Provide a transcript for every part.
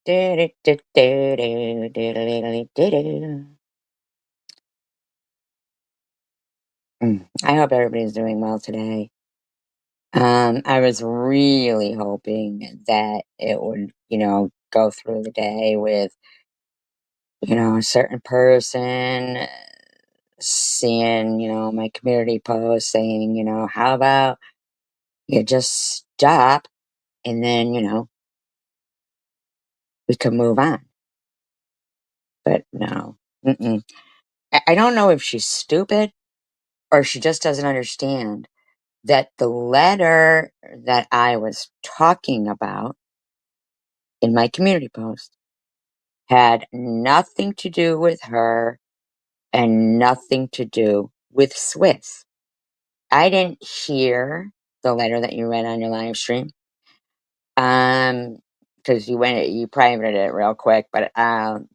I hope everybody's doing well today. I was really hoping that it would, go through the day with, a certain person seeing, my community post saying, how about you just stop and then, we can move on. But no. Mm-mm. I don't know if she's stupid or she just doesn't understand that the letter that I was talking about in my community post had nothing to do with her and nothing to do with Swiss. I didn't hear the letter that you read on your live stream. Because you privated it real quick, but and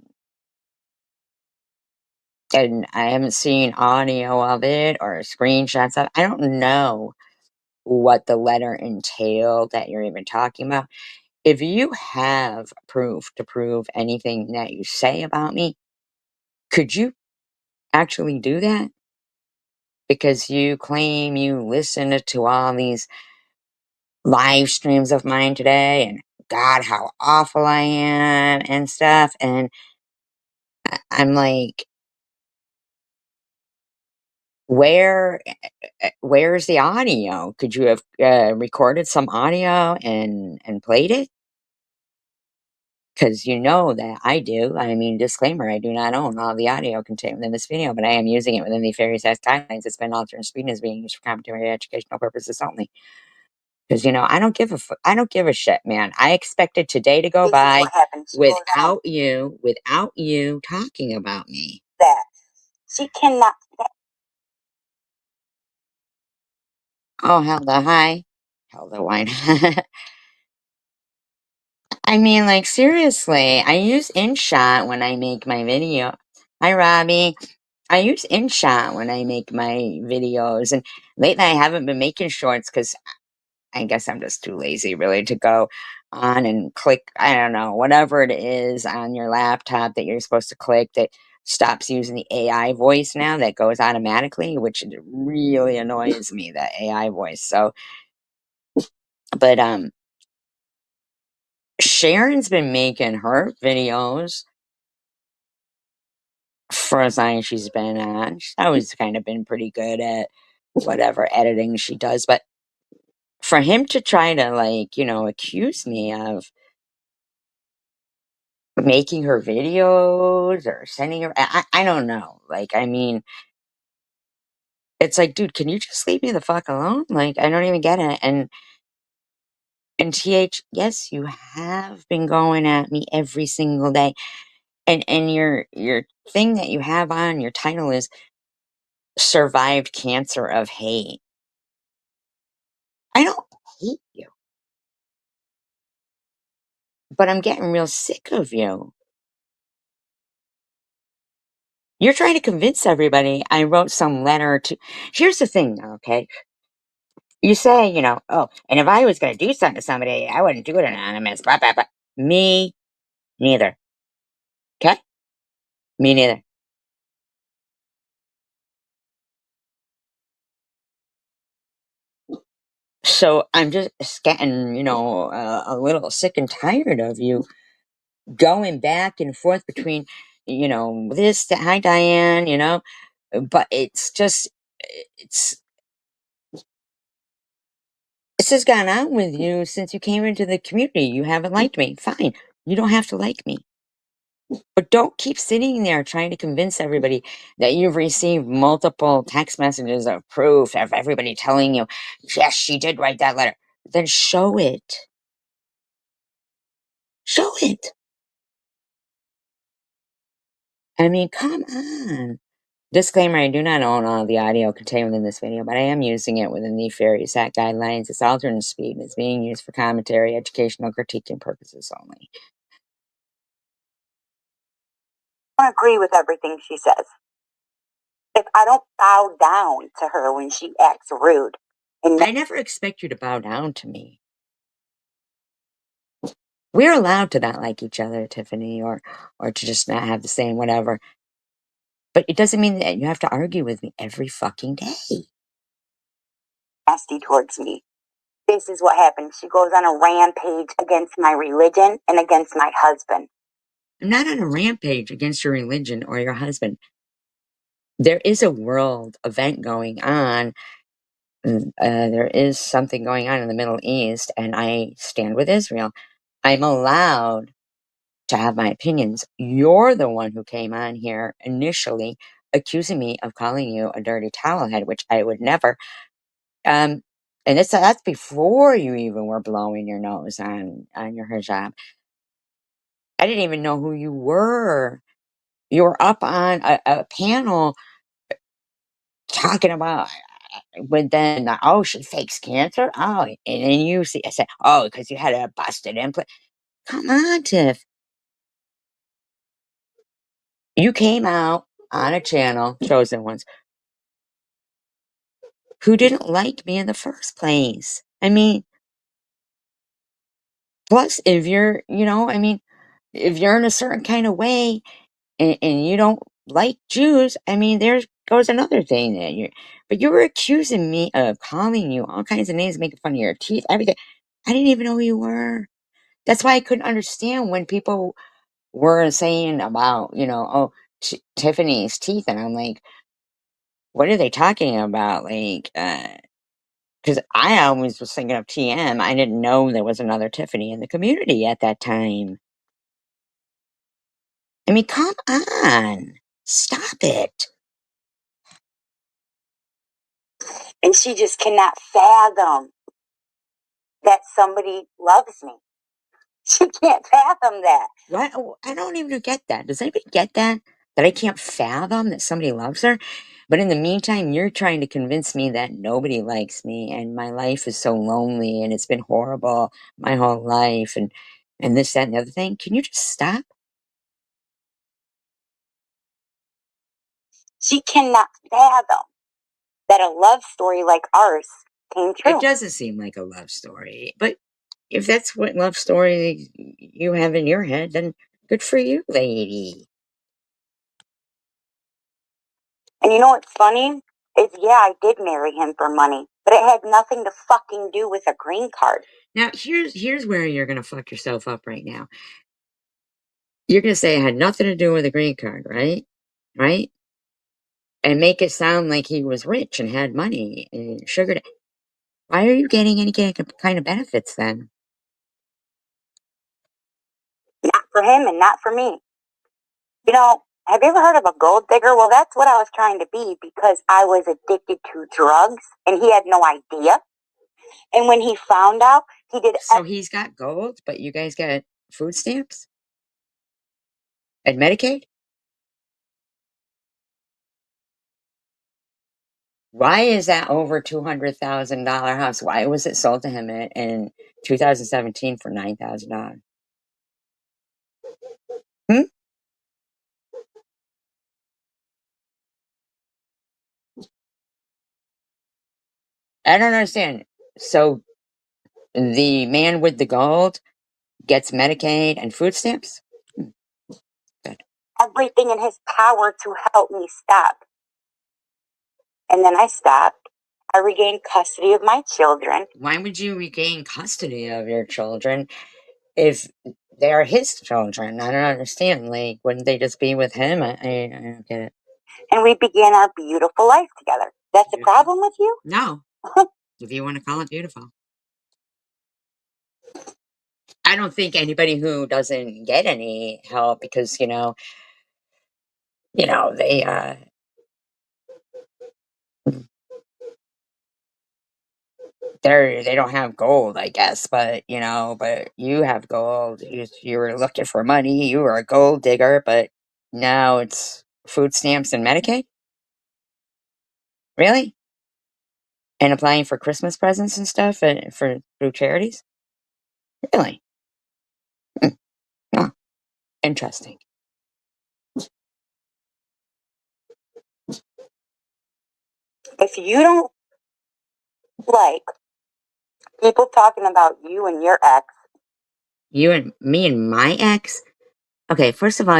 I haven't seen audio of it or screenshots of. I don't know what the letter entailed that you're even talking about. If you have proof to prove anything that you say about me, could you actually do that? Because you claim you listened to all these live streams of mine today and God, how awful I am and stuff. And I'm like, where's the audio? Could you have recorded some audio and played it? Because you know that I do. I mean, disclaimer, I do not own all the audio contained within this video, but I am using it within the Fairies Act guidelines. It's been altered and speed is being used for commentary educational purposes only. Because I don't give a shit, man. I expected today to go by without you talking about me. That she cannot. Oh, Helda, hi. Helda Wine. I mean, like, seriously, I use InShot when I make my video. Hi, Robbie. I use InShot when I make my videos, and lately I haven't been making shorts because I guess I'm just too lazy, really, to go on and click, I don't know, whatever it is on your laptop that you're supposed to click that stops using the AI voice now that goes automatically, which really annoys me, that AI voice. So, but Sharon's been making her videos for as long as she's been on. She's always kind of been pretty good at whatever editing she does, but for him to try to, like, accuse me of making her videos or sending her, I don't know. Like, I mean, it's like, dude, can you just leave me the fuck alone? Like, I don't even get it. And TH, yes, you have been going at me every single day. And your thing that you have on your title is survived cancer of hate. I don't hate you, but I'm getting real sick of you. You're trying to convince everybody I wrote some letter to. Here's the thing, though, okay? You say, oh, and if I was going to do something to somebody, I wouldn't do it anonymous. Blah, blah, blah. Me neither. Okay? Me neither. So I'm just getting, a little sick and tired of you going back and forth between, hi, Diane, but it's, this has gone on with you since you came into the community. You haven't liked me. Fine. You don't have to like me. But don't keep sitting there trying to convince everybody that you've received multiple text messages of proof of everybody telling you, yes, she did write that letter. Then show it. Show it. I mean, come on. Disclaimer, I do not own all the audio contained within this video, but I am using it within the Fairies Act guidelines. It's alternate speed and it's being used for commentary, educational, critiquing purposes only. I agree with everything she says. If I don't bow down to her when she acts rude, I never expect you to bow down to me. We're allowed to not like each other, Tiffany, or to just not have the same whatever. But it doesn't mean that you have to argue with me every fucking day. Nasty towards me. This is what happens. She goes on a rampage against my religion and against my husband. I'm not on a rampage against your religion or your husband. There is a world event going on. There is something going on in the Middle East, and I stand with Israel. I'm allowed to have my opinions. You're the one who came on here initially accusing me of calling you a dirty towelhead, which I would never. Um, and that's before you even were blowing your nose on your hijab. I didn't even know who you were. You were up on a panel talking about but then oh, she fakes cancer. Oh, and then you see, I said, oh, because you had a busted implant. Come on, Tiff. You came out on a channel, Chosen Ones, who didn't like me in the first place. I mean, plus, if you're, I mean, if you're in a certain kind of way and you don't like Jews, I mean, there goes another thing that but you were accusing me of calling you all kinds of names, making fun of your teeth, everything. I didn't even know who you were. That's why I couldn't understand when people were saying about, oh, Tiffany's teeth. And I'm like, what are they talking about? Like, because I always was thinking of TM. I didn't know there was another Tiffany in the community at that time. I mean, come on. Stop it. And she just cannot fathom that somebody loves me. She can't fathom that. What? Oh, I don't even get that. Does anybody get that? That I can't fathom that somebody loves her? But in the meantime, you're trying to convince me that nobody likes me and my life is so lonely and it's been horrible my whole life and this, that, and the other thing. Can you just stop? She cannot fathom that a love story like ours came It true. doesn't seem like a love story. But if that's what love story you have in your head, then good for you, lady. And you know what's funny? Is yeah, I did marry him for money, but it had nothing to fucking do with a green card. Now here's where you're gonna fuck yourself up right now. You're gonna say it had nothing to do with a green card, right? Right? And make it sound like he was rich and had money and sugar. Why are you getting any kind of benefits then? Not for him and not for me. You know, have you ever heard of a gold digger? Well, that's what I was trying to be because I was addicted to drugs and he had no idea. And when he found out, he did. So he's got gold, but you guys got food stamps and Medicaid? Why is that over $200,000 house? Why was it sold to him in 2017 for $9,000? Hmm? I don't understand. So the man with the gold gets Medicaid and food stamps? Hmm, good. everything in his power to help me stop. And then I stopped. I regained custody of my children. Why would you regain custody of your children if they are his children? I don't understand. Like, wouldn't they just be with him? I don't get it. And we began our beautiful life together. That's a Beautiful. problem with you? No, if you want to call it beautiful. I don't think anybody who doesn't get any help because they they don't have gold, I guess, but you have gold. You were looking for money. You were a gold digger, but now it's food stamps and Medicaid. Really? And applying for Christmas presents and stuff for through charities. Really? Hmm. Oh, interesting. If you don't like people talking about you and your ex, You and me and my ex? Okay, first of all,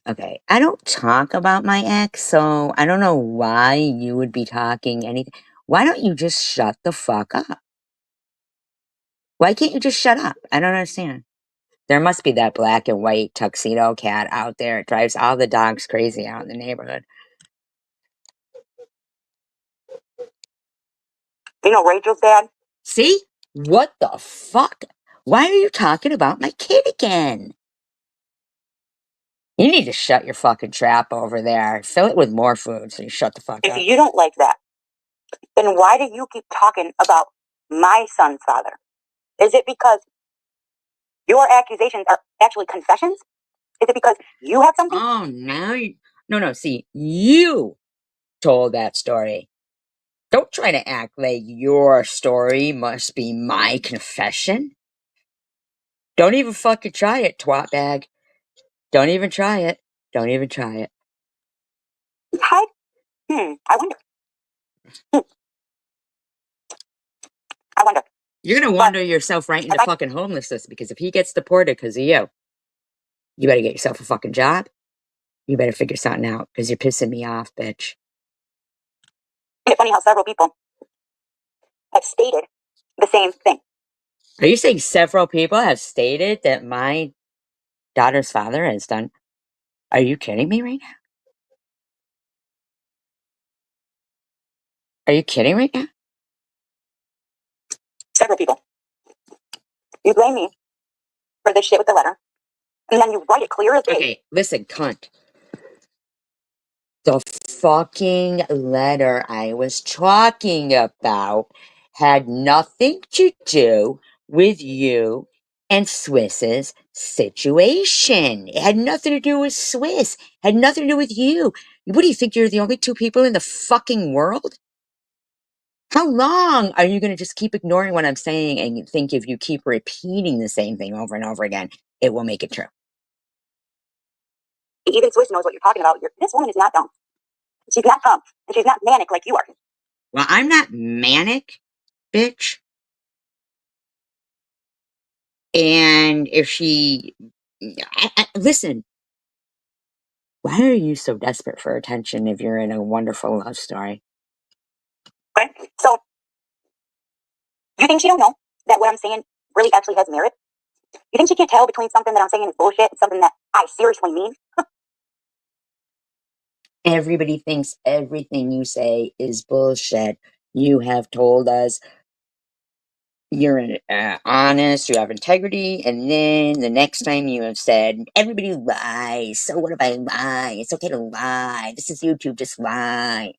okay, I don't talk about my ex, so I don't know why you would be talking anything. Why don't you just shut the fuck up? Why can't you just shut up? I don't understand. There must be that black and white tuxedo cat out there. It drives all the dogs crazy out in the neighborhood. You know Rachel's dad? See? What the fuck? Why are you talking about my kid again? You need to shut your fucking trap over there. Fill it with more food so you shut the fuck If up. you don't like that, then why do you keep talking about my son's father? Is it because your accusations are actually confessions? Is it because you have something? Oh, now you. No, see, you told that story. Don't try to act like your story must be my confession. Don't even fucking try it, twat bag. Don't even try it. Don't even try it. Hide? I wonder. Hmm, I wonder. You're gonna But wander yourself right into if I fucking homelessness because if he gets deported because of you better get yourself a fucking job. You better figure something out because you're pissing me off, bitch. It's funny how several people have stated the same thing. Are you saying several people have stated that my daughter's father has done? Are you kidding me right now? Are you kidding right now? Several people. You blame me for this shit with the letter, and then you write it clear as day. Okay, listen, cunt. The fucking letter I was talking about had nothing to do with you and Swiss's situation. It had nothing to do with Swiss. It had nothing to do with you. What do you think? You're the only two people in the fucking world? How long are you going to just keep ignoring what I'm saying and you think if you keep repeating the same thing over and over again, it will make it true? Even Swiss knows what you're talking about. This woman is not dumb. She's not dumb, and she's not manic like you are. Well, I'm not manic, bitch. And if she, listen, why are you so desperate for attention if you're in a wonderful love story? Okay? So, you think she don't know that what I'm saying really actually has merit? You think she can't tell between something that I'm saying is bullshit and something that I seriously mean? Everybody thinks everything you say is bullshit. You have told us you're honest, you have integrity, and then the next time you have said, everybody lies. So what if I lie? It's okay to lie. This is YouTube, just lie.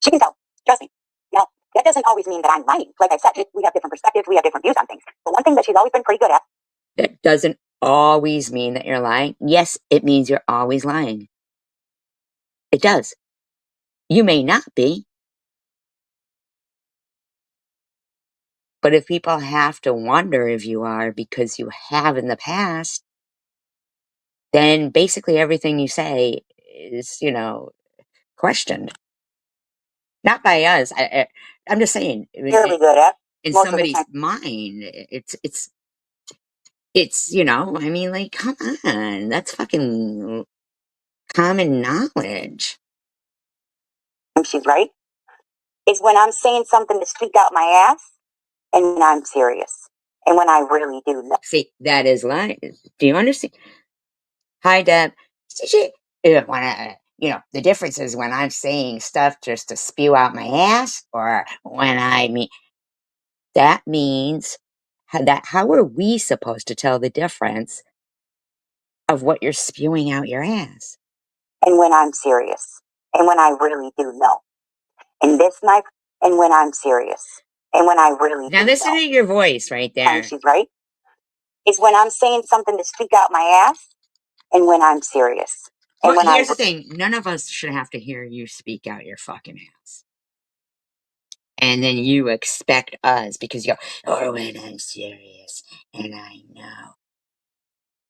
She can tell. Trust me. Now, that doesn't always mean that I'm lying. Like I said, we have different perspectives, we have different views on things. But one thing that she's always been pretty good at. That doesn't always mean that you're lying. Yes, it means you're always lying. It does. You may not be. But if people have to wonder if you are because you have in the past, then basically everything you say is, questioned. Not by us. I'm just saying, Really good at in most of the time. somebody's mind, I mean, like, come on, that's fucking common knowledge. And she's right. Is when I'm saying something to speak out my ass and when I'm serious. And when I really do know. See, that is lying. Do you understand? Hi, Deb. The difference is when I'm saying stuff just to spew out my ass, or when I mean, that means how are we supposed to tell the difference of what you're spewing out your ass? And when I'm serious. And when I really do know. And this knife, and when I'm serious. And when I really Now do listen know. to your voice right And there. she's right. Is when I'm saying something to speak out my ass and when I'm serious. And Well, when here's the thing. None of us should have to hear you speak out your fucking ass. And then you expect us because you go, or when I'm serious and I know.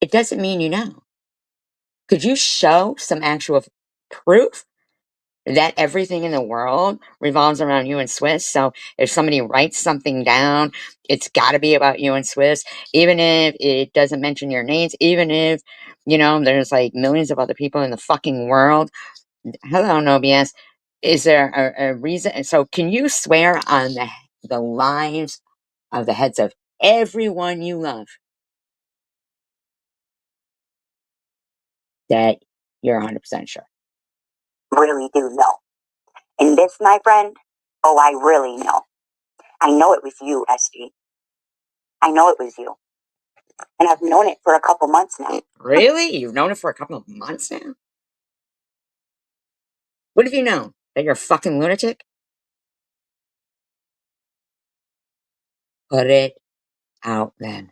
It doesn't mean you know. Could you show some actual proof that everything in the world revolves around you and Swiss. So if somebody writes something down, it's got to be about you and Swiss, even if it doesn't mention your names, even if, there's like millions of other people in the fucking world. Hello, no BS. Is there a reason? So can you swear on the lives of the heads of everyone you love that you're 100% sure? Really do know. And this, my friend, oh, I really know. I know it was you, SG. I know it was you. And I've known it for a couple months now. Really? You've known it for a couple of months now? What have you known? That you're a fucking lunatic? Put it out then.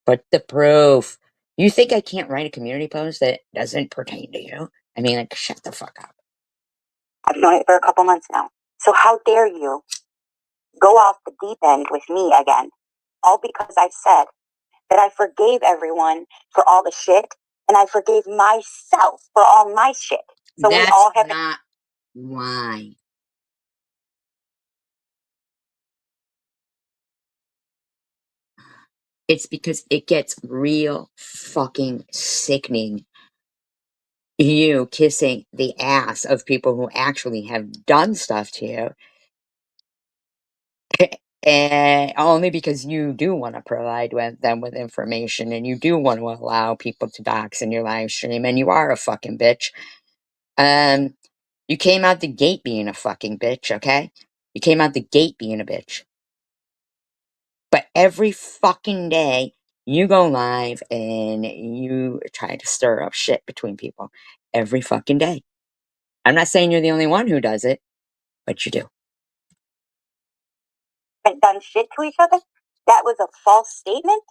Put the proof. You think I can't write a community post that doesn't pertain to you? I mean, like, shut the fuck up. I've known it for a couple months now. So how dare you go off the deep end with me again? All because I said that I forgave everyone for all the shit and I forgave myself for all my shit. So That's we all have not why. It's because it gets real fucking sickening. You kissing the ass of people who actually have done stuff to you. And only because you do want to provide them with information and you do want to allow people to dox in your live stream, and you are a fucking bitch. You came out the gate being a fucking bitch, okay? You came out the gate being a bitch. But every fucking day, you go live and you try to stir up shit between people. Every fucking day. I'm not saying you're the only one who does it, but you do. done shit to each other. That was a false statement.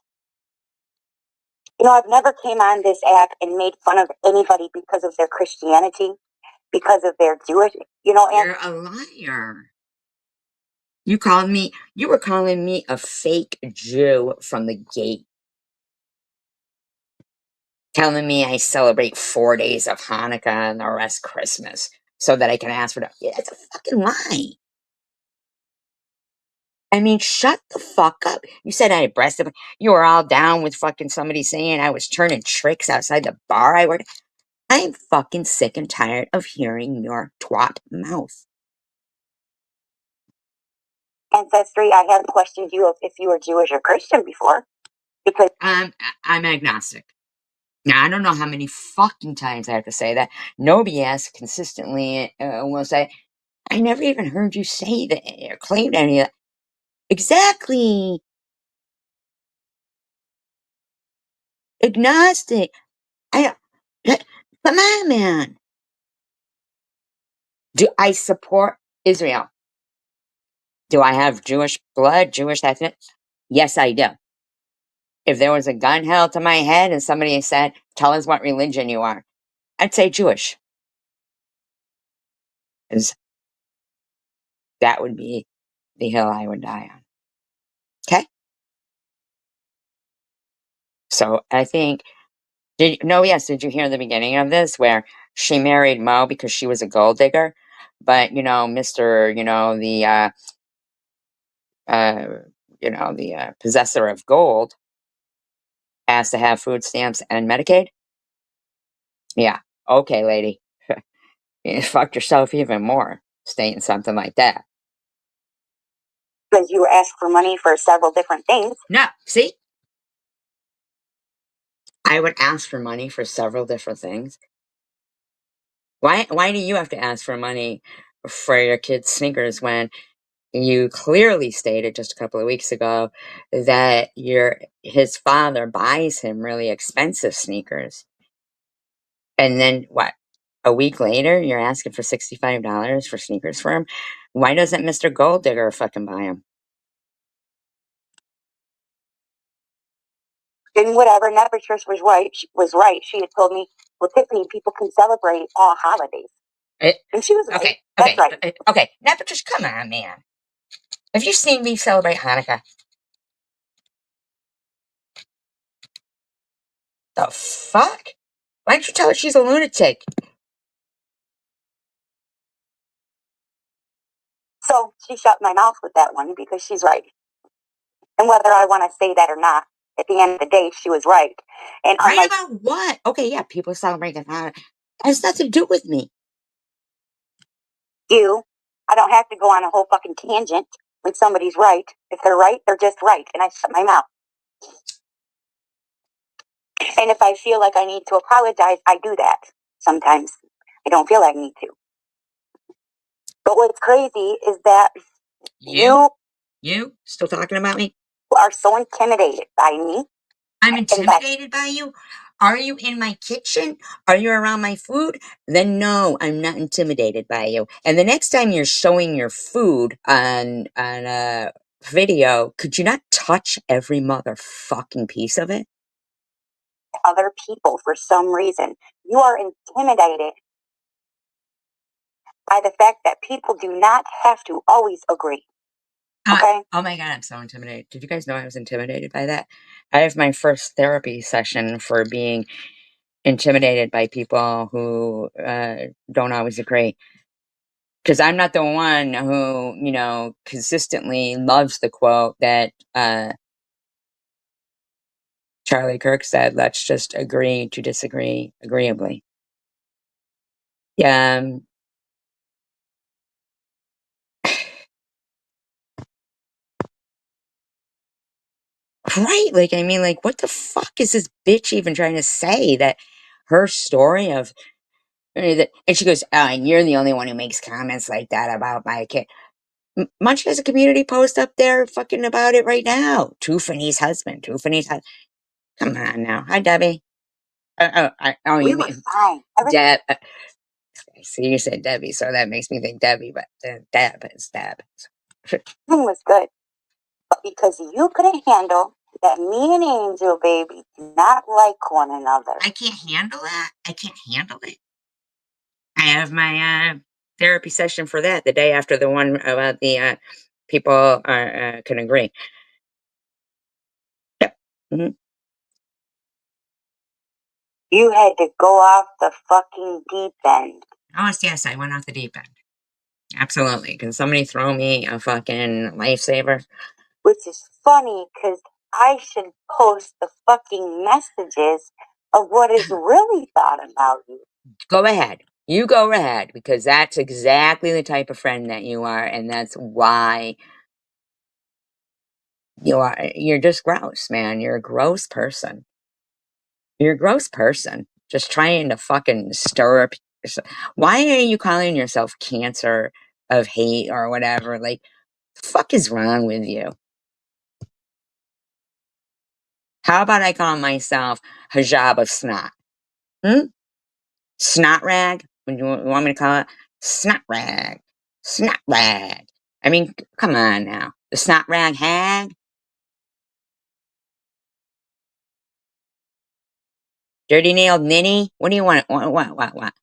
I've never came on this app and made fun of anybody because of their Christianity, because of their Jewish, and You're a liar. You were calling me a fake Jew from the gate. Telling me I celebrate 4 days of Hanukkah and the rest Christmas so that I can ask for it. Yeah, it's a fucking lie. I mean, shut the fuck up. You said I had breast implant. You were all down with fucking somebody saying I was turning tricks outside the bar I worked. I'm fucking sick and tired of hearing your twat mouth. ancestry. I have questioned you if you were Jewish or Christian before, because I'm agnostic. Now, I don't know how many fucking times I have to say that. No BS consistently will say, I never even heard you say that or claim any of that. Exactly. Agnostic. I come on, man. Do I support Israel? Do I have Jewish blood, Jewish ethnic? Yes, I do. If there was a gun held to my head and somebody said, tell us what religion you are, I'd say Jewish. 'Cause that would be the hill I would die on. Okay? So I think, did you hear the beginning of this where she married Mo because she was a gold digger? But, Mr., uh, possessor of gold has to have food stamps and Medicaid? Yeah. Okay, lady. You fucked yourself even more stating something like that. because you were asked for money for several different things. No, see? I would ask for money for several different things. Why do you have to ask for money for your kid's sneakers when you clearly stated just a couple of weeks ago that his father buys him really expensive sneakers? And then what? A week later, you're asking for $65 for sneakers for him? Why doesn't Mr. Gold Digger fucking buy him? And whatever, Nefertris was right. She had told me, well, Tiffany, people can celebrate all holidays. And she was right. That's right. Okay. Now, but just come on, man. Have you seen me celebrate Hanukkah? The fuck? Why don't you tell her she's a lunatic? So she shut my mouth with that one because she's right. And whether I want to say that or not, at the end of the day, she was right. And Right unlike about what? Okay, yeah, people celebrating that. Has nothing to do with me. you, I don't have to go on a whole fucking tangent when somebody's right. If they're right, they're just right. And I shut my mouth. And if I feel like I need to apologize, I do that. Sometimes I don't feel like I need to. But what's crazy is that you You still talking about me? are so intimidated by me. I'm And that intimidated by you? Are you in my kitchen? Are you around my food? Then no, I'm not intimidated by you. And the next time you're showing your food on a video, could you not touch every motherfucking piece of it? other people, for some reason, you are intimidated by the fact that people do not have to always agree. Okay? Oh my God, I'm so intimidated. Did you guys know I was intimidated by that? I have my first therapy session for being intimidated by people who don't always agree. Because I'm not the one who, consistently loves the quote that Charlie Kirk said, let's just agree to disagree agreeably. Yeah. Right. Like, I mean, like, what the fuck is this bitch even trying to say? That her story of, and she goes, oh, and you're the only one who makes comments like that about my kid. Munch has a community post up there fucking about it right now. Tiffany's husband. Come on now. Hi, Debbie. We You were mean fine. Deb. See, you said Debbie, so that makes me think Debbie, but Deb is Deb. Everything was good. But because you couldn't handle that me and Angel baby do not like one another. I can't handle that. I can't handle it. I have my therapy session for that the day after the one about the people can agree. Yep. Hmm. You had to go off the fucking deep end. Oh, yes, I went off the deep end. Absolutely. Can somebody throw me a fucking lifesaver? Which is funny because I should post the fucking messages of what is really thought about you. Go ahead. You go ahead, because that's exactly the type of friend that you are, and that's why you're just gross, man. You're a gross person. You're a gross person. Just trying to fucking stir up. Why are you calling yourself cancer of hate or whatever? Like, the fuck is wrong with you? How about I call myself hijab of snot? Hmm? Snot rag? Would you want me to call it? Snot rag. Snot rag. I mean, come on now. The snot rag hag? Dirty nailed ninny? What do you want? What?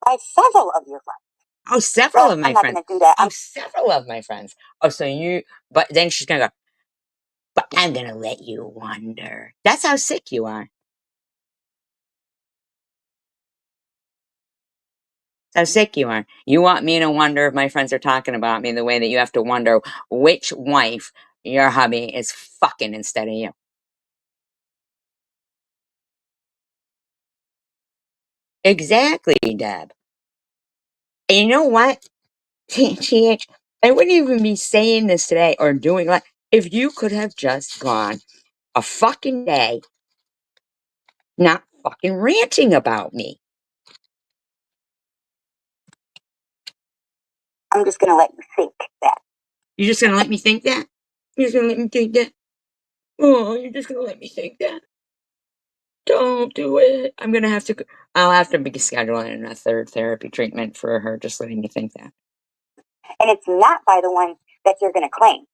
By several of your friends. Oh, several of I'm my not friends. going to do that. Oh, several of my friends. Oh, but then she's gonna go, but I'm gonna let you wonder. That's how sick you are. That's how sick you are. You want me to wonder if my friends are talking about me the way that you have to wonder which wife your hubby is fucking instead of you. Exactly, Deb. And you know what? TH, I wouldn't even be saying this today or doing like if you could have just gone a fucking day not fucking ranting about me. I'm just going to let you think that. You're just gonna let me think that? You're just gonna let me think that? Oh, you're just gonna let me think that? Don't do it. I'll have to be scheduling a third therapy treatment for her just letting me think that. And it's not by the ones that you're going to claim.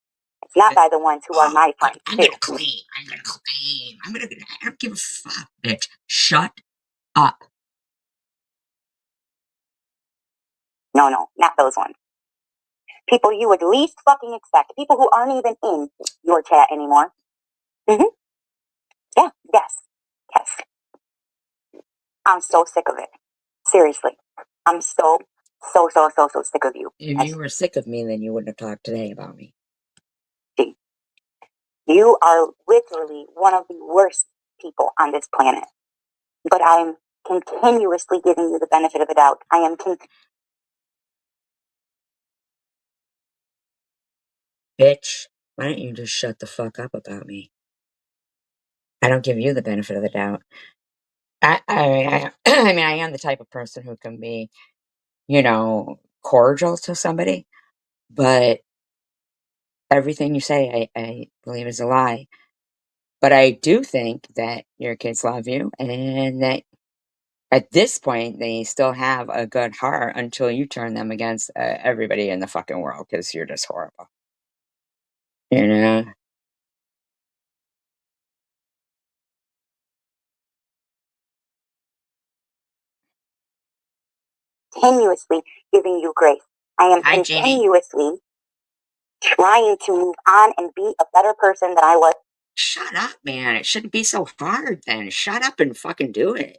It's not by the ones who are my friends, I'm too. gonna claim. I don't give a fuck, bitch. Shut up. No, not those ones. People you would least fucking expect. People who aren't even in your chat anymore. Mm-hmm. Yeah, yes. I'm so sick of it. Seriously. I'm so so sick of you. If you were sick of me, then you wouldn't have talked today about me. You are literally one of the worst people on this planet. But I'm continuously giving you the benefit of the doubt. I am Bitch, why don't you just shut the fuck up about me? I don't give you the benefit of the doubt. I mean, I am the type of person who can be, cordial to somebody, but everything you say, I believe is a lie. But I do think that your kids love you and that at this point, they still have a good heart until you turn them against everybody in the fucking world because you're just horrible. You know? continuously giving you grace. I am Hi, Jenny. continuously trying to move on and be a better person than I was Shut up, man. It shouldn't be so hard then. Shut up and fucking do it.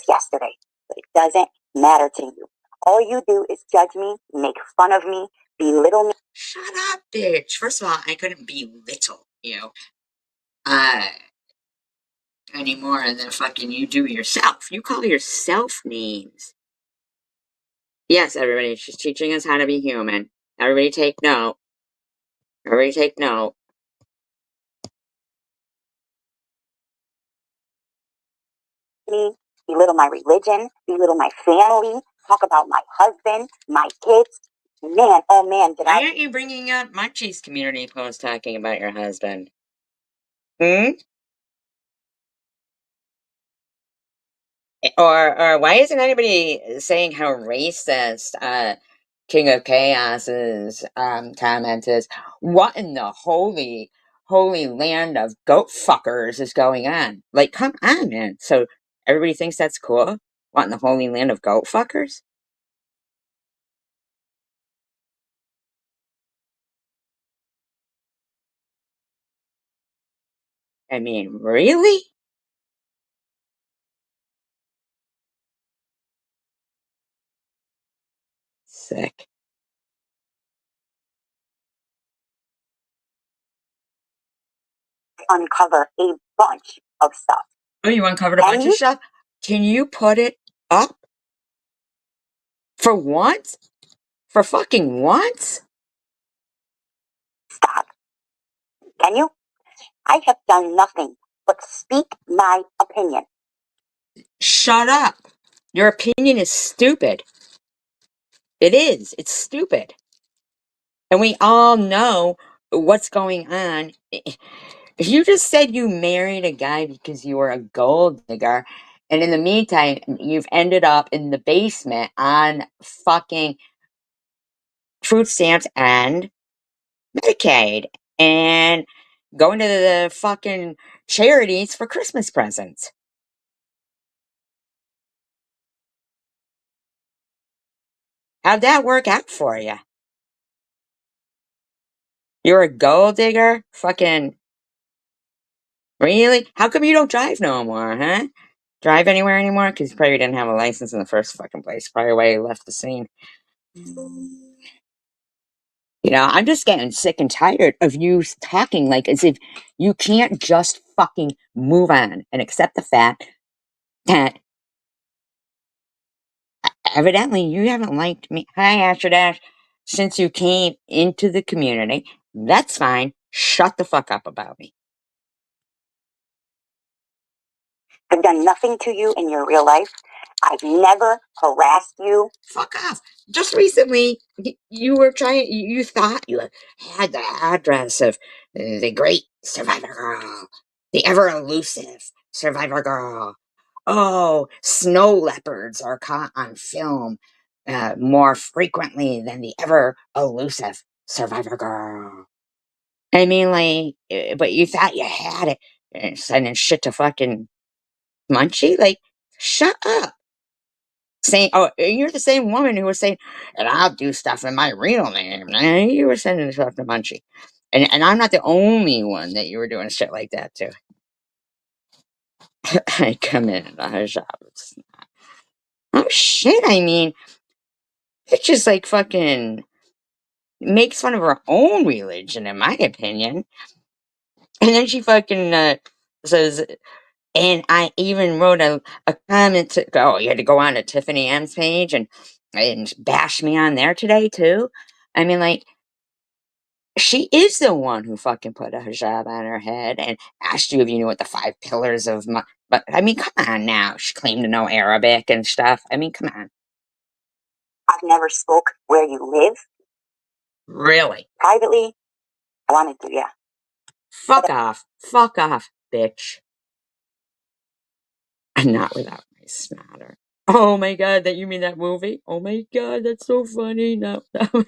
yesterday. But it doesn't matter to you. All you do is judge me, make fun of me, belittle me. Shut up, bitch. First of all, I couldn't belittle you. Uh, anymore than fucking you do yourself. You call yourself names. Yes, everybody, she's teaching us how to be human. Everybody take note. Everybody take note. Me, belittle my religion, belittle my family, talk about my husband, my kids. Man, oh man, Why aren't you bringing up Munchie's community post talking about your husband? Hmm? Or why isn't anybody saying how racist King of Chaos's comment is? What in the holy land of goat fuckers is going on? Like, come on, man. So everybody thinks that's cool? What in the holy land of goat fuckers? I mean, really? Sick. uncover a bunch of stuff. Oh, you uncovered a bunch of stuff? Can you put it up? For once? For fucking once? Stop. Can you? I have done nothing but speak my opinion. Shut up. Your opinion is stupid. It is. It's stupid. And we all know what's going on. If you just said you married a guy because you were a gold digger, and in the meantime, you've ended up in the basement on fucking food stamps and Medicaid and going to the fucking charities for Christmas presents. How'd that work out for you? You're a gold digger? Fucking really? How come you don't drive no more, huh? Drive anywhere anymore? Because you probably didn't have a license in the first fucking place. Probably why you left the scene. I'm just getting sick and tired of you talking like as if you can't just fucking move on and accept the fact that evidently you haven't liked me. Hi, Asher Dash. Since you came into the community. That's fine. Shut the fuck up about me. I've done nothing to you in your real life. I've never harassed you. Fuck off. Just recently, you were trying, you thought you had the address of the great Survivor Girl, the ever elusive Survivor Girl. Oh, snow leopards are caught on film more frequently than the ever elusive Survivor Girl. I mean, like, but you thought you had it, sending shit to fucking Munchie? Like, shut up. Saying, oh, you're the same woman who was saying, and I'll do stuff in my real name. And you were sending stuff to Munchie. And I'm not the only one that you were doing shit like that to. I come in at her job. Oh shit, I mean, it's just like fucking makes fun of her own religion, in my opinion. And then she fucking says, and I even wrote a comment to go, you had to go on to Tiffany M's page and bash me on there today too. I mean, like, she is the one who fucking put a hijab on her head and asked you if you knew what the 5 pillars of my. But I mean, come on now. She claimed to know Arabic and stuff. I mean, come on. I've never spoke where you live. Really? Privately, I wanted to, yeah. Fuck off. Fuck off, bitch. And not without my smatter. Oh my god, that you mean that movie? Oh my god, that's so funny. No, no.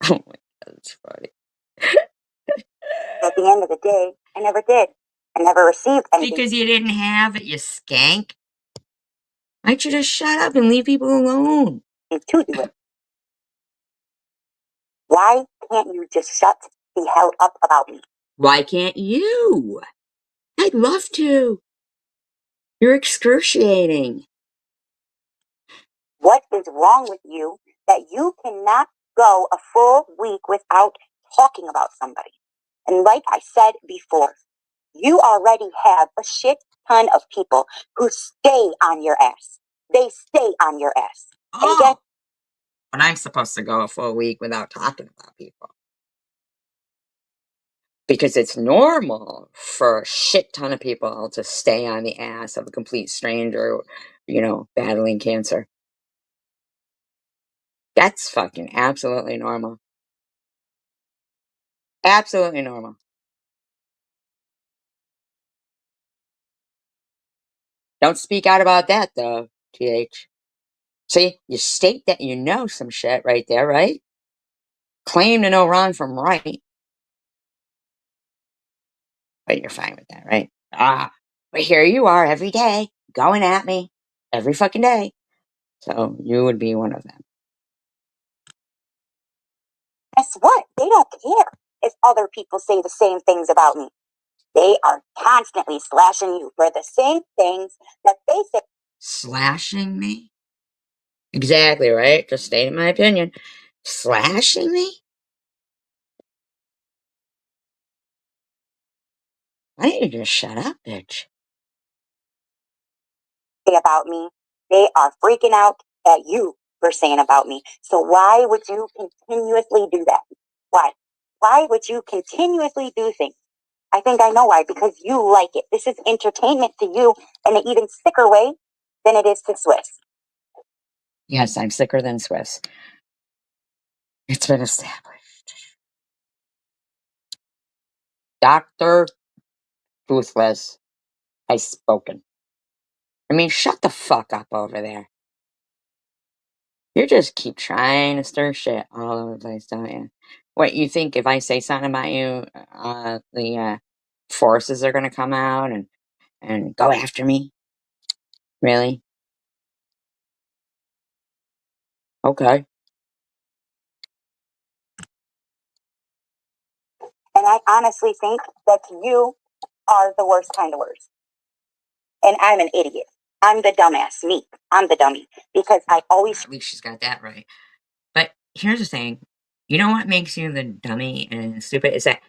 Oh my god, that's funny. At the end of the day, I never did. I never received anything. Because you didn't have it, you skank. Why don't you just shut up and leave people alone? To do it. Why can't you just shut the hell up about me? Why can't you? I'd love to. You're excruciating. What is wrong with you that you cannot go a full week without talking about somebody? And like I said before, you already have a shit ton of people who stay on your ass. They stay on your ass. And yet, But I'm supposed to go a full week without talking about people. Because it's normal for a shit ton of people to stay on the ass of a complete stranger, battling cancer. That's fucking absolutely normal. Absolutely normal. Don't speak out about that, though, TH. See, you state that you know some shit right there, right? Claim to know wrong from right. But you're fine with that, right? But here you are every day, going at me every fucking day. So you would be one of them. guess what? They don't care if other people say the same things about me. They are constantly slashing you for the same things that they say. Slashing me? Exactly, right? Just stating my opinion. Slashing me? Why don't you just shut up, bitch? About me, they are freaking out at you for saying about me. So why would you continuously do that? Why? Why would you continuously do things? I think I know why, because you like it. This is entertainment to you in an even sicker way than it is to Swiss. Yes, I'm sicker than Swiss. It's been established. Dr. Toothless has spoken. I mean, shut the fuck up over there. You just keep trying to stir shit all over the place, don't you? What, you think if I say something about you, the forces are gonna come out and go after me? Really? Okay. And I honestly think that you are the worst kind of worst. And I'm an idiot. I'm the dumbass. Me. I'm the dummy. Because I always. At least she's got that right. But here's the thing. You know what makes you the dummy and stupid is that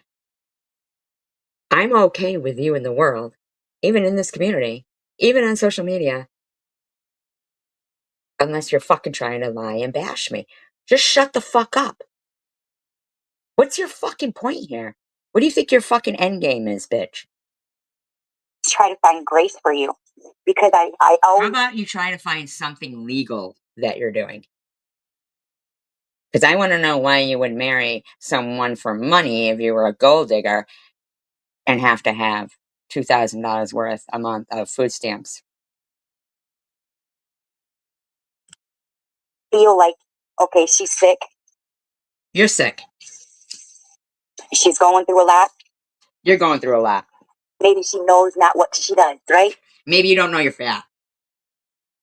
I'm okay with you in the world, even in this community, even on social media, unless you're fucking trying to lie and bash me. Just shut the fuck up. What's your fucking point here? What do you think your fucking end game is, bitch? Try to find grace for you. Because I always. How about you try to find something legal that you're doing? Because I want to know why you would marry someone for money if you were a gold digger and have to have $2,000 worth a month of food stamps. Feel like, okay, she's sick. You're sick. She's going through a lot. You're going through a lot. Maybe she knows not what she does, right? Maybe you don't know you're fat.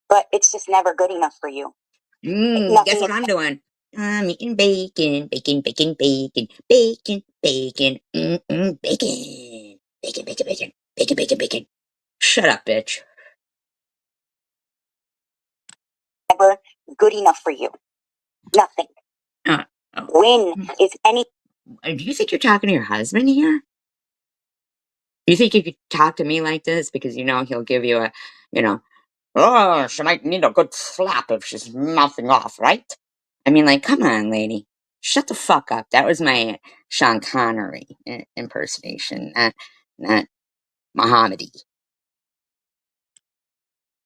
But it's just never good enough for you. Guess what I'm doing? I'm eating bacon, bacon, bacon, bacon, bacon, bacon, bacon, bacon, bacon, bacon, bacon, bacon, bacon. Shut up, bitch. Never good enough for you. Nothing. Oh. When is any? Do you think you're talking to your husband here? Do you think you could talk to me like this? Because you know he'll give you a, you know, oh, she might need a good slap if she's mouthing off, right? I mean, like, come on, lady. Shut the fuck up. That was my Sean Connery impersonation, not Mohammedy.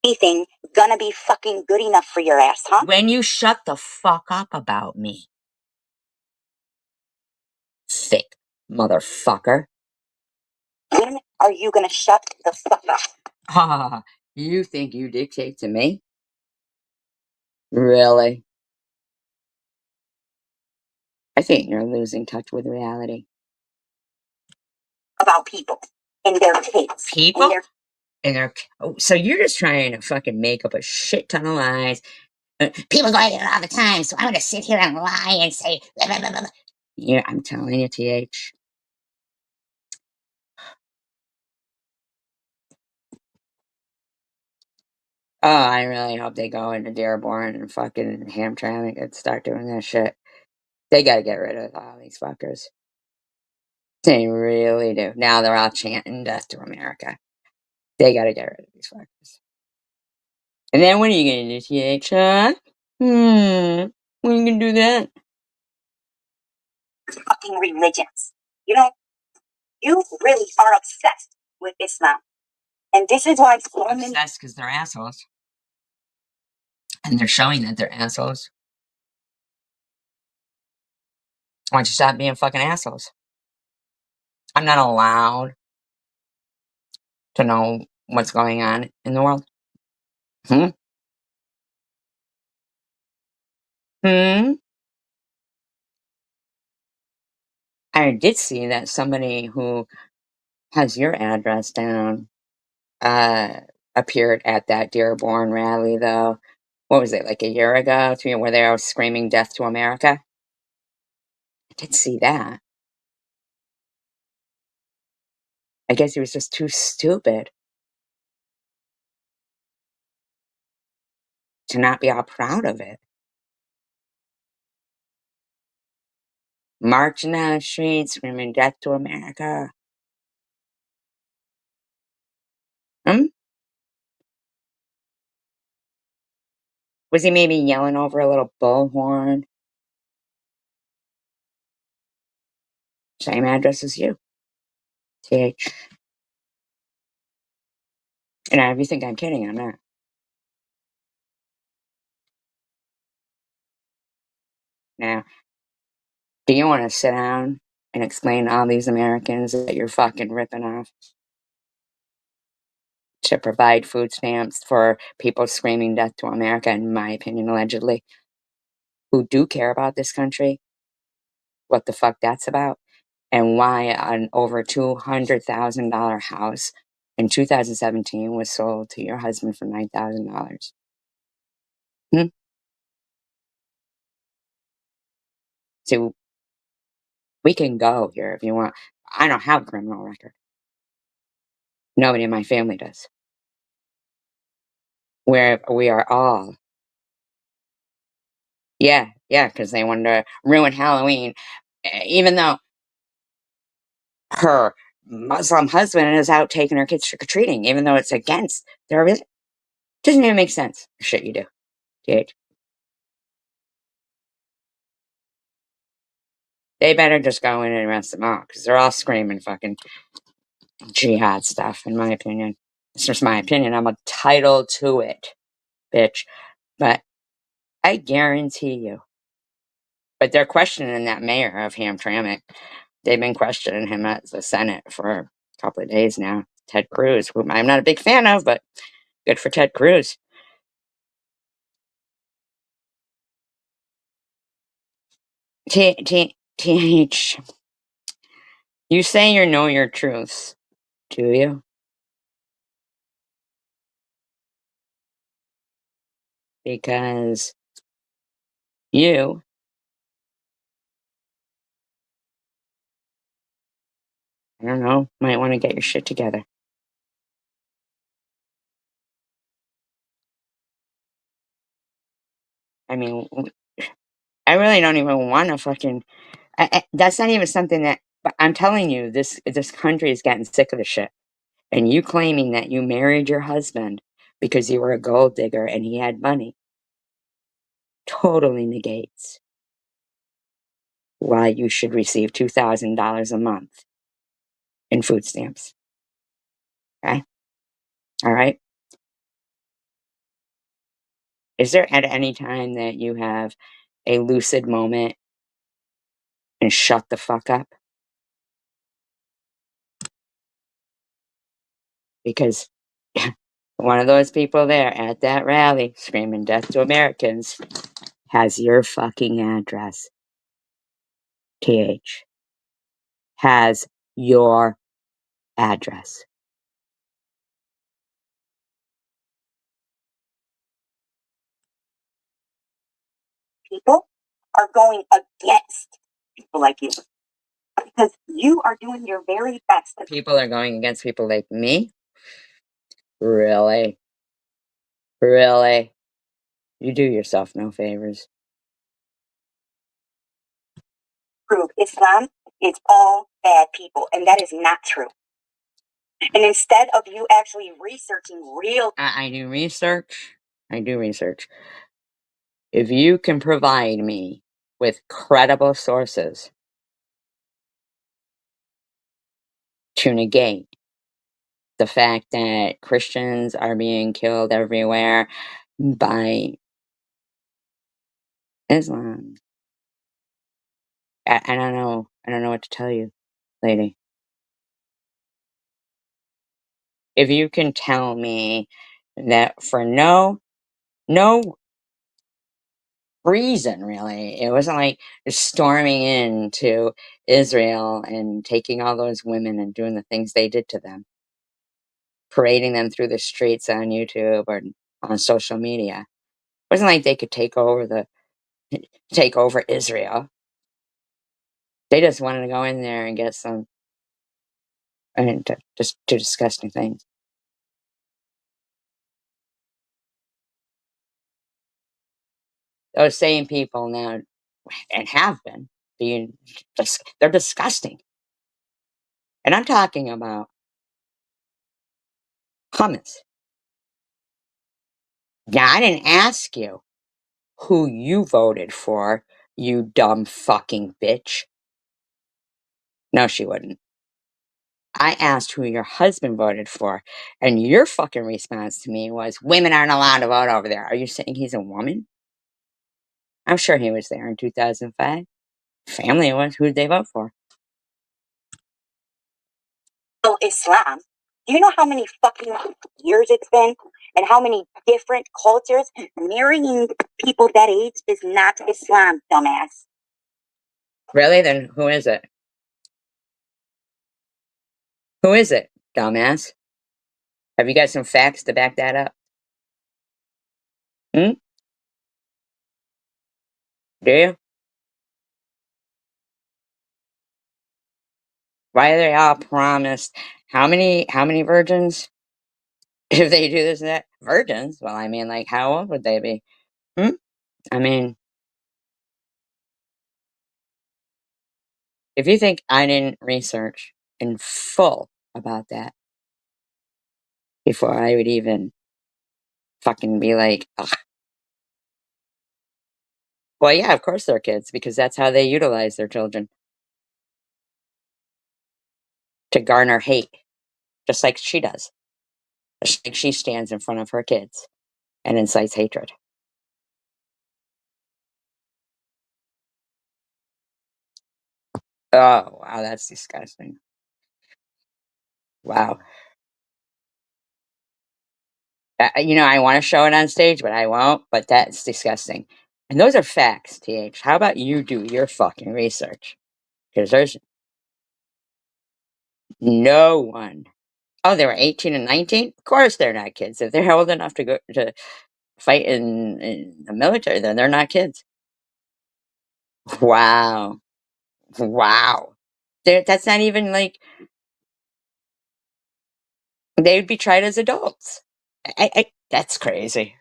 Anything gonna be fucking good enough for your ass, huh? When you shut the fuck up about me. Thick motherfucker. When are you gonna shut the fuck up? Ha, you think you dictate to me? Really? I think you're losing touch with reality. About people and their kids. People? Oh, so you're just trying to fucking make up a shit ton of lies. People go here all the time, so I'm gonna sit here and lie and say, blah, blah, blah, blah. Yeah, I'm telling you, TH. Oh, I really hope they go into Dearborn and fucking Hamtramck and start doing that shit. They gotta get rid of all these fuckers. They really do. Now they're all chanting death to America. They gotta get rid of these fuckers. And then what are you gonna do, TH, huh? When are you gonna do that? Fucking religions. You know, you really are obsessed with Islam. And this is why so many. Obsessed because they're assholes. And they're showing that they're assholes. Why don't you stop being fucking assholes? I'm not allowed to know what's going on in the world. Hmm? Hmm? I did see that somebody who has your address down uh appeared at that Dearborn rally though. What was it, like a year ago, 2 years, where they were screaming death to America? I did see that. I guess he was just too stupid to not be all proud of it. Marching down the street, screaming death to America. Hmm? Was he maybe yelling over a little bullhorn? Same address as you, TH. And if you think I'm kidding, I'm not. Now, do you want to sit down and explain to all these Americans that you're fucking ripping off to provide food stamps for people screaming death to America, in my opinion, allegedly, who do care about this country, what the fuck that's about, and why an over $200,000 house in 2017 was sold to your husband for $9,000? Hmm? So we can go here if you want. I don't have a criminal record. Nobody in my family does. Where we are all. Yeah, yeah, because they wanted to ruin Halloween, even though her Muslim husband is out taking her kids trick-or-treating, even though it's against their religion. Doesn't even make sense. Shit you do, dude. They better just go in and arrest them all, because they're all screaming fucking jihad stuff, in my opinion. It's just my opinion. I'm entitled to it, bitch. But I guarantee you. But they're questioning that mayor of Hamtramck. They've been questioning him at the Senate for a couple of days now. Ted Cruz, whom I'm not a big fan of, but good for Ted Cruz. TH, you say you know your truths, do you? Because you don't know, might want to get your shit together. I mean, I really don't even want to fucking. That's not even something that. But I'm telling you, this country is getting sick of the shit. And you claiming that you married your husband because you were a gold digger and he had money totally negates why you should receive $2,000 a month in food stamps. Okay? All right? Is there at any time that you have a lucid moment and shut the fuck up? Because one of those people there at that rally screaming death to Americans has your fucking address. TH. Has your address. People are going against people like you because you are doing your very best. People are going against people like me? Really? Really? You do yourself no favors. Prove Islam is all bad people, and that is not true. And instead of you actually researching real, I do research. I do research. If you can provide me with credible sources to negate the fact that Christians are being killed everywhere by Islam, I don't know. I don't know what to tell you, lady. If you can tell me that for no reason, really, it wasn't like just storming into Israel and taking all those women and doing the things they did to them, parading them through the streets on YouTube or on social media. It wasn't like they could take over Israel. They just wanted to go in there and get some, and just do disgusting things. Those same people now, and have been, being they're disgusting. And I'm talking about hummus. Now, I didn't ask you who you voted for, you dumb fucking bitch. No, she wouldn't. I asked who your husband voted for, and your fucking response to me was, women aren't allowed to vote over there. Are you saying he's a woman? I'm sure he was there in 2005. Family was. Who did they vote for? Islam. Do you know how many fucking years it's been? And how many different cultures? Marrying people that age is not Islam, dumbass. Really? Then who is it? Who is it, dumbass? Have you got some facts to back that up? Hmm? Do you? Why are they all promised? How many virgins? If they do this and that? Virgins? Well, I mean, like, how old would they be? Hmm? I mean, if you think I didn't research in full about that before I would even fucking be like, ugh. Well, yeah, of course they're kids, because that's how they utilize their children to garner hate, just like she does. Just like she stands in front of her kids and incites hatred. Oh, wow, that's disgusting. Wow. I want to show it on stage, but I won't. But that's disgusting. And those are facts, TH. How about you do your fucking research? Because there's no one. Oh, they were 18 and 19? Of course they're not kids. If they're old enough to go to fight in the military, then they're not kids. Wow. Wow. That's not even like They would be tried as adults. That's crazy.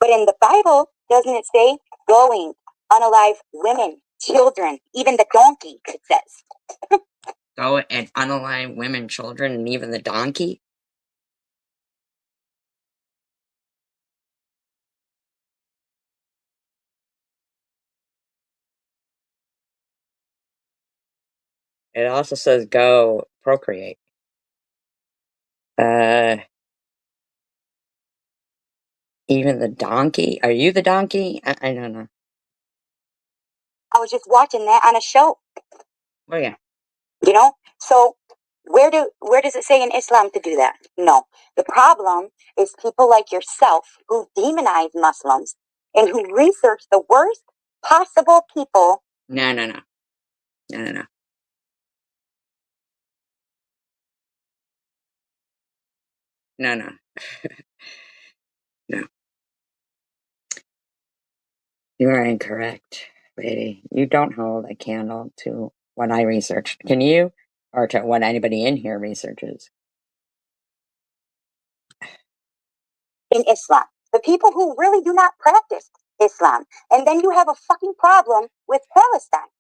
But in the Bible, doesn't it say going, unalive women, children, even the donkey, it says. Go and unalive women, children, and even the donkey? It also says go procreate. Even the donkey? Are you the donkey? I don't know. I was just watching that on a show. Oh yeah. You know? So where does it say in Islam to do that? No. The problem is people like yourself who demonize Muslims and who research the worst possible people. No. No. No. You are incorrect, lady. You don't hold a candle to what I researched. Can you? Or to what anybody in here researches? In Islam. The people who really do not practice Islam. And then you have a fucking problem with Palestine.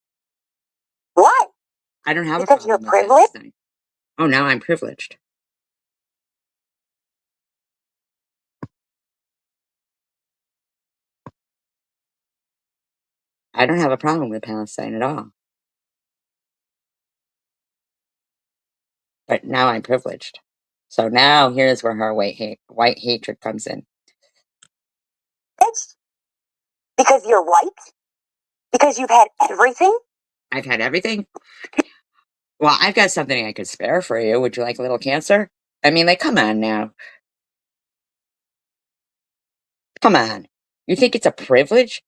Why? I don't have because a problem you're with privileged. Palestine. Oh, now I'm privileged. I don't have a problem with Palestine at all. But now I'm privileged. So now here's where her white hatred comes in. It's because you're white? Because you've had everything? I've had everything? Well, I've got something I could spare for you. Would you like a little cancer? I mean, like, come on now. Come on. You think it's a privilege?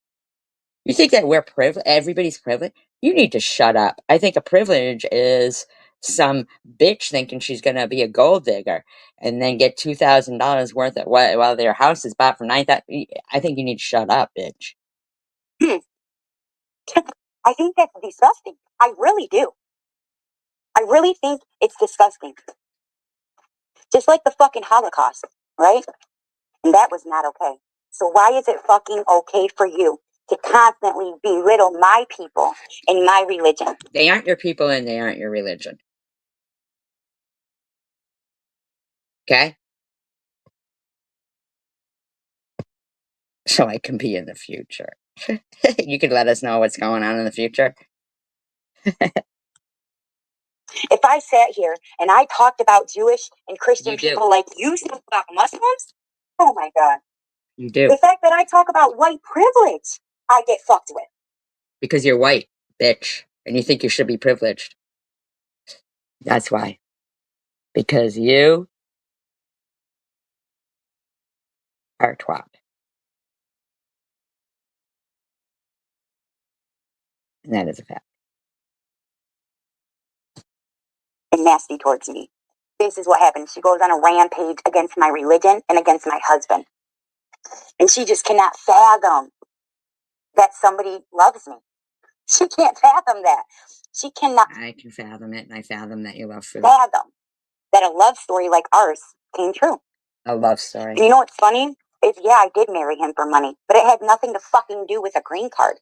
You think that we're privileged? Everybody's privileged? You need to shut up. I think a privilege is some bitch thinking she's going to be a gold digger and then get $2,000 worth of while their house is bought for 9,000. I think you need to shut up, bitch. I think that's disgusting. I really do. I really think it's disgusting. Just like the fucking Holocaust, right? And that was not okay. So why is it fucking okay for you to constantly belittle my people and my religion? They aren't your people and they aren't your religion. Okay? So I can be in the future. You could let us know what's going on in the future. If I sat here and I talked about Jewish and Christian You do. people like you talk about Muslims, oh my God. You do. The fact that I talk about white privilege, I get fucked with. Because you're white, bitch. And you think you should be privileged. That's why. Because you are a twat. And that is a fact. And nasty towards me. This is what happens. She goes on a rampage against my religion and against my husband. And she just cannot fathom that somebody loves me. She can't fathom that. She cannot I can fathom it, and I fathom that you love food. fathom that a love story like ours came true. A love story. And you know what's funny? Is yeah, I did marry him for money, but it had nothing to fucking do with a green card.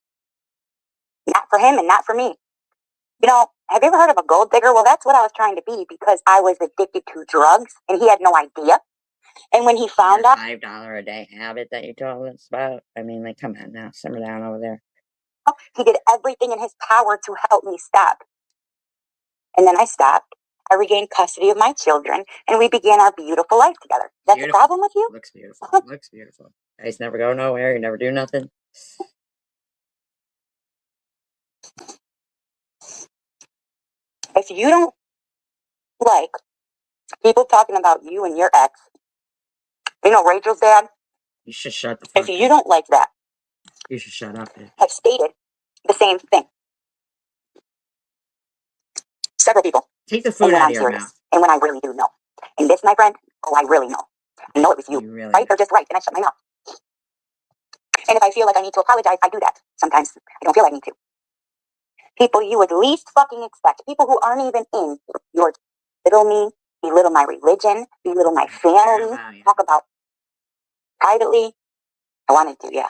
Not for him and not for me. You know, have you ever heard of a gold digger? Well, that's what I was trying to be because I was addicted to drugs and he had no idea. And when he found out $5 a day habit that you told us about. I mean, like, come on now, simmer down over there. he did everything in his power to help me stop. And then I stopped. I regained custody of my children and we began our beautiful life together. That's beautiful. A problem with you? Looks beautiful. Looks beautiful. Guys never go nowhere. You never do nothing. If you don't like people talking about you and your ex, you know, Rachel's dad. You should shut the fuck up. If you don't like that, you should shut up. Have stated the same thing. Several people. Take the food out of your mouth. And when I really do know. And this, my friend, oh, I really know. I know it was you. Really right? Know. Or just right. And I shut my mouth. And if I feel like I need to apologize, I do that. Sometimes I don't feel I need to. People you would least fucking expect. People who aren't even in your little me belittle my religion, belittle my family, talk about privately. I wanted to, yeah.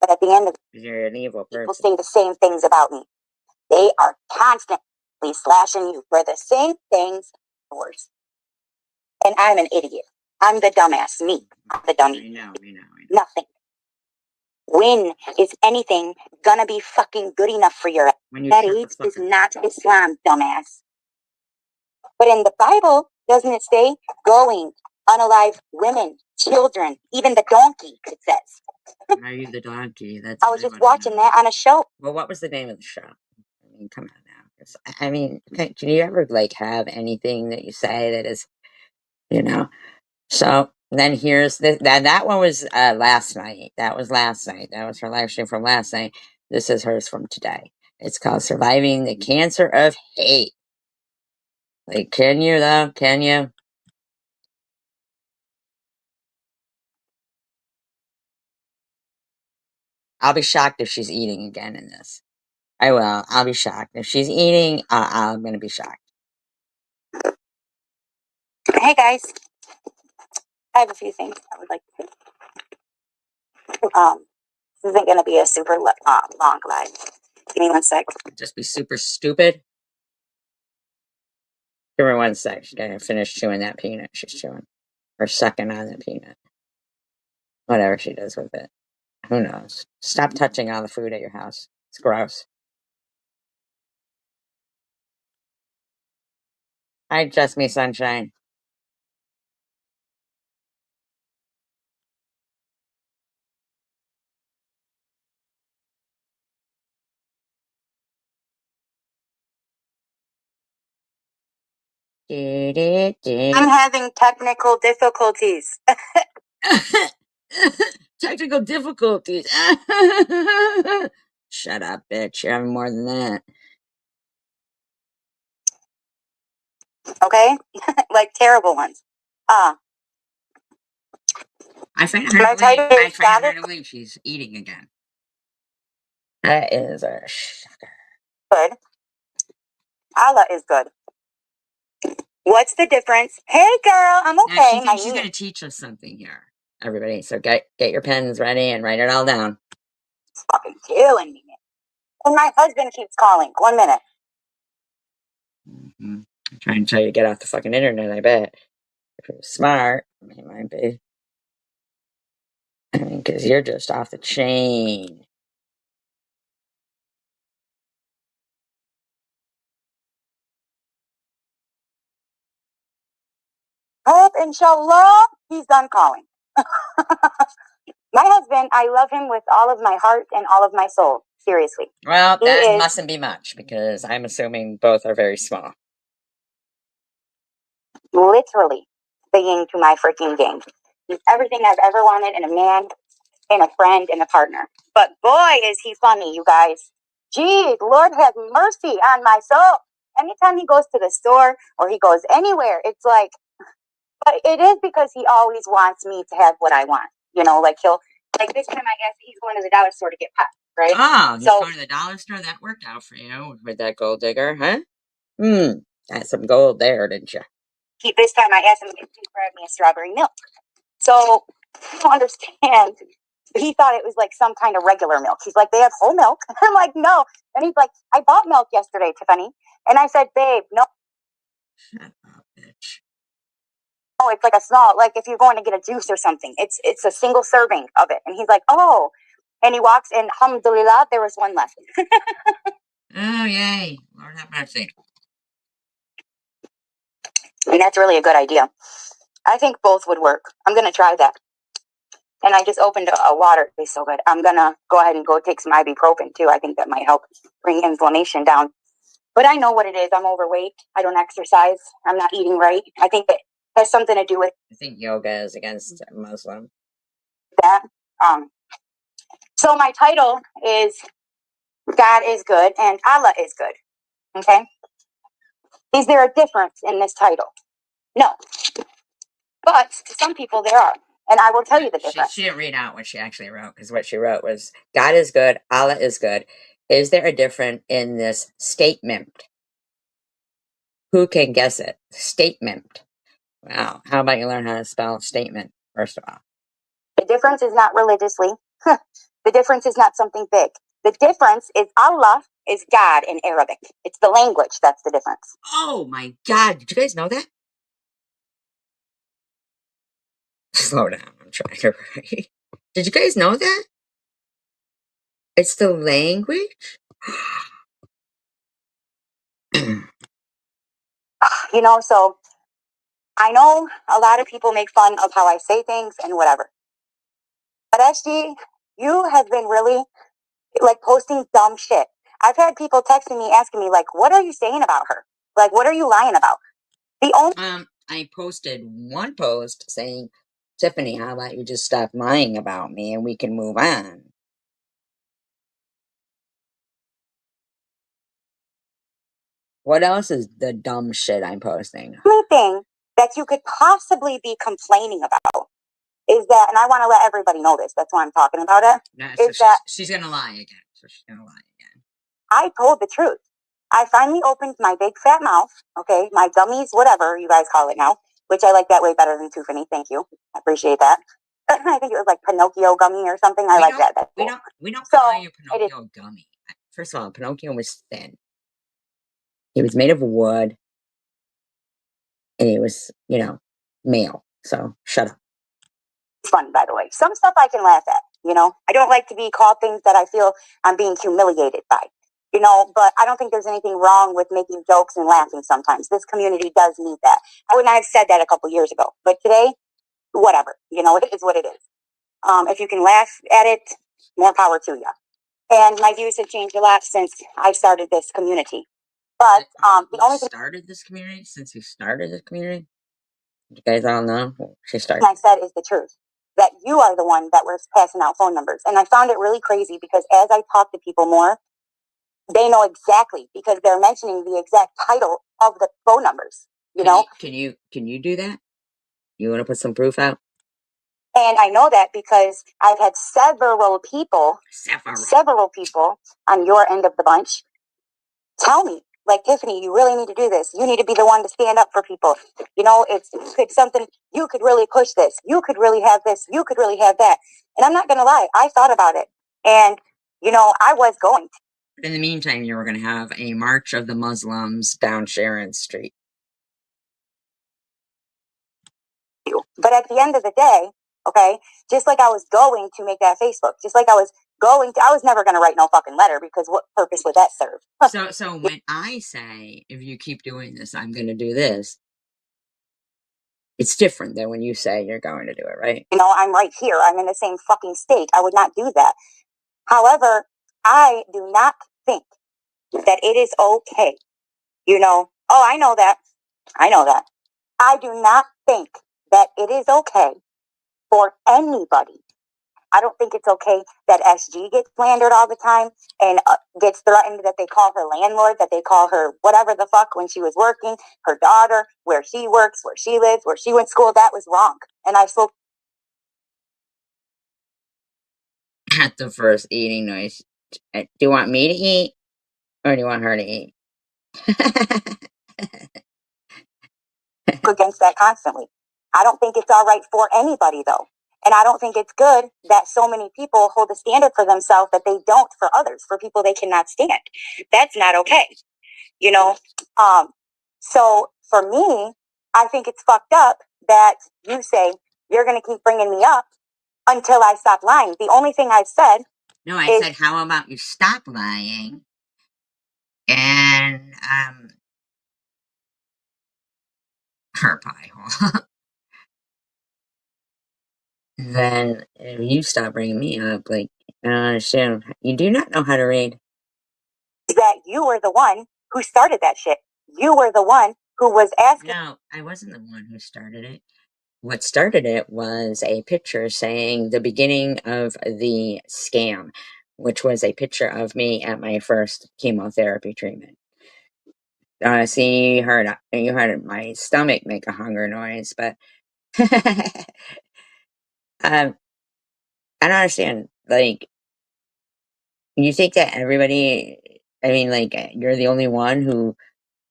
But at the end of it, you're an evil person. People say the same things about me. They are constantly slashing you for the same things, worse. And I'm an idiot. I'm the dumbass. Me. I'm the dummy. I know. Nothing. When is anything gonna be fucking good enough for your That age is not Islam, dumbass. But in the Bible, doesn't it say going, unalive women, children, even the donkey, it says. Are you the donkey? I was just watching that on a show. Well, what was the name of the show? I mean, come on now. I mean, can you ever like have anything that you say that is, you know? So then here's that one was last night. That was last night. That was her live stream from last night. This is hers from today. It's called "Surviving the Cancer of Hate." Like, can you though? Can you? I'll be shocked if she's eating again in this. I will. I'll be shocked if she's eating. I'm gonna be shocked. Hey guys, I have a few things I would like to say. This isn't gonna be a super long live. Give me 1 sec. Just be super stupid. Give her 1 sec. She's gonna finish chewing that peanut she's chewing. Or sucking on the peanut. Whatever she does with it. Who knows? Stop touching all the food at your house. It's gross. Hi, Just Me Sunshine. I'm having technical difficulties. Technical difficulties. Shut up, bitch. You're having more than that. Okay? Like terrible ones. I find it hard to believe she's eating again. That is a shocker. Good. Allah is good. What's the difference? Hey girl, I'm okay. Now she thinks she's gonna teach us something here, everybody. So get your pens ready and write it all down. It's fucking killing me. And my husband keeps calling. 1 minute. I'm trying to tell you to get off the fucking internet, I bet. If you're smart, it might be. I mean, because you're just off the chain. Hope, inshallah, he's done calling. My husband, I love him with all of my heart and all of my soul. Seriously. Well, that mustn't be much because I'm assuming both are very small. Literally being to my freaking game. He's everything I've ever wanted in a man, in a friend, in a partner. But boy, is he funny, you guys. Geez, Lord have mercy on my soul. Anytime he goes to the store or he goes anywhere, it's like, but it is because he always wants me to have what I want. You know, like this time I guess he's going to the dollar store to get pop, right? Oh, he's going to the dollar store? That worked out for you with that gold digger, huh? Got some gold there, didn't you? This time I asked him to grab me a strawberry milk. So I don't understand. He thought it was like some kind of regular milk. He's like, they have whole milk. I'm like, no. And he's like, I bought milk yesterday, Tiffany. And I said, babe, no. Shut up, bitch. Oh, it's like a small, like if you're going to get a juice or something, it's a single serving of it. And he's like, oh. And he walks in, alhamdulillah, there was one left. Oh, yay. Lord have mercy. And that's really a good idea. I think both would work. I'm going to try that. And I just opened a water. It tastes so good. I'm going to go ahead and go take some ibuprofen too. I think that might help bring inflammation down. But I know what it is. I'm overweight. I don't exercise. I'm not eating right. I think it has something to do with. I think yoga is against Muslim. That. So my title is God is good and Allah is good. Okay. Is there a difference in this title? No. But to some people there are. And I will tell you the difference. She didn't read out what she actually wrote, because what she wrote was God is good, Allah is good. Is there a difference in this statement? Who can guess it? Statement. Wow. How about you learn how to spell statement, first of all? The difference is not religiously. The difference is not something big. The difference is Allah is God in Arabic. It's the language that's the difference. Oh my God. Did you guys know that? Slow down. I'm trying to write. Did you guys know that? It's the language? You know, so I know a lot of people make fun of how I say things and whatever. But SG, you have been really like posting dumb shit. I've had people texting me asking me like, "What are you saying about her? Like, what are you lying about?" The only I posted one post saying, Tiffany, how about you just stop lying about me and we can move on? What else is the dumb shit I'm posting? only thing that you could possibly be complaining about is that, and I want to let everybody know this. That's why I'm talking about it. No, Is that she's gonna lie again. So she's gonna lie again. I told the truth. I finally opened my big fat mouth, okay, my gummies, whatever you guys call it now, which I like that way better than Tiffany. Thank you. I appreciate that. I think it was like Pinocchio gummy or something. I like that. That's cool. We don't So, call you Pinocchio gummy. First of all, Pinocchio was thin. He was made of wood, and he was, male. So shut up. It's fun, by the way. Some stuff I can laugh at, you know. I don't like to be called things that I feel I'm being humiliated by, you know, but I don't think there's anything wrong with making jokes and laughing sometimes. This community does need that. I would not have said that a couple years ago, but today, whatever, you know, it is what it is. If you can laugh at it, more power to you. And my views have changed a lot since I started this community. But the only thing started this community since you started this community. You guys all know she started. I said is the truth. That you are the one that was passing out phone numbers. And I found it really crazy because as I talk to people more, they know exactly because they're mentioning the exact title of the phone numbers. You know? Can you do that? You want to put some proof out? And I know that because I've had several people on your end of the bunch tell me, like, Tiffany, you really need to do this. You need to be the one to stand up for people. You know, it's something, you could really push this. You could really have this. You could really have that. And I'm not going to lie, I thought about it. And, you know, I was going to. In the meantime, you were going to have a March of the Muslims down Sharon Street. But at the end of the day, okay, just like I was going to make that Facebook, just like I was never going to write no fucking letter because what purpose would that serve? So when I say, if you keep doing this, I'm going to do this, it's different than when you say you're going to do it, right? You know, I'm right here. I'm in the same fucking state. I would not do that. However, I do not think that it is okay. You know, oh, I know that. I know that. I do not think that it is okay for anybody. I don't think it's okay that SG gets slandered all the time and gets threatened that they call her landlord, that they call her whatever the fuck when she was working, her daughter, where she works, where she lives, where she went to school. That was wrong. And I spoke At the first eating noise. Do you want me to eat or do you want her to eat? against that constantly. I don't think it's all right for anybody though. And I don't think it's good that so many people hold a standard for themselves that they don't for others, for people they cannot stand. That's not okay. You know? So for me, I think it's fucked up that you say you're going to keep bringing me up until I stop lying. The only thing I've said. No, I said, how about you stop lying and, her pie hole. Then if you stop bringing me up, like, I don't understand. You do not know how to read. That you were the one who started that shit. You were the one who was asking. No, I wasn't the one who started it. What started it was a picture saying the beginning of the scam, which was a picture of me at my first chemotherapy treatment. See, you heard my stomach make a hunger noise, but I don't understand. Like, you think that everybody, I mean, like, you're the only one who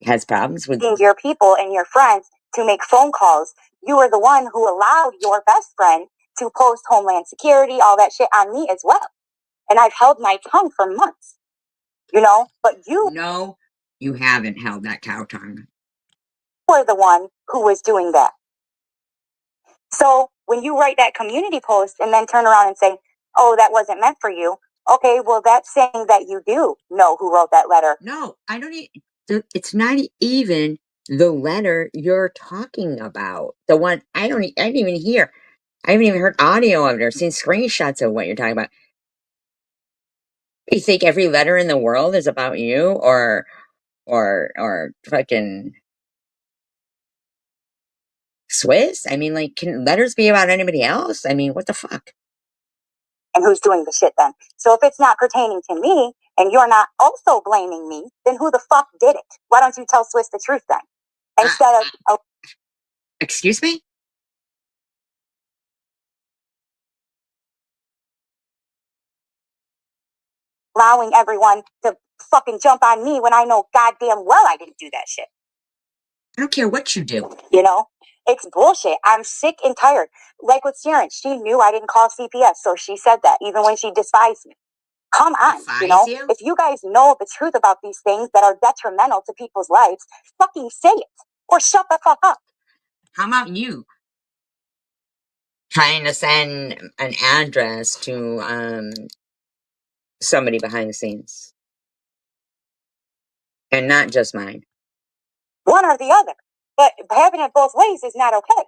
has problems with your people and your friends to make phone calls. You were the one who allowed your best friend to post Homeland Security, all that shit on me as well. And I've held my tongue for months, but you No, you haven't held that cow tongue. were the one who was doing that. So when you write that community post and then turn around and say, oh, that wasn't meant for you. Okay, well, that's saying that you do know who wrote that letter. No, I don't it's not even the letter you're talking about. The one I didn't even hear. I haven't even heard audio of it or seen screenshots of what you're talking about. You think every letter in the world is about you or fucking Swiss? I mean, like, can letters be about anybody else? I mean, what the fuck? And who's doing the shit then? So if it's not pertaining to me and you're not also blaming me, then who the fuck did it? Why don't you tell Swiss the truth then? Instead of excuse me? allowing everyone to fucking jump on me when I know goddamn well I didn't do that shit. I don't care what you do. It's bullshit. I'm sick and tired. Like with Sharon, she knew I didn't call CPS, so she said that, even when she despised me. Come on, Defies you? If you guys know the truth about these things that are detrimental to people's lives, fucking say it. Or shut the fuck up. How about you trying to send an address to somebody behind the scenes? And not just mine. One or the other. But having it both ways is not okay.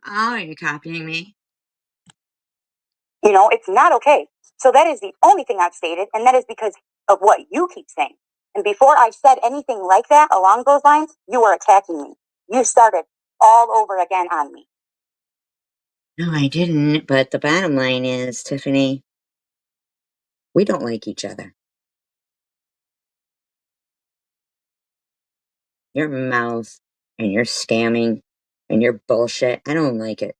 Oh, are you copying me? It's not okay. So that is the only thing I've stated, and that is because of what you keep saying. And before I said anything like that along those lines, you were attacking me. You started all over again on me. No, I didn't. But the bottom line is, Tiffany, we don't like each other. Your mouth and your scamming and your bullshit, I don't like it.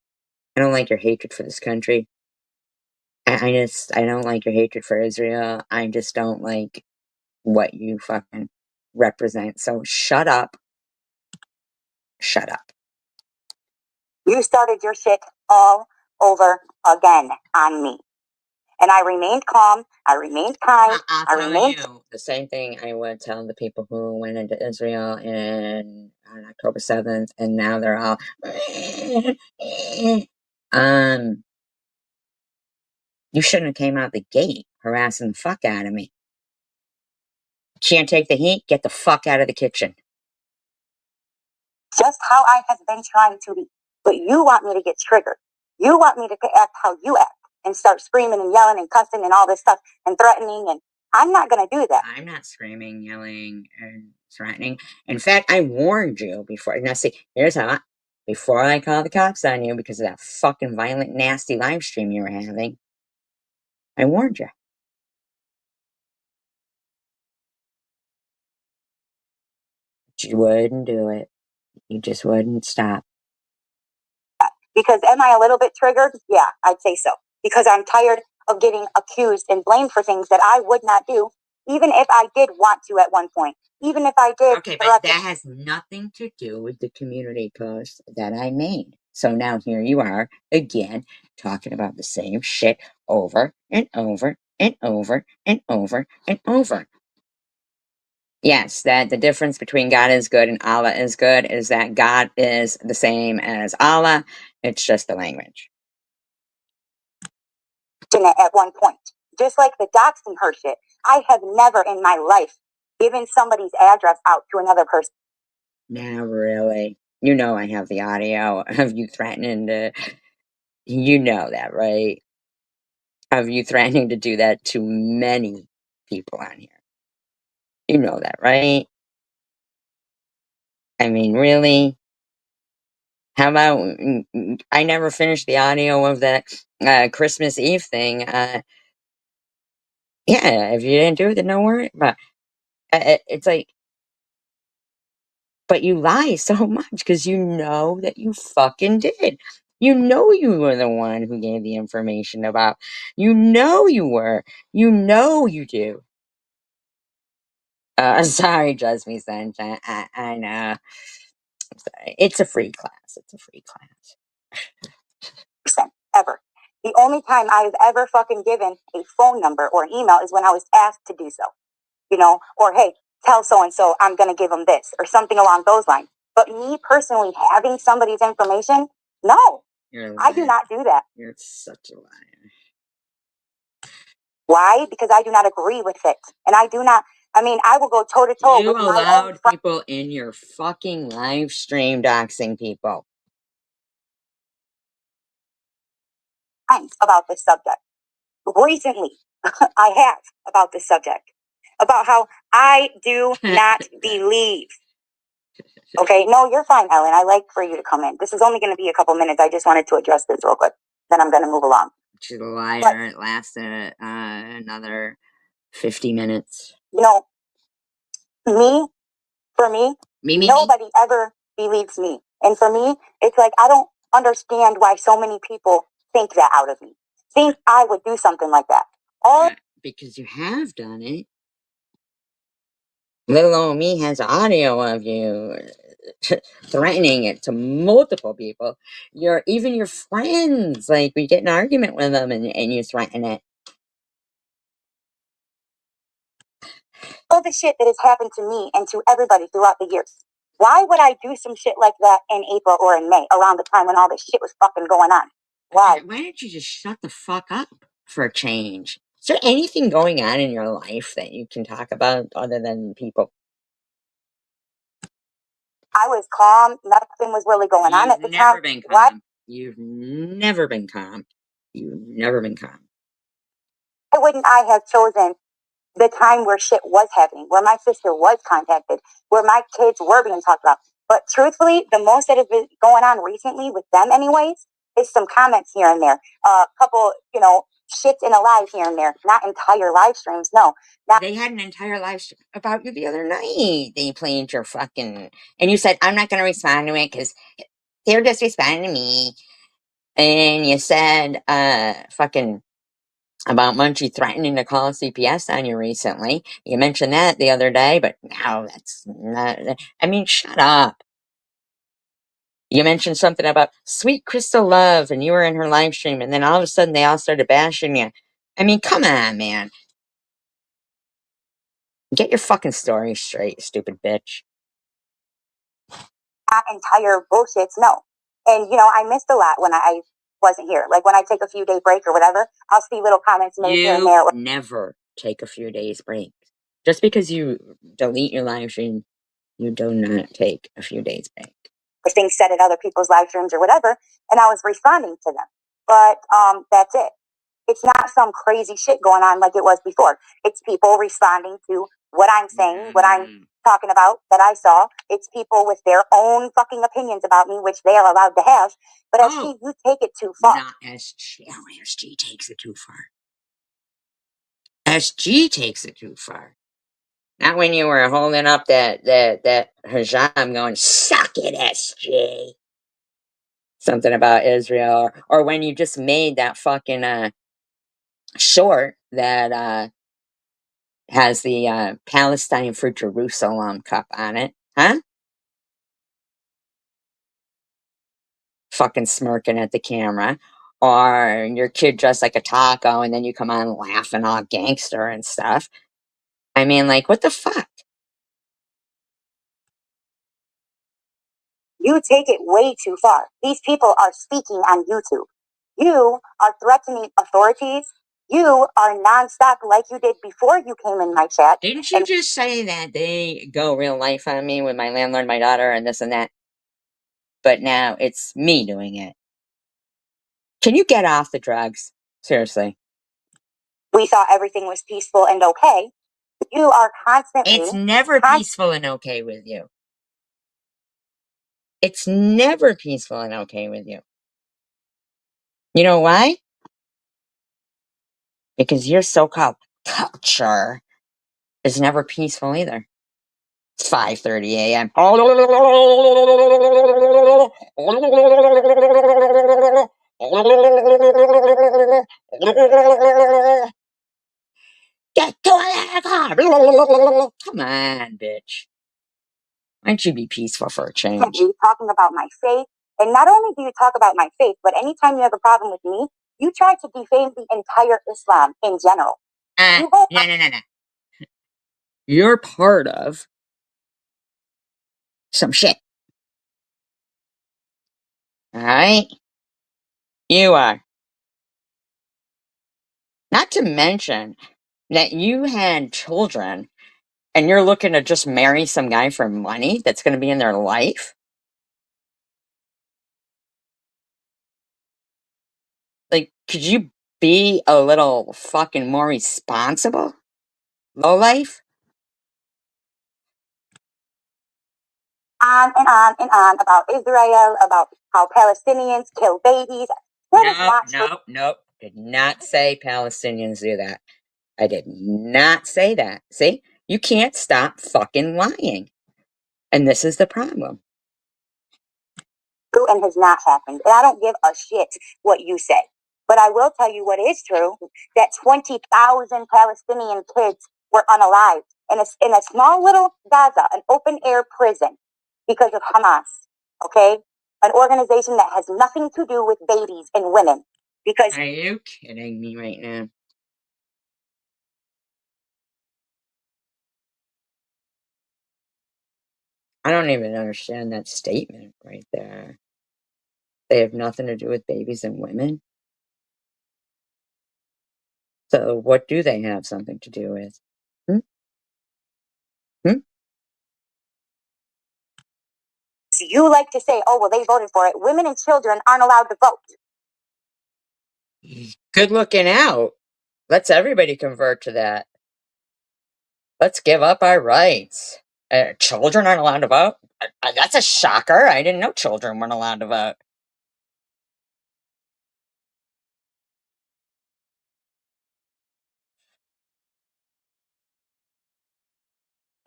I don't like your hatred for this country. I don't like your hatred for Israel. I just don't like what you fucking represent. So shut up. Shut up. You started your shit all over again on me. And I remained calm. I remained kind. I'll tell you the same thing I would tell the people who went into Israel on October 7th, and now they're all you shouldn't have came out the gate harassing the fuck out of me. Can't take the heat? Get the fuck out of the kitchen. Just how I have been trying to be. But you want me to get triggered. You want me to act how you act and start screaming and yelling and cussing and all this stuff and threatening, and I'm not going to do that. I'm not screaming, yelling, and threatening. In fact, I warned you before. Now, see, here's how. Before I called the cops on you because of that fucking violent, nasty live stream you were having, I warned you. But you wouldn't do it. You just wouldn't stop. Because am I a little bit triggered? Yeah, I'd say so. Because I'm tired of getting accused and blamed for things that I would not do, even if I did want to at one point. Even if I did. Okay, but that has nothing to do with the community post that I made. So now here you are again talking about the same shit over and over and over and over and over. Yes, that the difference between God is good and Allah is good is that God is the same as Allah. It's just the language. At one point, just like the doxing her shit, I have never in my life given somebody's address out to another person. Now, really, you know I have the audio of you threatening to. You know that, right? Of you threatening to do that to many people on here. You know that, right? I mean, really? How about I never finished the audio of that Christmas Eve thing? Yeah, if you didn't do it, then don't worry. But it's like, but you lie so much because you know that you fucking did. You know you were the one who gave the information about. You know you were. You know you do. Sorry, Just Me Sunshine. I know. I'm sorry. It's a free class. It's a free class. Ever. The only time I've ever fucking given a phone number or email is when I was asked to do so. You know, or hey, tell so and so I'm gonna give them this or something along those lines. But me personally having somebody's information, no, I do not do that. You're such a liar. Why? Because I do not agree with it, and I do not. I mean, I will go toe to toe You with my allowed own people in your fucking live stream doxing people. friends about this subject. Recently, I have about this subject, about how I do not believe. Okay, no, you're fine, Ellen. I like for you to come in. This is only going to be a couple minutes. I just wanted to address this real quick. Then I'm going to move along. She's a liar. But, it lasted another 50 minutes. You know, for me, nobody ever believes me. And for me, it's like I don't understand why so many people think that out of me. Think I would do something like that. Because you have done it. Little old me has audio of you threatening it to multiple people. Even your friends, like we get in an argument with them and you threaten it. All the shit that has happened to me and to everybody throughout the years. Why would I do some shit like that in April or in May, around the time when all this shit was fucking going on? Why? Why don't you just shut the fuck up for a change? Is there anything going on in your life that you can talk about other than people? I was calm. Nothing was really going on at the time. You've never been calm. You've never been calm. You've never been calm. Why wouldn't I have chosen the time where shit was happening, where my sister was contacted, where my kids were being talked about? But truthfully, the most that has been going on recently with them, anyways, is some comments here and there. A couple, shits in a live here and there. Not entire live streams, no. They had an entire live stream about you the other night. They played your fucking... And you said, I'm not going to respond to it because they're just responding to me. And you said, fucking... about Munchie threatening to call CPS on you recently. You mentioned that the other day, but no, that's not... I mean, shut up. You mentioned something about Sweet Crystal Love, and you were in her live stream, and then all of a sudden they all started bashing you. I mean, come on, man. Get your fucking story straight, stupid bitch. Entire bullshits, no. And, I missed a lot when I wasn't here. Like when I take a few day break or whatever, I'll see little comments made here and there. You never take a few days break. Just because you delete your live stream, you do not take a few days break. Or things said at other people's live streams or whatever, and I was responding to them. But that's it. It's not some crazy shit going on like it was before. It's people responding to what I'm saying, what I'm talking about that I saw. It's people with their own fucking opinions about me, which they are allowed to have. But SG, you take it too far. Not SG. Oh, SG takes it too far. SG takes it too far. Not when you were holding up that hijab going, suck it, SG. Something about Israel. Or when you just made that fucking short that has the Palestine for Jerusalem cup on it. Huh? Fucking smirking at the camera. Or your kid dressed like a taco and then you come on laughing all gangster and stuff. I mean, like, what the fuck? You take it way too far. These people are speaking on YouTube. You are threatening authorities. You are nonstop like you did before you came in my chat. Didn't you just say that they go real life on me with my landlord, my daughter, and this and that? But now it's me doing it. Can you get off the drugs? Seriously. We thought everything was peaceful and okay. You are constantly... It's never peaceful and okay with you. It's never peaceful and okay with you. You know why? Because your so-called culture is never peaceful either. It's 5:30 a.m. Get to the car! Come on, bitch. Why don't you be peaceful for a change? You talking about my faith, and not only do you talk about my faith, but anytime you have a problem with me, you try to defame the entire Islam in general. You go, No. You're part of some shit. All right? You are. Not to mention that you had children and you're looking to just marry some guy for money that's going to be in their life. Like, could you be a little fucking more responsible? Low life? on and on and on about Israel, about how Palestinians kill babies. That is not true. No. Did not say Palestinians do that. I did not say that. See? You can't stop fucking lying. And this is the problem. And has not happened. And I don't give a shit what you say. But I will tell you what is true, that 20,000 Palestinian kids were unalived in a small little Gaza, an open air prison, because of Hamas, okay? An organization that has nothing to do with babies and women. Because Are you kidding me right now? I don't even understand that statement right there. They have nothing to do with babies and women. So what do they have something to do with? Hmm? Hmm? you like to say, oh, well, they voted for it. Women and children aren't allowed to vote. Good looking out. Let's everybody convert to that. Let's give up our rights. Children aren't allowed to vote? That's a shocker. I didn't know children weren't allowed to vote.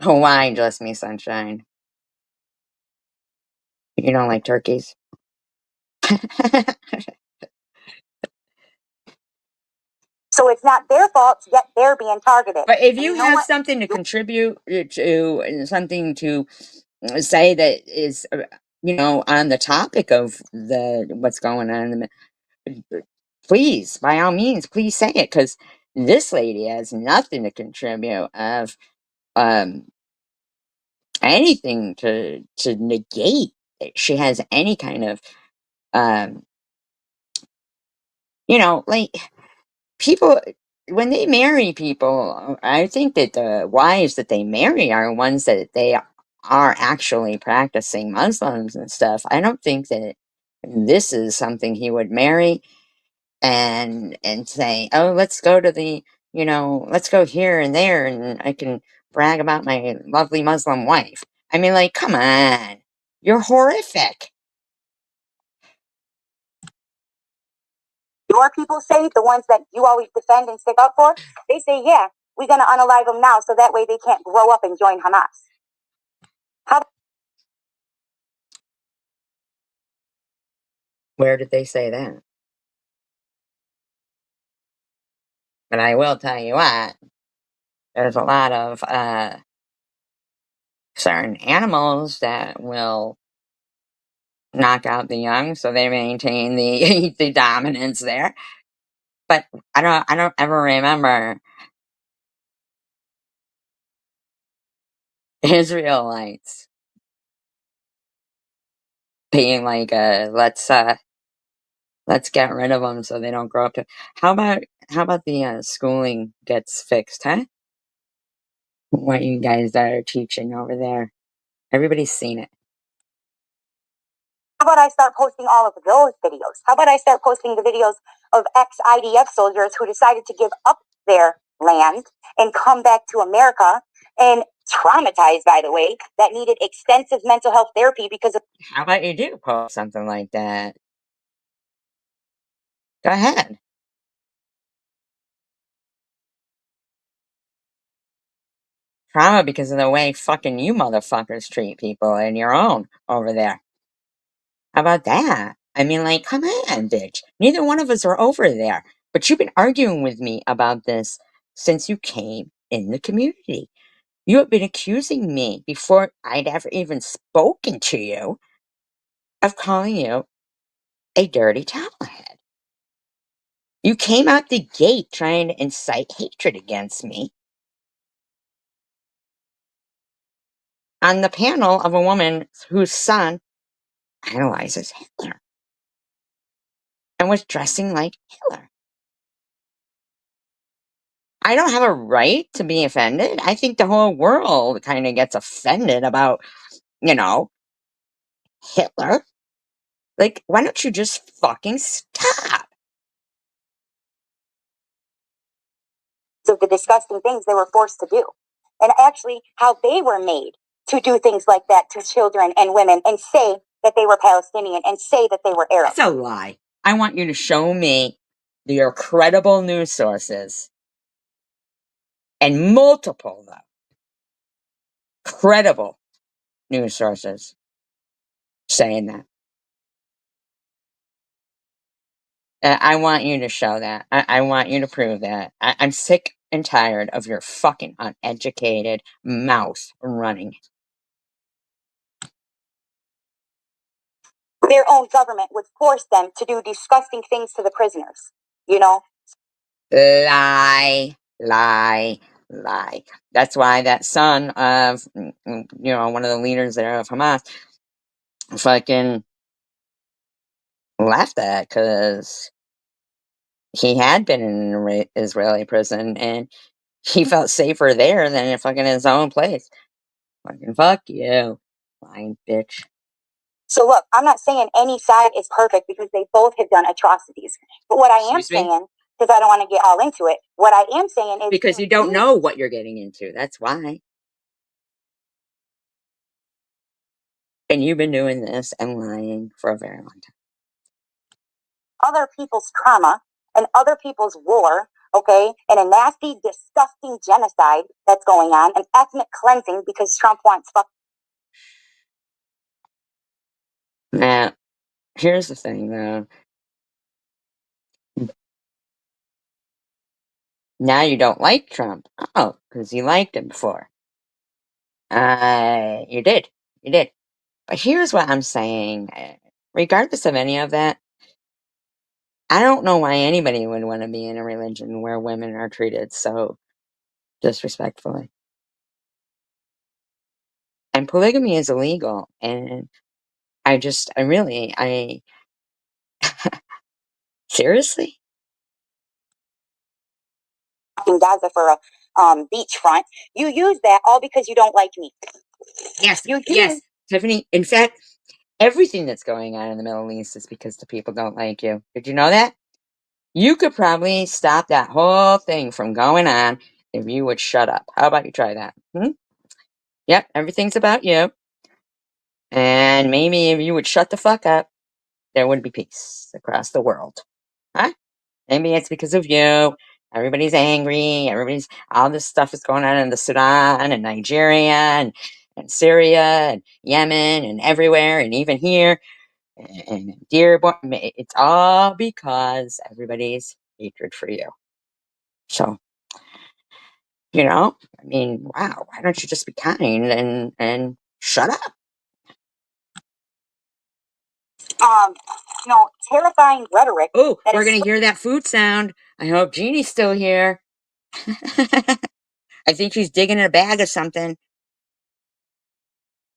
Why, just me, sunshine? You don't like turkeys? So it's not their fault, yet they're being targeted. But if And you you know have what? something to contribute to and something to say that is, on the topic of the what's going on in the, please, by all means, please say it because this lady has nothing to contribute of um anything to negate that she has any kind of um like people when they marry people, I think that the wives that they marry are ones that they are actually practicing Muslims and stuff. I don't think that this is something he would marry and say, "Oh, let's go to let's go here and there and I can brag about my lovely Muslim wife." I mean, like, come on. You're horrific. Your people say, the ones that you always defend and stick up for, they say, yeah, we're going to unalive them now so that way they can't grow up and join Hamas. How Where did they say that? But I will tell you what, there's a lot of certain animals that will knock out the young so they maintain the the dominance there. But I don't ever remember Israelites being like let's get rid of them so they don't grow up to how about the schooling gets fixed, huh? What you guys are teaching over there. Everybody's seen it. about I start posting all of those videos? How about I start posting the videos of ex-IDF soldiers who decided to give up their land and come back to America and traumatized, by the way, that needed extensive mental health therapy because of. How about you do post something like that? Go ahead. Trauma because of the way fucking you motherfuckers treat people in your own over there. How about that? I mean, like, come on, bitch. Neither one of us are over there. But you've been arguing with me about this since you came in the community. You have been accusing me before I'd ever even spoken to you of calling you a dirty towelhead. You came out the gate trying to incite hatred against me on the panel of a woman whose son idolizes Hitler and was dressing like Hitler. I don't have a right to be offended. I think the whole world kind of gets offended about, you know, Hitler. Like, why don't you just fucking stop? Of the disgusting things they were forced to do, and actually how they were made to do things like that to children and women and say that they were Palestinian and say that they were Arab. That's a lie. I want you to show me your credible news sources, and multiple, though, credible news sources saying that. I want you to show that. I want you to prove that. I'm sick and tired of your fucking uneducated mouth running. Their own government would force them to do disgusting things to the prisoners, you know? Lie, lie, lie. That's why that son of, one of the leaders there of Hamas fucking laughed at, because he had been in an Israeli prison and he felt safer there than in fucking his own place. Fucking fuck you, lying bitch. So look, I'm not saying any side is perfect because they both have done atrocities. But what I am saying, because I don't want to get all into it, what I am saying is because you don't know what you're getting into. That's why. And you've been doing this and lying for a very long time. Other people's trauma and other people's war, okay, and a nasty, disgusting genocide that's going on, an ethnic cleansing because Trump wants fuck. Now, here's the thing, though. Now you don't like Trump. Oh, because you liked him before. You did. You did. But here's what I'm saying. Regardless of any of that, I don't know why anybody would want to be in a religion where women are treated so disrespectfully. And polygamy is illegal. And seriously? In Gaza for a beachfront. You use that all because you don't like me. Yes, yes, Tiffany. In fact, everything that's going on in the Middle East is because the people don't like you. Did you know that? You could probably stop that whole thing from going on if you would shut up. How about you try that? Yep, everything's about you. And maybe if you would shut the fuck up, there would be peace across the world. Huh? Maybe it's because of you. Everybody's angry. All this stuff is going on in the Sudan and Nigeria and Syria and Yemen and everywhere and even here and Dearborn. It's all because everybody's hatred for you. So, wow, why don't you just be kind and shut up? Terrifying rhetoric. Oh, we're going to hear that food sound. I hope Jeannie's still here. I think she's digging in a bag of something.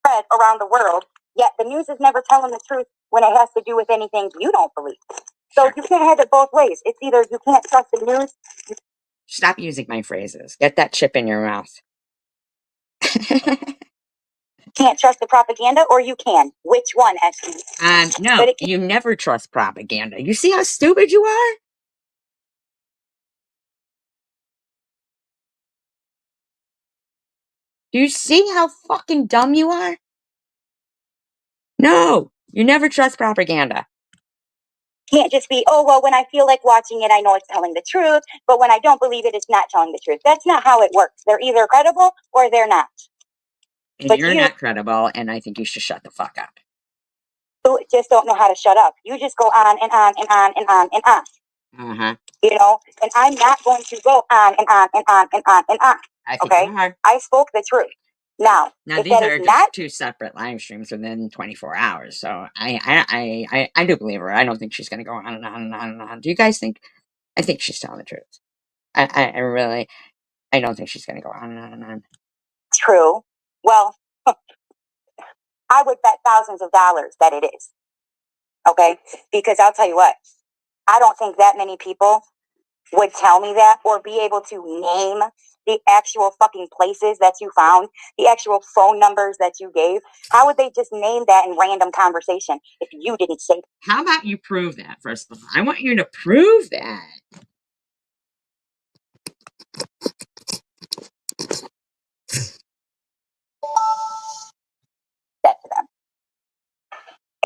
Spread around the world, yet the news is never telling the truth when it has to do with anything you don't believe. So you can't have it both ways. It's either you can't trust the news. Stop using my phrases. Get that chip in your mouth. Can't trust the propaganda, or you can. Which one, actually? No, you never trust propaganda. You see how stupid you are? Do you see how fucking dumb you are? No, you never trust propaganda. Can't just be, oh, well, when I feel like watching it, I know it's telling the truth, but when I don't believe it, it's not telling the truth. That's not how it works. They're either credible or they're not. And but you're not credible, and I think you should shut the fuck up. You just don't know how to shut up. You just go on and on and on and on and on. You know, and I'm not going to go on and on and on and on and on. I think Okay, you are. I spoke the truth. Now, if these that are is just not two separate live streams within 24 hours. So I do believe her. I don't think she's going to go on and on and on and on. Do you guys think? I think she's telling the truth. I really, I don't think she's going to go on and on and on. true, well, I would bet thousands of dollars that it is. Okay, because I'll tell you what, I don't think that many people would tell me that or be able to name the actual fucking places that you found, the actual phone numbers that you gave. How would they just name that in random conversation if you didn't say that? How about you prove that, first of all? I want you to prove that. That to them.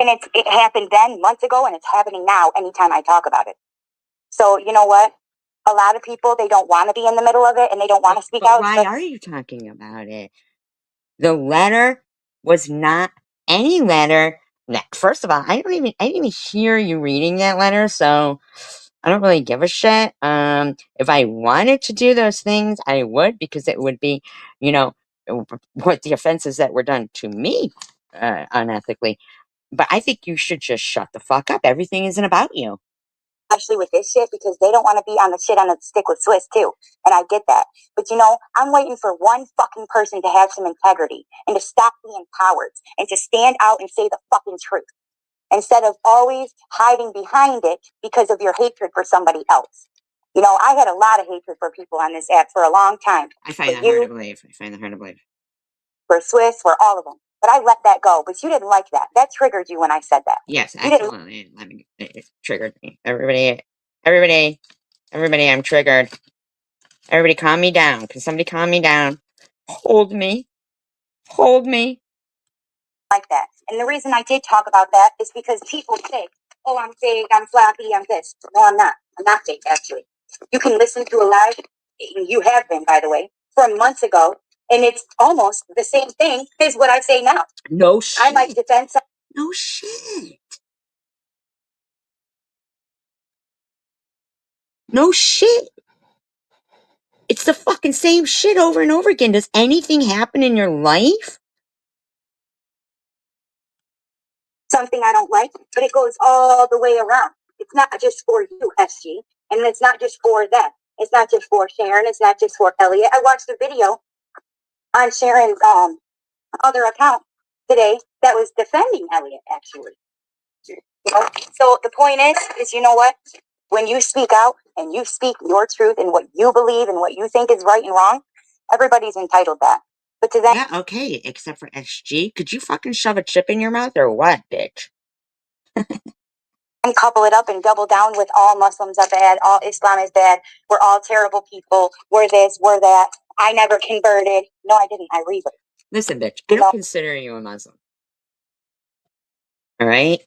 And it happened then months ago and it's happening now anytime I talk about it. So you know what? A lot of people, they don't want to be in the middle of it and they don't want to speak out. Why are you talking about it? The letter was not any letter. First of all, I didn't even hear you reading that letter, so I don't really give a shit. If I wanted to do those things, I would, because it would be, you know, what the offenses that were done to me, unethically. But I think you should just shut the fuck up. Everything isn't about you. Especially with this shit, because they don't want to be on the shit on the stick with Swiss too. And I get that. But you know, I'm waiting for one fucking person to have some integrity and to stop being cowards and to stand out and say the fucking truth instead of always hiding behind it because of your hatred for somebody else. You know, I had a lot of hatred for people on this app for a long time. I find that hard to believe. I find that hard to believe. For Swiss, for all of them. But I let that go. But you didn't like that. That triggered you when I said that. Yes, You didn't. absolutely. It triggered me. Everybody, I'm triggered. Everybody calm me down. Can somebody calm me down? Hold me. Hold me. Like that. And the reason I did talk about that is because people say, oh, I'm fake, I'm floppy, I'm this. No, I'm not. I'm not fake, actually. You can listen to a live, you have been, by the way, from months ago, and it's almost the same thing as what I say now. No shit. I might defend some. No shit. No shit. It's the fucking same shit over and over again. Does anything happen in your life? Something I don't like, but it goes all the way around. It's not just for you, SG, and it's not just for them. It's not just for Sharon. It's not just for Elliot. I watched a video on Sharon's other account today that was defending Elliot, actually. You know? So the point is you know what? When you speak out and you speak your truth and what you believe and what you think is right and wrong, everybody's entitled to that. But to them, yeah, okay, except for SG. Could you fucking shove a chip in your mouth or what, bitch? and couple it up and double down with all Muslims are bad, all Islam is bad, we're all terrible people, we're this, we're that. I never converted. No, I didn't. I read it. Listen, bitch, I don't consider you a Muslim. All right?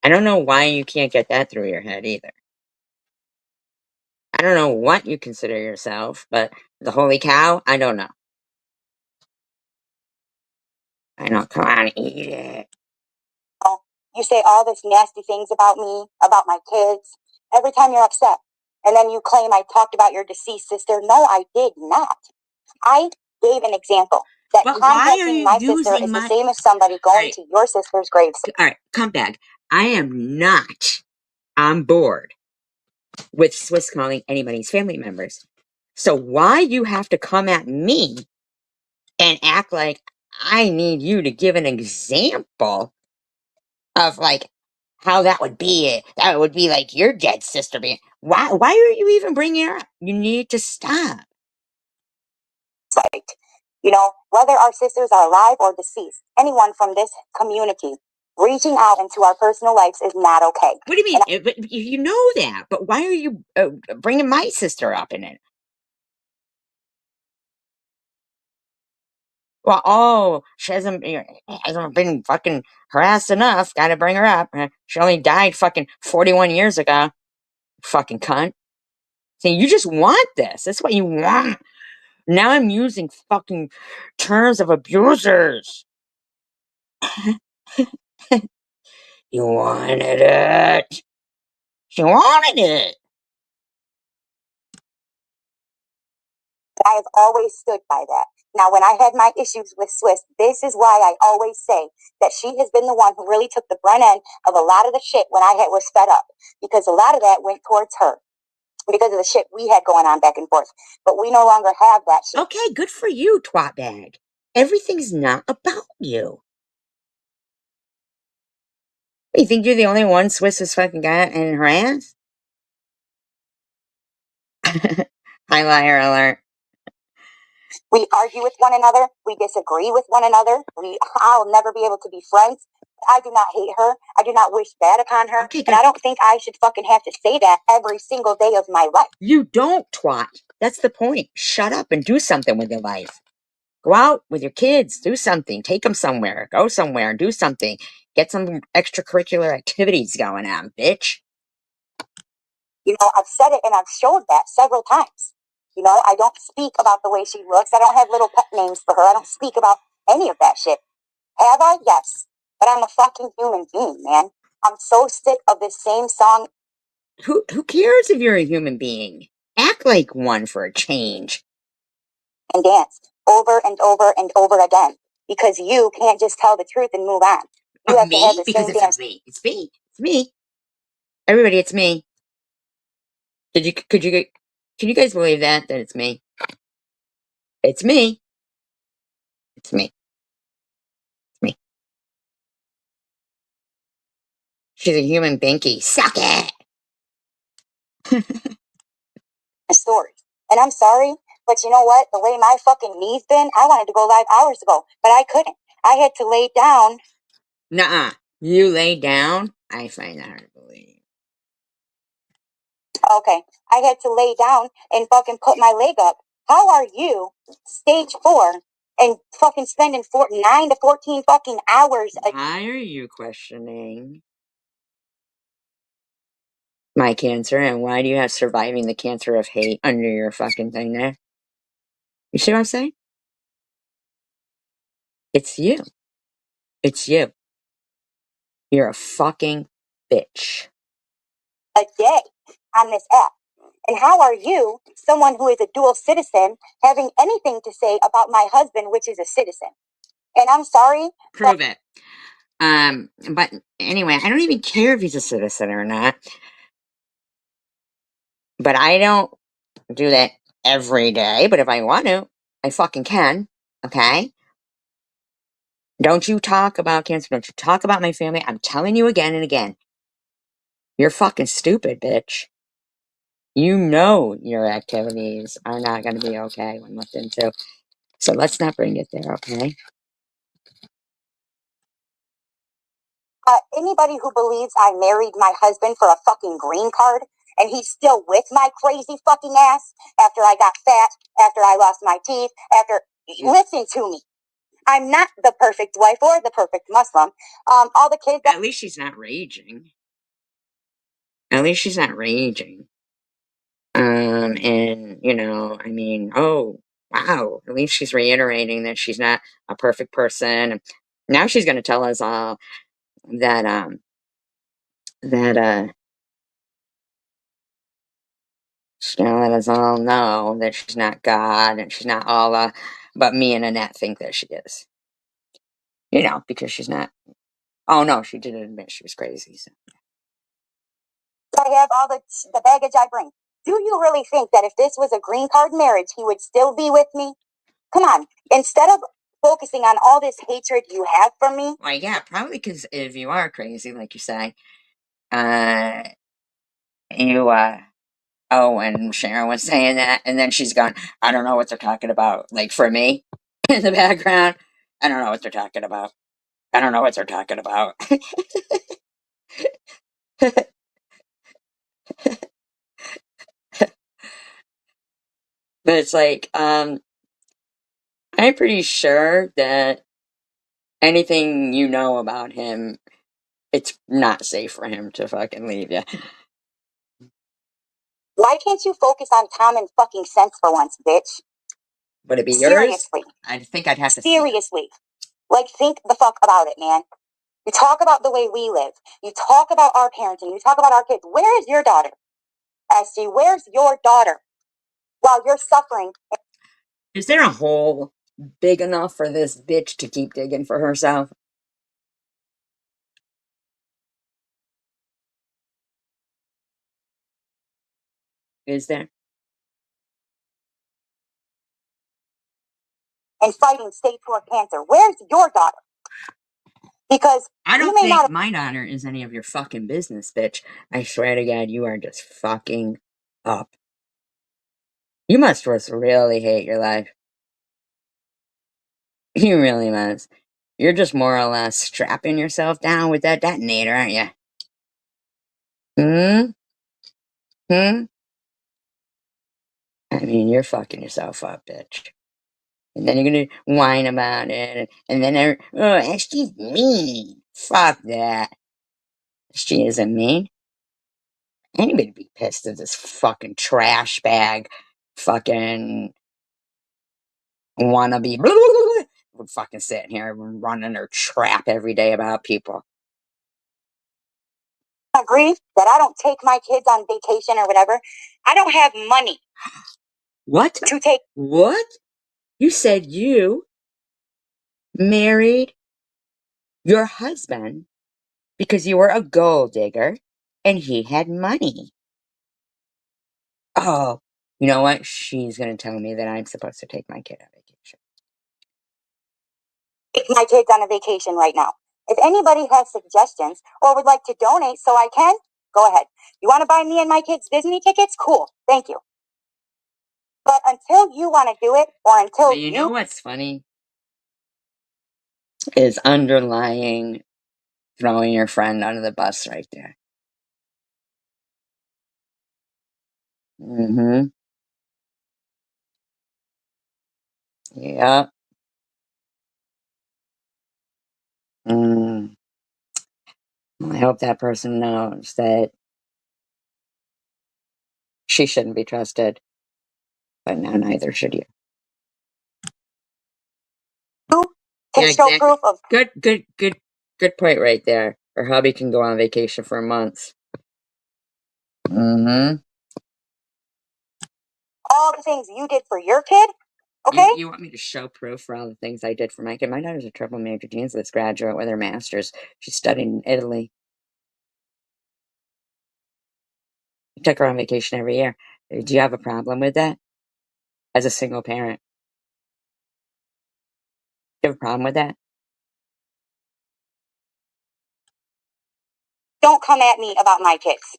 I don't know why you can't get that through your head either. I don't know what you consider yourself, but the holy cow, I don't know. I know, come on, eat it. You say all this nasty things about me, about my kids, every time you're upset. And then you claim I talked about your deceased sister. No, I did not. I gave an example that contacting my sister is the same as somebody going to your sister's grave. All right, come back. I am not on board with Swiss calling anybody's family members. So why you have to come at me and act like I need you to give an example of like how that would be it? That would be like your dead sister being. Why are you even bringing her up? You need to stop. Right. You know, whether our sisters are alive or deceased, anyone from this community reaching out into our personal lives is not okay. What do you mean? But you know that. But why are you bringing my sister up in it? Well, oh, she hasn't been fucking harassed enough. Gotta bring her up. She only died fucking 41 years ago. Fucking cunt. See, you just want this. That's what you want. Now I'm using fucking terms of abusers. You wanted it. She wanted it. I have always stood by that. Now, when I had my issues with Swiss, this is why I always say that she has been the one who really took the brunt end of a lot of the shit when I was fed up, because a lot of that went towards her because of the shit we had going on back and forth. But we no longer have that shit. Okay, good for you, twat bag. Everything's not about you. You think you're the only one Swiss has fucking got in her ass? Highlighter alert. We argue with one another. We disagree with one another. I'll never be able to be friends. I do not hate her. I do not wish bad upon her. Okay, and I don't think I should fucking have to say that every single day of my life. You don't, twat. That's the point. Shut up and do something with your life. Go out with your kids. Do something. Take them somewhere. Go somewhere and do something. Get some extracurricular activities going on, bitch. You know, I've said it and I've showed that several times. You know, I don't speak about the way she looks. I don't have little pet names for her. I don't speak about any of that shit. Have I? Yes. But I'm a fucking human being, man. I'm so sick of this same song. Who cares if you're a human being? Act like one for a change. And dance over and over and over again. Because you can't just tell the truth and move on. You have Me? to have the Because same it's damn. me. It's me. It's me. Everybody, it's me. Can you guys believe that it's me? It's me. It's me. It's me. She's a human binky. Suck it. Story. And I'm sorry, but you know what? The way my fucking knee's been, I wanted to go live hours ago, but I couldn't. I had to lay down. Nuh-uh. You lay down? I find that hard to believe. Okay. I had to lay down and fucking put my leg up. How are you, stage 4, and fucking spending 9 to 14 fucking hours Why are you questioning my cancer, and why do you have surviving the cancer of hate under your fucking thing there? You see what I'm saying? It's you. It's you. You're a fucking bitch. a day on this app? And how are you, someone who is a dual citizen, having anything to say about my husband, which is a citizen? And I'm sorry. Prove it. But anyway, I don't even care if he's a citizen or not. But I don't do that every day. But if I want to, I fucking can. Okay? Don't you talk about cancer. Don't you talk about my family. I'm telling you again and again. You're fucking stupid, bitch. You know your activities are not going to be okay when looked into. So let's not bring it there, okay? Anybody who believes I married my husband for a fucking green card and he's still with my crazy fucking ass after I got fat, after I lost my teeth, listen to me. I'm not the perfect wife or the perfect Muslim. All the kids. At least she's not raging. At least she's not raging. And, you know, I mean, oh, wow. At least she's reiterating that she's not a perfect person. Now she's going to tell us all that, she's going to let us all know that she's not God and she's not Allah, but me and Annette think that she is. You know, because she's not. Oh, no, she didn't admit she was crazy. So. I have all the baggage I bring. Do you really think that if this was a green card marriage, he would still be with me? Come on. Instead of focusing on all this hatred you have for me. Well, yeah, probably because if you are crazy, like you say, oh, and Sharon was saying that, and then she's gone, I don't know what they're talking about. Like, for me, in the background, I don't know what they're talking about. I don't know what they're talking about. But it's like, I'm pretty sure that anything you know about him, it's not safe for him to fucking leave you. Why can't you focus on common fucking sense for once, bitch? Would it be yours? Seriously. I think I'd have to Seriously. Like, think the fuck about it, man. You talk about the way we live. You talk about our parenting. You talk about our kids. Where is your daughter? SG, where's your daughter? While you're suffering. Is there a hole big enough for this bitch to keep digging for herself? Is there? And fighting stage 4 cancer. Where's your daughter? Because I you don't may think not. my daughter is any of your fucking business, bitch. I swear to God, you are just fucking up. You must just really hate your life. You really must. You're just more or less strapping yourself down with that detonator, aren't you? Hmm? Hmm? I mean, you're fucking yourself up, bitch. And then you're gonna whine about it, and then oh, she's mean. Fuck that. She isn't mean. Anybody be pissed at this fucking trash bag, fucking wannabe. Would fucking sit here running her trap every day about people. Agree that I don't take my kids on vacation or whatever. I don't have money What? to take. What? You said you married your husband because you were a gold digger and he had money. Oh, you know what? She's gonna tell me that I'm supposed to take my kid on vacation. Take my kids on a vacation right now. If anybody has suggestions or would like to donate so I can, go ahead. You want to buy me and my kids Disney tickets? Cool. Thank you. But until you want to do it or until But you know what's funny? Is underlying throwing your friend under the bus right there. Mm-hmm. Yep. Mm. I hope that person knows that she shouldn't be trusted, but now neither should you. can Yeah, show exactly. proof of Good point right there. Her hubby can go on vacation for months. Mm-hmm. all the things you did for your kid. Okay? You want me to show proof for all the things I did for my kid? My daughter's a triple major genius graduate with her master's. She's studying in Italy. I took her on vacation every year. Do you have a problem with that? As a single parent, do you have a problem with that? Don't come at me about my kids.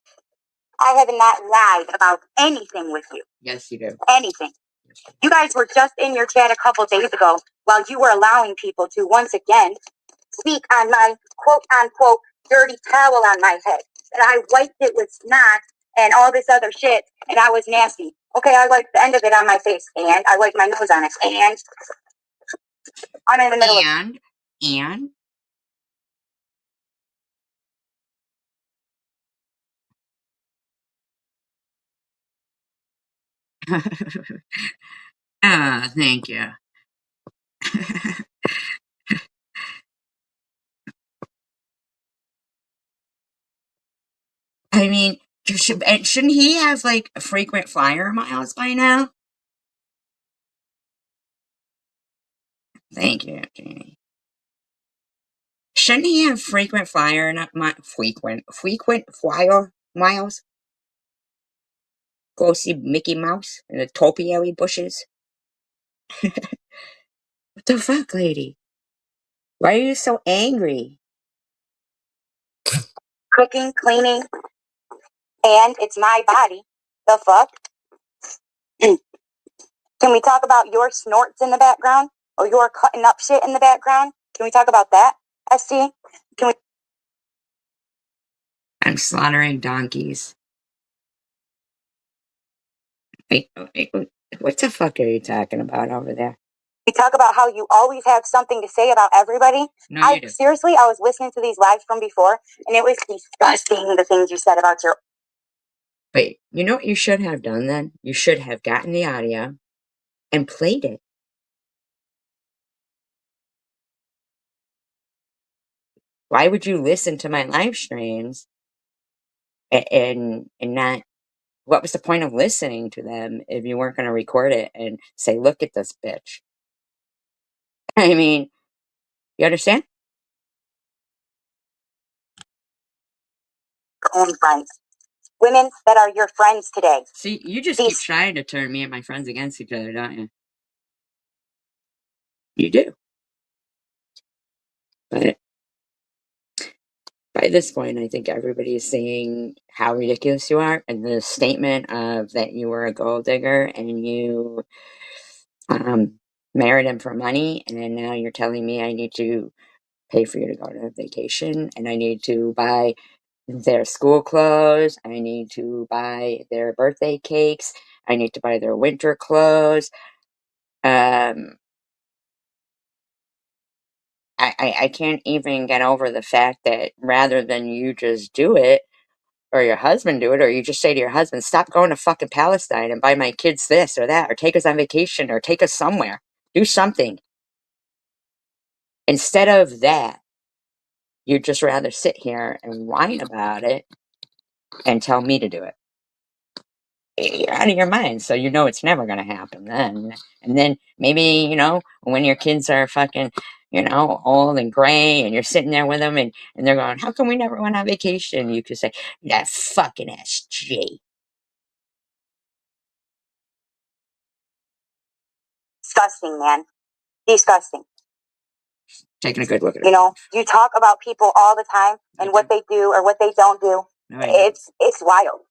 I have not lied about anything with you. Yes, you do. Anything. You guys were just in your chat a couple days ago while you were allowing people to once again speak on my quote unquote dirty towel on my head. And I wiped it with snot and all this other shit, and I was nasty. Okay, I wiped the end of it on my face, and I wiped my nose on it, and I'm in the middle of. And ah, thank you. I mean, shouldn't he have like frequent flyer miles by now? Thank you, Jamie. Shouldn't he have frequent flyer, not frequent flyer miles? Go see Mickey Mouse in the topiary bushes. What the fuck, lady? Why are you so angry? Cooking, cleaning, and it's my body. The fuck? Can we talk about your snorts in the background or your cutting up shit in the background? Can we talk about that, SC? Can we? I'm slaughtering donkeys. Wait, what the fuck are you talking about over there? We talk about how you always have something to say about everybody. No, you do. Seriously, I was listening to these lives from before, and it was disgusting the things you said about your. Wait, you know what you should have done then? You should have gotten the audio and played it. Why would you listen to my live streams and not what was the point of listening to them if you weren't going to record it and say, look at this bitch? I mean, you understand? Your own friends. Women that are your friends today. See, you just keep trying to turn me and my friends against each other, don't you? You do. But by this point, I think everybody is seeing how ridiculous you are. And the statement of that you were a gold digger and you married him for money, and then now you're telling me I need to pay for you to go to vacation, and I need to buy their school clothes, I need to buy their birthday cakes, I need to buy their winter clothes. I can't even get over the fact that rather than you just do it, or your husband do it, or you just say to your husband, stop going to fucking Palestine and buy my kids this or that, or take us on vacation, or take us somewhere. Do something. Instead of that, you'd just rather sit here and whine about it and tell me to do it. You're out of your mind, so you know it's never going to happen then. And then maybe, when your kids are fucking, old and gray and you're sitting there with them and they're going, how come we never went on vacation? You could say, that fucking SG. Disgusting, man. Disgusting. Taking a good look at it. You talk about people all the time and what they do or what they don't do. No, it's wild.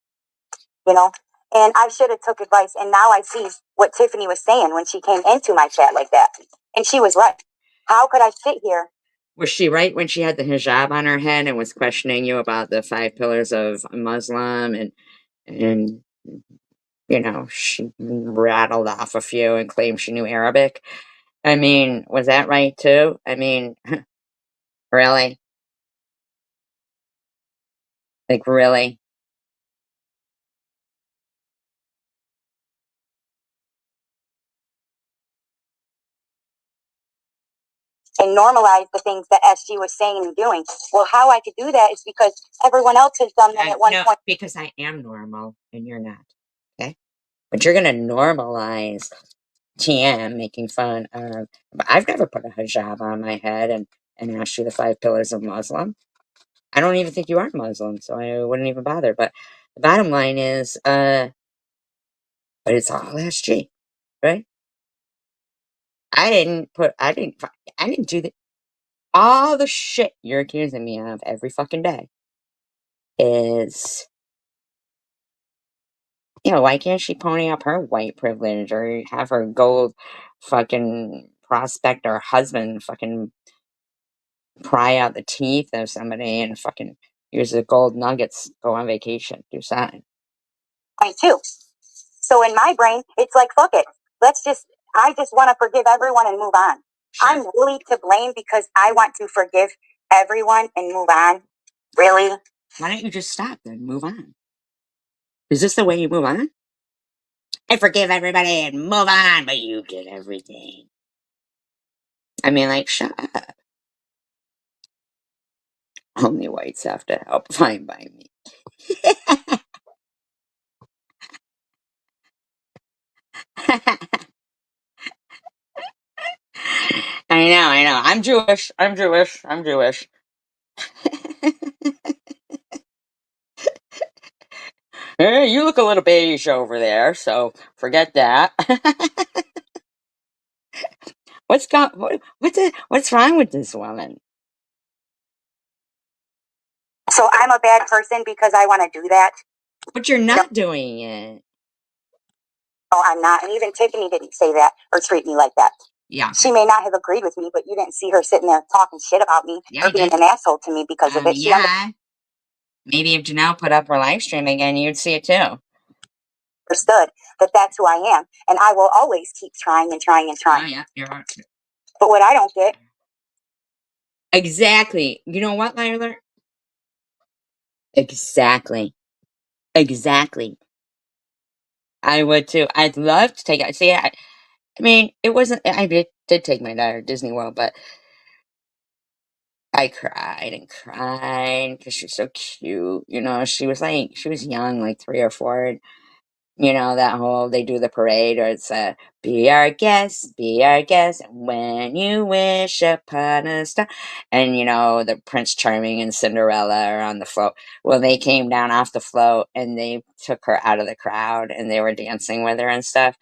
And I should have took advice, and now I see what Tiffany was saying when she came into my chat like that. And she was right. How could I sit here? Was she right when she had the hijab on her head and was questioning you about the 5 pillars of Muslim and she rattled off a few and claimed she knew Arabic? I mean, was that right too? I mean, really? Like, really? And normalize the things that SG was saying and doing. Well, how I could do that is because everyone else has done that at one point. Because I am normal and you're not. Okay? But you're going to normalize TM making fun of. I've never put a hijab on my head and asked you the 5 pillars of Muslim. I don't even think you are Muslim, so I wouldn't even bother. But the bottom line is, but it's all SG, right? I didn't do all the shit you're accusing me of every fucking day is, why can't she pony up her white privilege or have her gold fucking prospect or husband fucking pry out the teeth of somebody and fucking use the gold nuggets, go on vacation, do something. I too. So in my brain, it's like, fuck it. I just want to forgive everyone and move on. Sure. I'm really to blame because I want to forgive everyone and move on. Really? Why don't you just stop then? Move on. Is this the way you move on? I forgive everybody and move on, but you did everything. I mean, like, shut up. Only whites have to help. Fine by me. I know. I'm Jewish. Hey, you look a little beige over there, so forget that. What's wrong with this woman? So I'm a bad person because I want to do that. But you're not doing it. No, I'm not. And even Tiffany didn't say that or treat me like that. Yeah. She may not have agreed with me, but you didn't see her sitting there talking shit about me or being an asshole to me because of it. Yeah. Maybe if Janelle put up her live stream again, you'd see it too. Understood that that's who I am, and I will always keep trying and trying and trying. Oh, yeah, you're right. But what I don't get. Exactly. You know what, Lyler? Exactly. I would too. I'd love to take it. See, I mean, it wasn't, I did take my daughter to Disney World, but I cried and cried because she's so cute. She was young, like 3 or 4. You know, that whole they do the parade, or it's be our guest, when you wish upon a star. And, you know, the Prince Charming and Cinderella are on the float. Well, they came down off the float and they took her out of the crowd and they were dancing with her and stuff.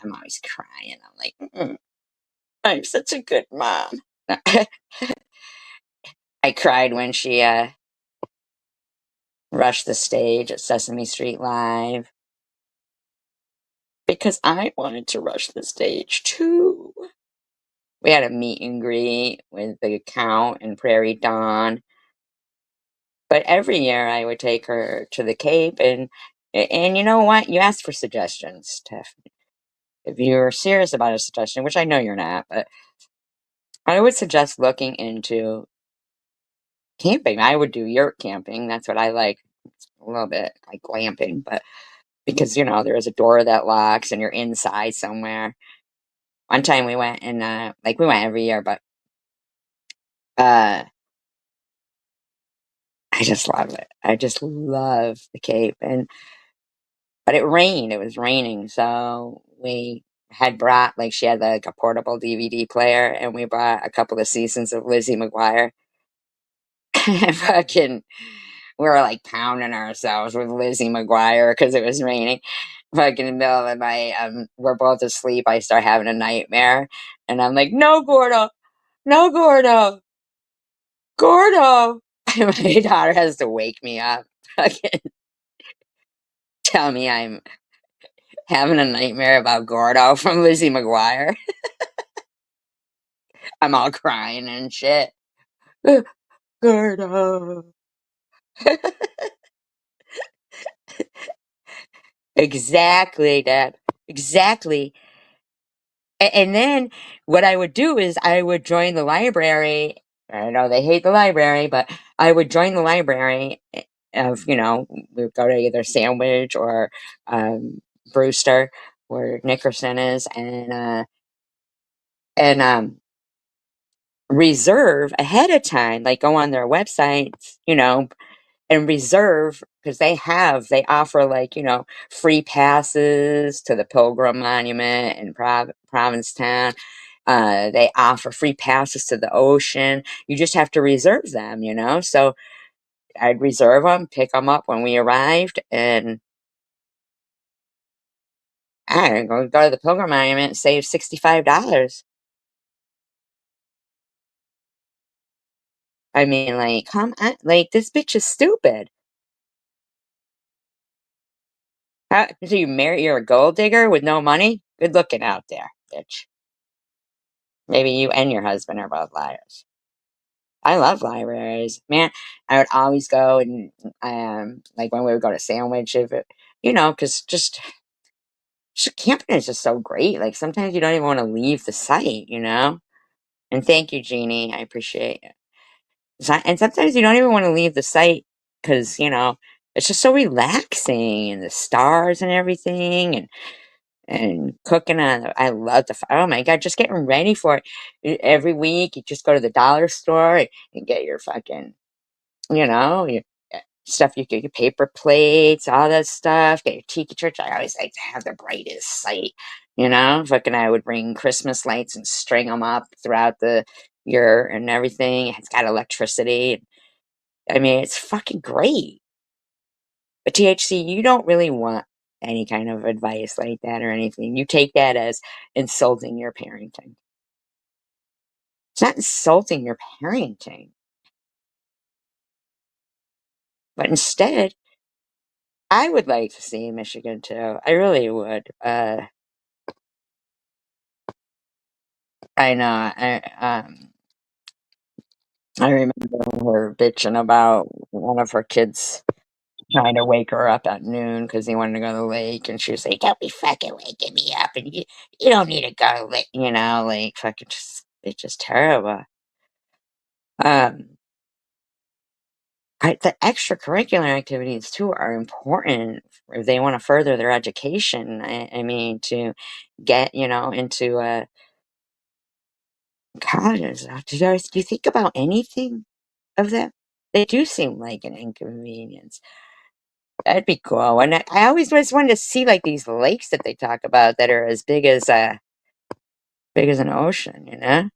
I'm always crying. I'm like, I'm such a good mom. I cried when she rushed the stage at Sesame Street Live because I wanted to rush the stage too. We had a meet and greet with the Count and Prairie Dawn. But every year I would take her to the Cape, and you know what? You asked for suggestions, Tiff. If you're serious about a suggestion, which I know you're not, but I would suggest looking into camping. I would do yurt camping. That's what I like. It's a little bit like glamping, but because, you know, there is a door that locks and you're inside somewhere. One time we went and like we went every year, but uh I just love it. I just love the Cape. And but it rained. It was raining, so we had brought like she had like a portable DVD player, and we brought a couple of seasons of Lizzie McGuire. Fucking, we were like pounding ourselves with Lizzie McGuire because it was raining. Fucking in the middle of the night, we're both asleep. I start having a nightmare, and I'm like, "No, Gordo, no, Gordo, Gordo." My daughter has to wake me up, fucking tell me I'm having a nightmare about Gordo from Lizzie McGuire. I'm all crying and shit. Gordo. Exactly, Dad. Exactly. And then what I would do is I would join the library. I know they hate the library, but I would join the library of, you know, we would go to either Sandwich or Brewster, where Nickerson is, and reserve ahead of time, like go on their websites, you know, and reserve because they offer like, you know, free passes to the Pilgrim Monument in Provincetown. They offer free passes to the ocean. You just have to reserve them, you know. So I'd reserve them, pick them up when we arrived, and I go to the Pilgrim Monument, save $65. I mean, like, come on, like this bitch is stupid. How, so you're a gold digger with no money? Good looking out there, bitch. Maybe you and your husband are both liars. I love libraries, man. I would always go and like when we would go to Sandwich, if it, you know, because just camping is just so great. Like sometimes you don't even want to leave the site, you know. And thank you, Jeannie. I appreciate it. And sometimes you don't even want to leave the site because you know it's just so relaxing and the stars and everything and cooking on. I love the. Oh my god, just getting ready for it. Every week. You just go to the dollar store and get your fucking, you know, your stuff. You get your paper plates, all that stuff. Get your tiki church. I always like to have the brightest sight. You know, fucking, I would bring Christmas lights and string them up throughout the year and everything. It's got electricity. I mean, it's fucking great. But THC, you don't really want any kind of advice like that or anything. You take that as insulting your parenting. It's not insulting your parenting, but instead, I would like to see Michigan too. I really would. I know. I remember her bitching about one of her kids trying to wake her up at noon because he wanted to go to the lake, and she was like, "Don't be fucking waking me up, and you don't need to go, you know, like fucking just it's just terrible." Um, the extracurricular activities too are important if they want to further their education. I mean, to get, you know, into colleges. Do you think about anything of that? They do seem like an inconvenience. That'd be cool. And I always just wanted to see like these lakes that they talk about that are as big as an ocean, you know?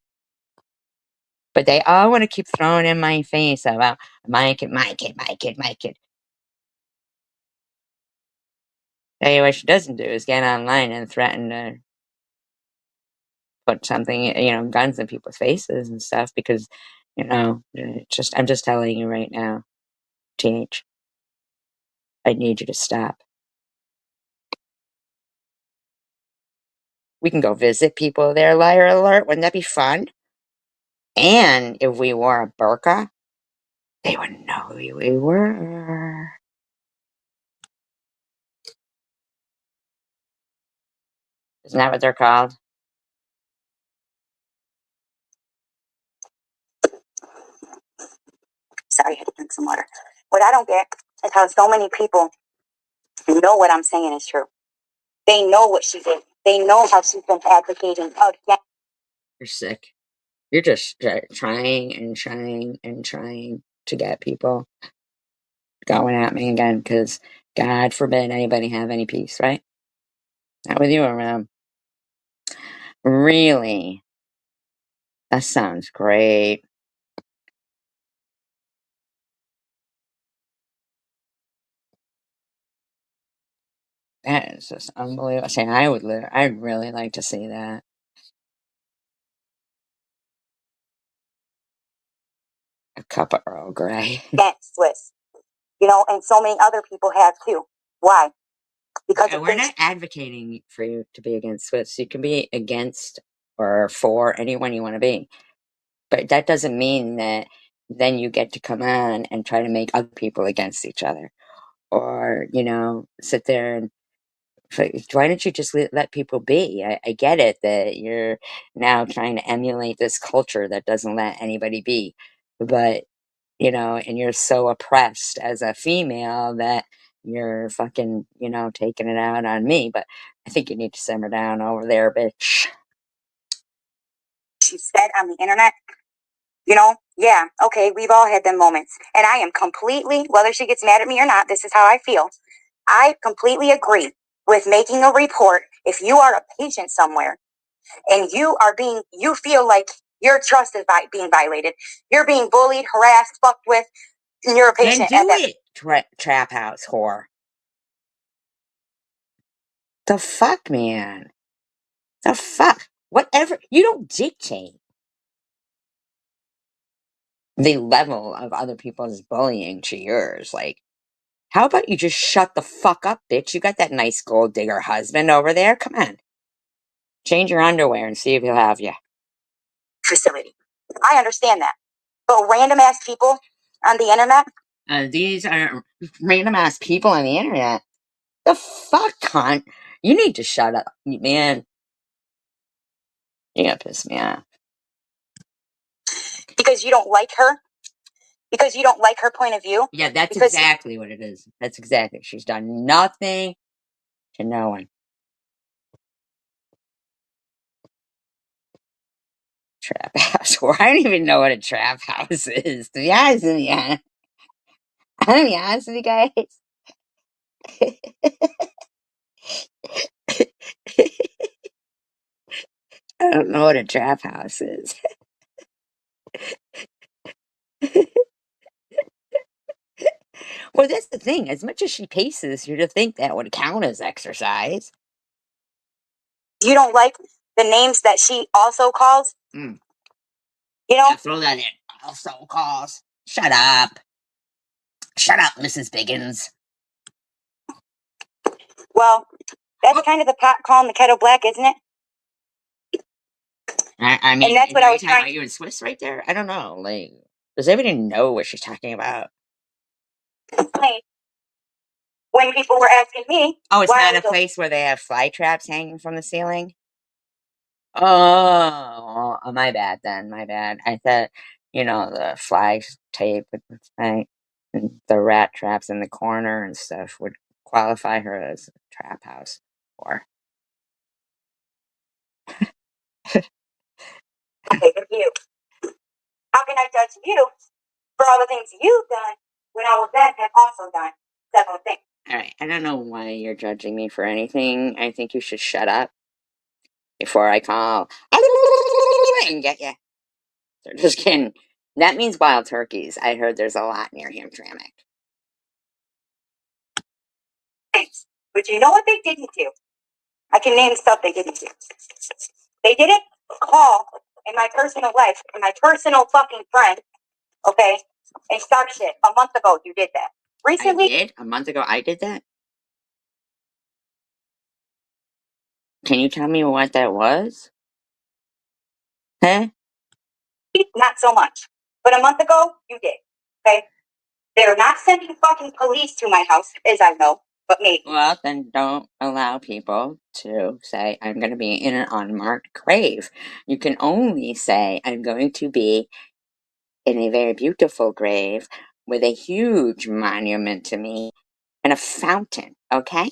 But they all want to keep throwing in my face about my kid, my kid, my kid, my kid. Tell you what she doesn't do is get online and threaten to put something, guns in people's faces and stuff because, I'm just telling you right now, TH, I need you to stop. We can go visit people there, liar alert. Wouldn't that be fun? And if we wore a burqa, they wouldn't know who we were. Isn't that what they're called? Sorry, I had to drink some water. What I don't get is how so many people know what I'm saying is true. They know what she did. They know how she's been advocating. Oh, yeah. You're sick. You're just trying and trying and trying to get people going at me again because God forbid anybody have any peace, right? Not with you around. Really? That sounds great. That is just unbelievable. See, I'd really like to see that. A cup of Earl Grey. That's Swiss. And so many other people have too. Why? Because We're not advocating for you to be against Swiss. You can be against or for anyone you want to be. But that doesn't mean that then you get to come on and try to make other people against each other. Or, sit there and why don't you just let people be? I get it that you're now trying to emulate this culture that doesn't let anybody be. But, and you're so oppressed as a female that you're fucking, taking it out on me. But I think you need to simmer down over there, bitch. She said on the internet, yeah, okay, we've all had them moments. And I am completely, whether she gets mad at me or not, this is how I feel. I completely agree with making a report if you are a patient somewhere and you feel like your trust is being violated. You're being bullied, harassed, fucked with, and you're a patient. Then do it, trap house whore. The fuck, man? The fuck? Whatever. You don't dictate the level of other people's bullying to yours. Like, how about you just shut the fuck up, bitch? You got that nice gold digger husband over there. Come on. Change your underwear and see if he'll have you. Facility. I understand that. But random ass people on the internet? These are random ass people on the internet. The fuck, cunt? You need to shut up, man. You're gonna piss me off. Because you don't like her? Because you don't like her point of view? Yeah, that's exactly what it is. That's exactly. She's done nothing to no one. Trap house. Well, I don't even know what a trap house is. To be honest with you, I'm gonna be honest with you guys. I don't know what a trap house is. Well, that's the thing. As much as she paces, you'd think that would count as exercise. You don't like the names that she also calls? Mm. Yeah, throw that in. Also calls. Shut up. Shut up, Mrs. Biggins. Well, that's kind of the pot calling the kettle black, isn't it? I mean, and that's what I was talking trying. About you in Swiss right there. I don't know. Like, does everybody know what she's talking about? When people were asking me, oh, it's not a place where they have fly traps hanging from the ceiling. Oh, my bad then. My bad. I thought, the flag tape with the thing, and the rat traps in the corner and stuff would qualify her as a trap house. Or okay, you. How can I judge you for all the things you've done when all of them have also done several things? Alright, I don't know why you're judging me for anything. I think you should shut up before I call and get you. They're just kidding. That means wild turkeys. I heard there's a lot near Hamtramck. Thanks. But you know what they didn't do? I can name stuff they didn't do. They didn't call in my personal life, in my personal fucking friend, okay, and start shit. A month ago, you did that. Recently, I did? A month ago, I did that? Can you tell me what that was? Huh? not so much. But a month ago, you did. Okay? They're not sending fucking police to my house, as I know, but maybe. Well, then don't allow people to say, I'm going to be in an unmarked grave. You can only say, I'm going to be in a very beautiful grave with a huge monument to me and a fountain, okay?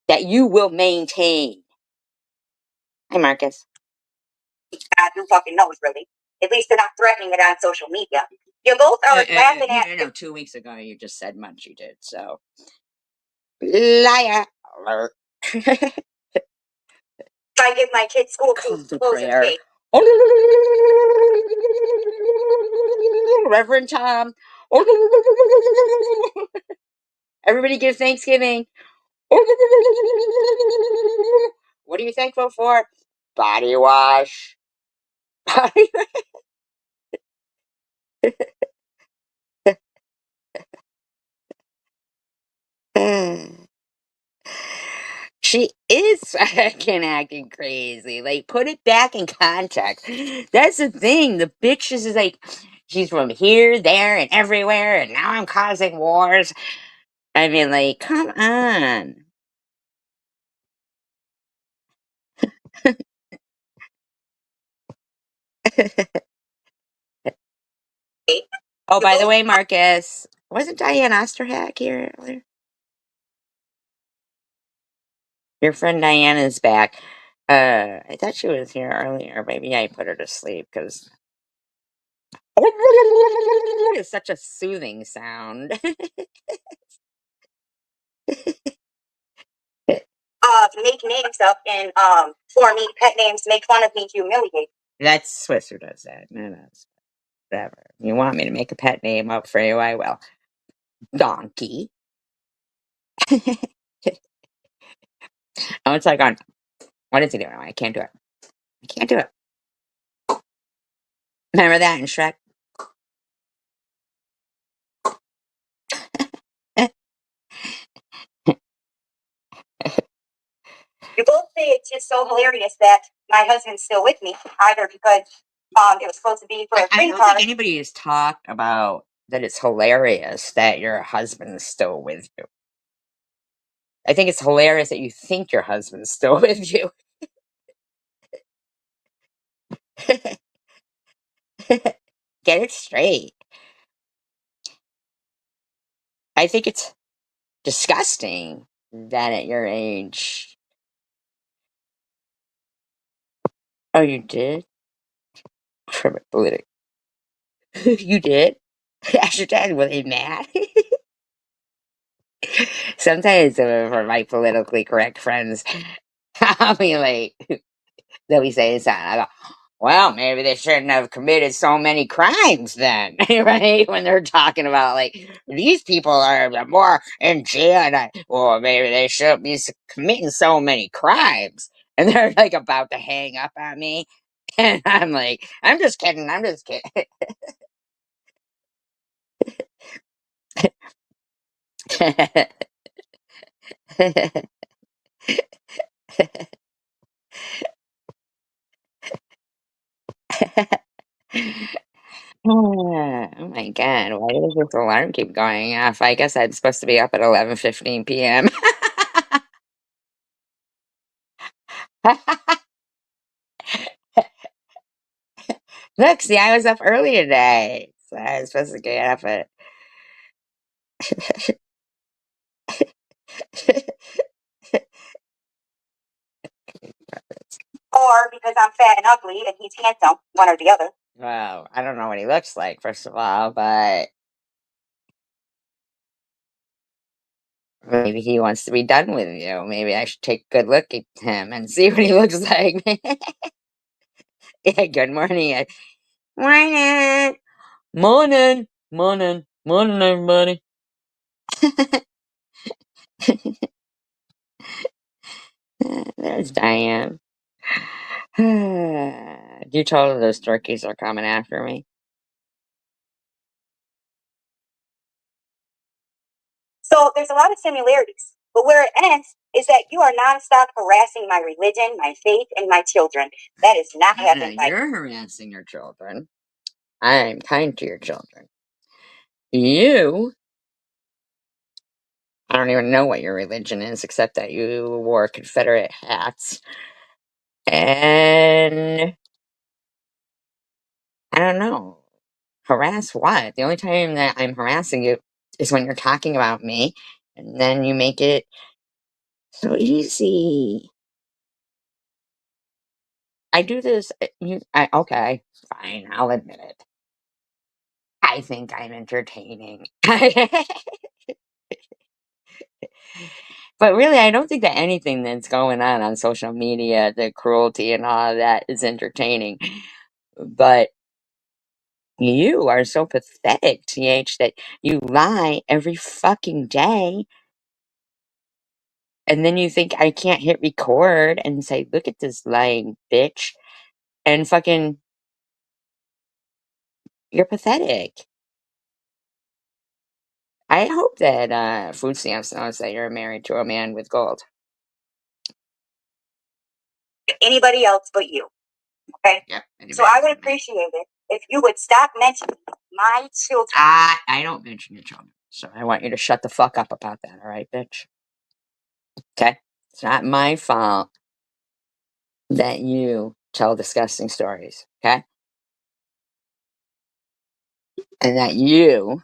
That you will maintain. Hi, Marcus. Who fucking knows, really? At least they're not threatening it on social media. You both are laughing at. No, 2 weeks ago you just said much you did, so. Liar alert. If I give my kids school Call the clothes and prayer. cake. Reverend Tom. Everybody give Thanksgiving. What are you thankful for? Body wash. Body She is fucking acting crazy. Like, put it back in context. That's the thing. The bitch is like, she's from here, there, and everywhere, and now I'm causing wars. I mean, like, come on. Oh, by the way, Marcus, wasn't Diane Osterhack here earlier? Your friend Diane is back. I thought she was here earlier. Maybe I put her to sleep because it's such a soothing sound. Make names up and for me, pet names, make fun of me, humiliate. That's Swiss who does that. No, that's whatever. You want me to make a pet name up for you? I will. Donkey. Oh, it's like on. What is he doing? I can't do it. I can't do it. Remember that in Shrek? You both say it's just so hilarious that my husband's still with me, either because it was supposed to be for a I green don't card. think anybody has talked about that it's hilarious that your husband is still with you. I think it's hilarious that you think your husband's still with you. Get it straight. I think it's disgusting that at your age. Oh, you did? From a politic. You did? Ask your dad, was he mad? Sometimes for my politically correct friends, I'll be like, they'll be saying something. I go, well, maybe they shouldn't have committed so many crimes then, right? When they're talking about like these people are more in jail, and well, maybe they shouldn't be committing so many crimes, and they're like about to hang up on me, and I'm like, I'm just kidding, I'm just kidding. Oh my god, why does this alarm keep going off? I guess I'm supposed to be up at 11:15 PM. Look, see, I was up early today. So I was supposed to get up at Or because I'm fat and ugly and he's handsome, one or the other. Well, I don't know what he looks like, first of all, but Maybe he wants to be done with you. Maybe I should take a good look at him and see what he looks like. Yeah, good morning. Morning. Morning. Morning. Morning, everybody. There's Diane. You told her those turkeys are coming after me. So there's a lot of similarities, but where it ends is that you are nonstop harassing my religion, my faith, and my children. That is not happening. You're harassing your children. I'm kind to your children. You, I don't even know what your religion is, except that you wore Confederate hats. And I don't know. Harass what? The only time that I'm harassing you is when you're talking about me, and then you make it so easy. I do this. Okay, fine. I'll admit it. I think I'm entertaining. But really, I don't think that anything that's going on social media, the cruelty and all of that, is entertaining. But you are so pathetic, TH, that you lie every fucking day. And then you think I can't hit record and say, look at this lying bitch. And fucking, you're pathetic. I hope that food stamps knows that you're married to a man with gold. Anybody else but you. Okay? Yep. So I would appreciate it if you would stop mentioning my children. I don't mention your children. So I want you to shut the fuck up about that, all right, bitch? Okay? It's not my fault that you tell disgusting stories, okay? And that you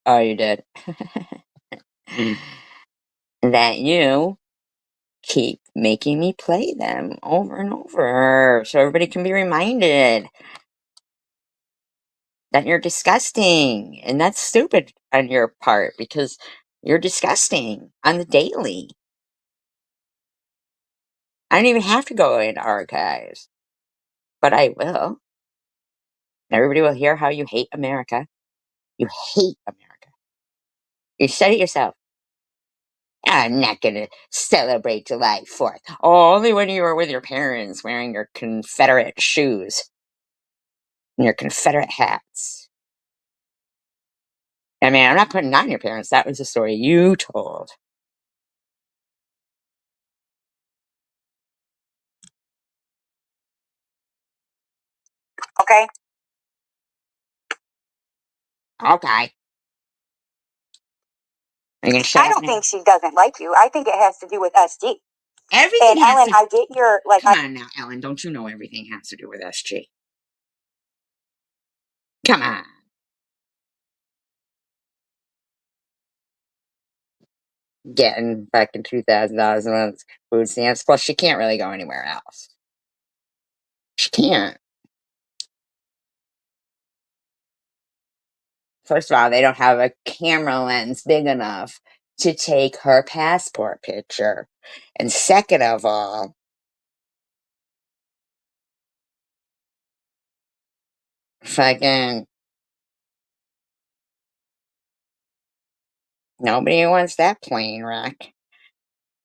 oh, you did. That you keep making me play them over and over so everybody can be reminded that you're disgusting. And that's stupid on your part because you're disgusting on the daily. I don't even have to go in archives, but I will. Everybody will hear how you hate America. You hate America. You said it yourself. I'm not going to celebrate July 4th. Oh, only when you were with your parents wearing your Confederate shoes and your Confederate hats. I mean, I'm not putting on your parents. That was the story you told. Okay? Okay. Are you going to shut I up don't now? think she doesn't like you. I think it has to do with SG. Everything And has Ellen, to... I get your Come on now, Ellen. Don't you know everything has to do with SG? Come on. Getting back in $2,000 a month food stamps. Plus, she can't really go anywhere else. She can't. First of all, they don't have a camera lens big enough to take her passport picture. And second of all, fucking nobody wants that plane wreck.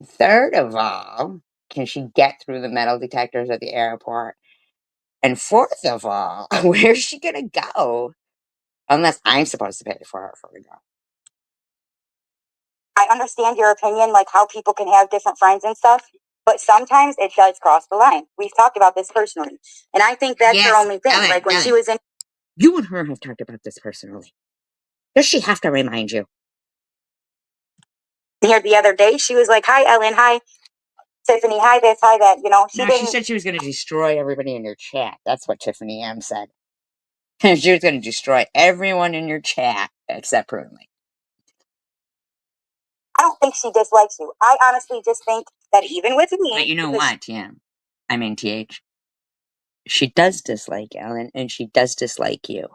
Third of all, can she get through the metal detectors at the airport? And fourth of all, where's she gonna go? Unless I'm supposed to pay for her to go. I understand your opinion, like how people can have different friends and stuff, but sometimes it does cross the line. We've talked about this personally, and I think that's her only thing. Ellen, like when she Ellen, was in you and her have talked about this personally. Does she have to remind you? here the other day, she was like, "Hi, Ellen. Hi, Tiffany. Hi, this. Hi, that." You know, she No, didn't. she said she was going to destroy everybody in your chat. That's what Tiffany M said. She was going to destroy everyone in your chat except Prunley. I don't think she dislikes you. I honestly just think that even with me, But you know what, TM? I mean, TH. She does dislike Ellen, and she does dislike you.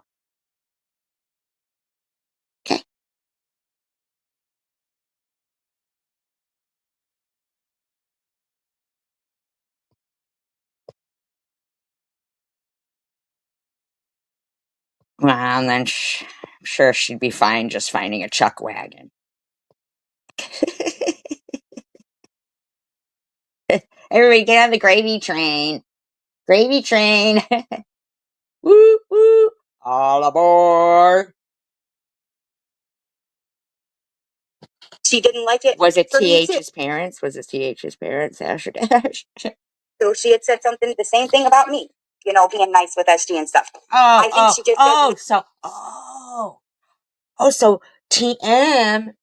Well, and then I'm sure she'd be fine just finding a chuck wagon. Everybody get on the gravy train. Gravy train. Woo, woo. All aboard. She didn't like it. Was it for me too. TH's parents? Was it TH's parents, Asher Dash? So she had said something, the same thing about me, being nice with SG and stuff. Oh, I think she just doesn't. so TM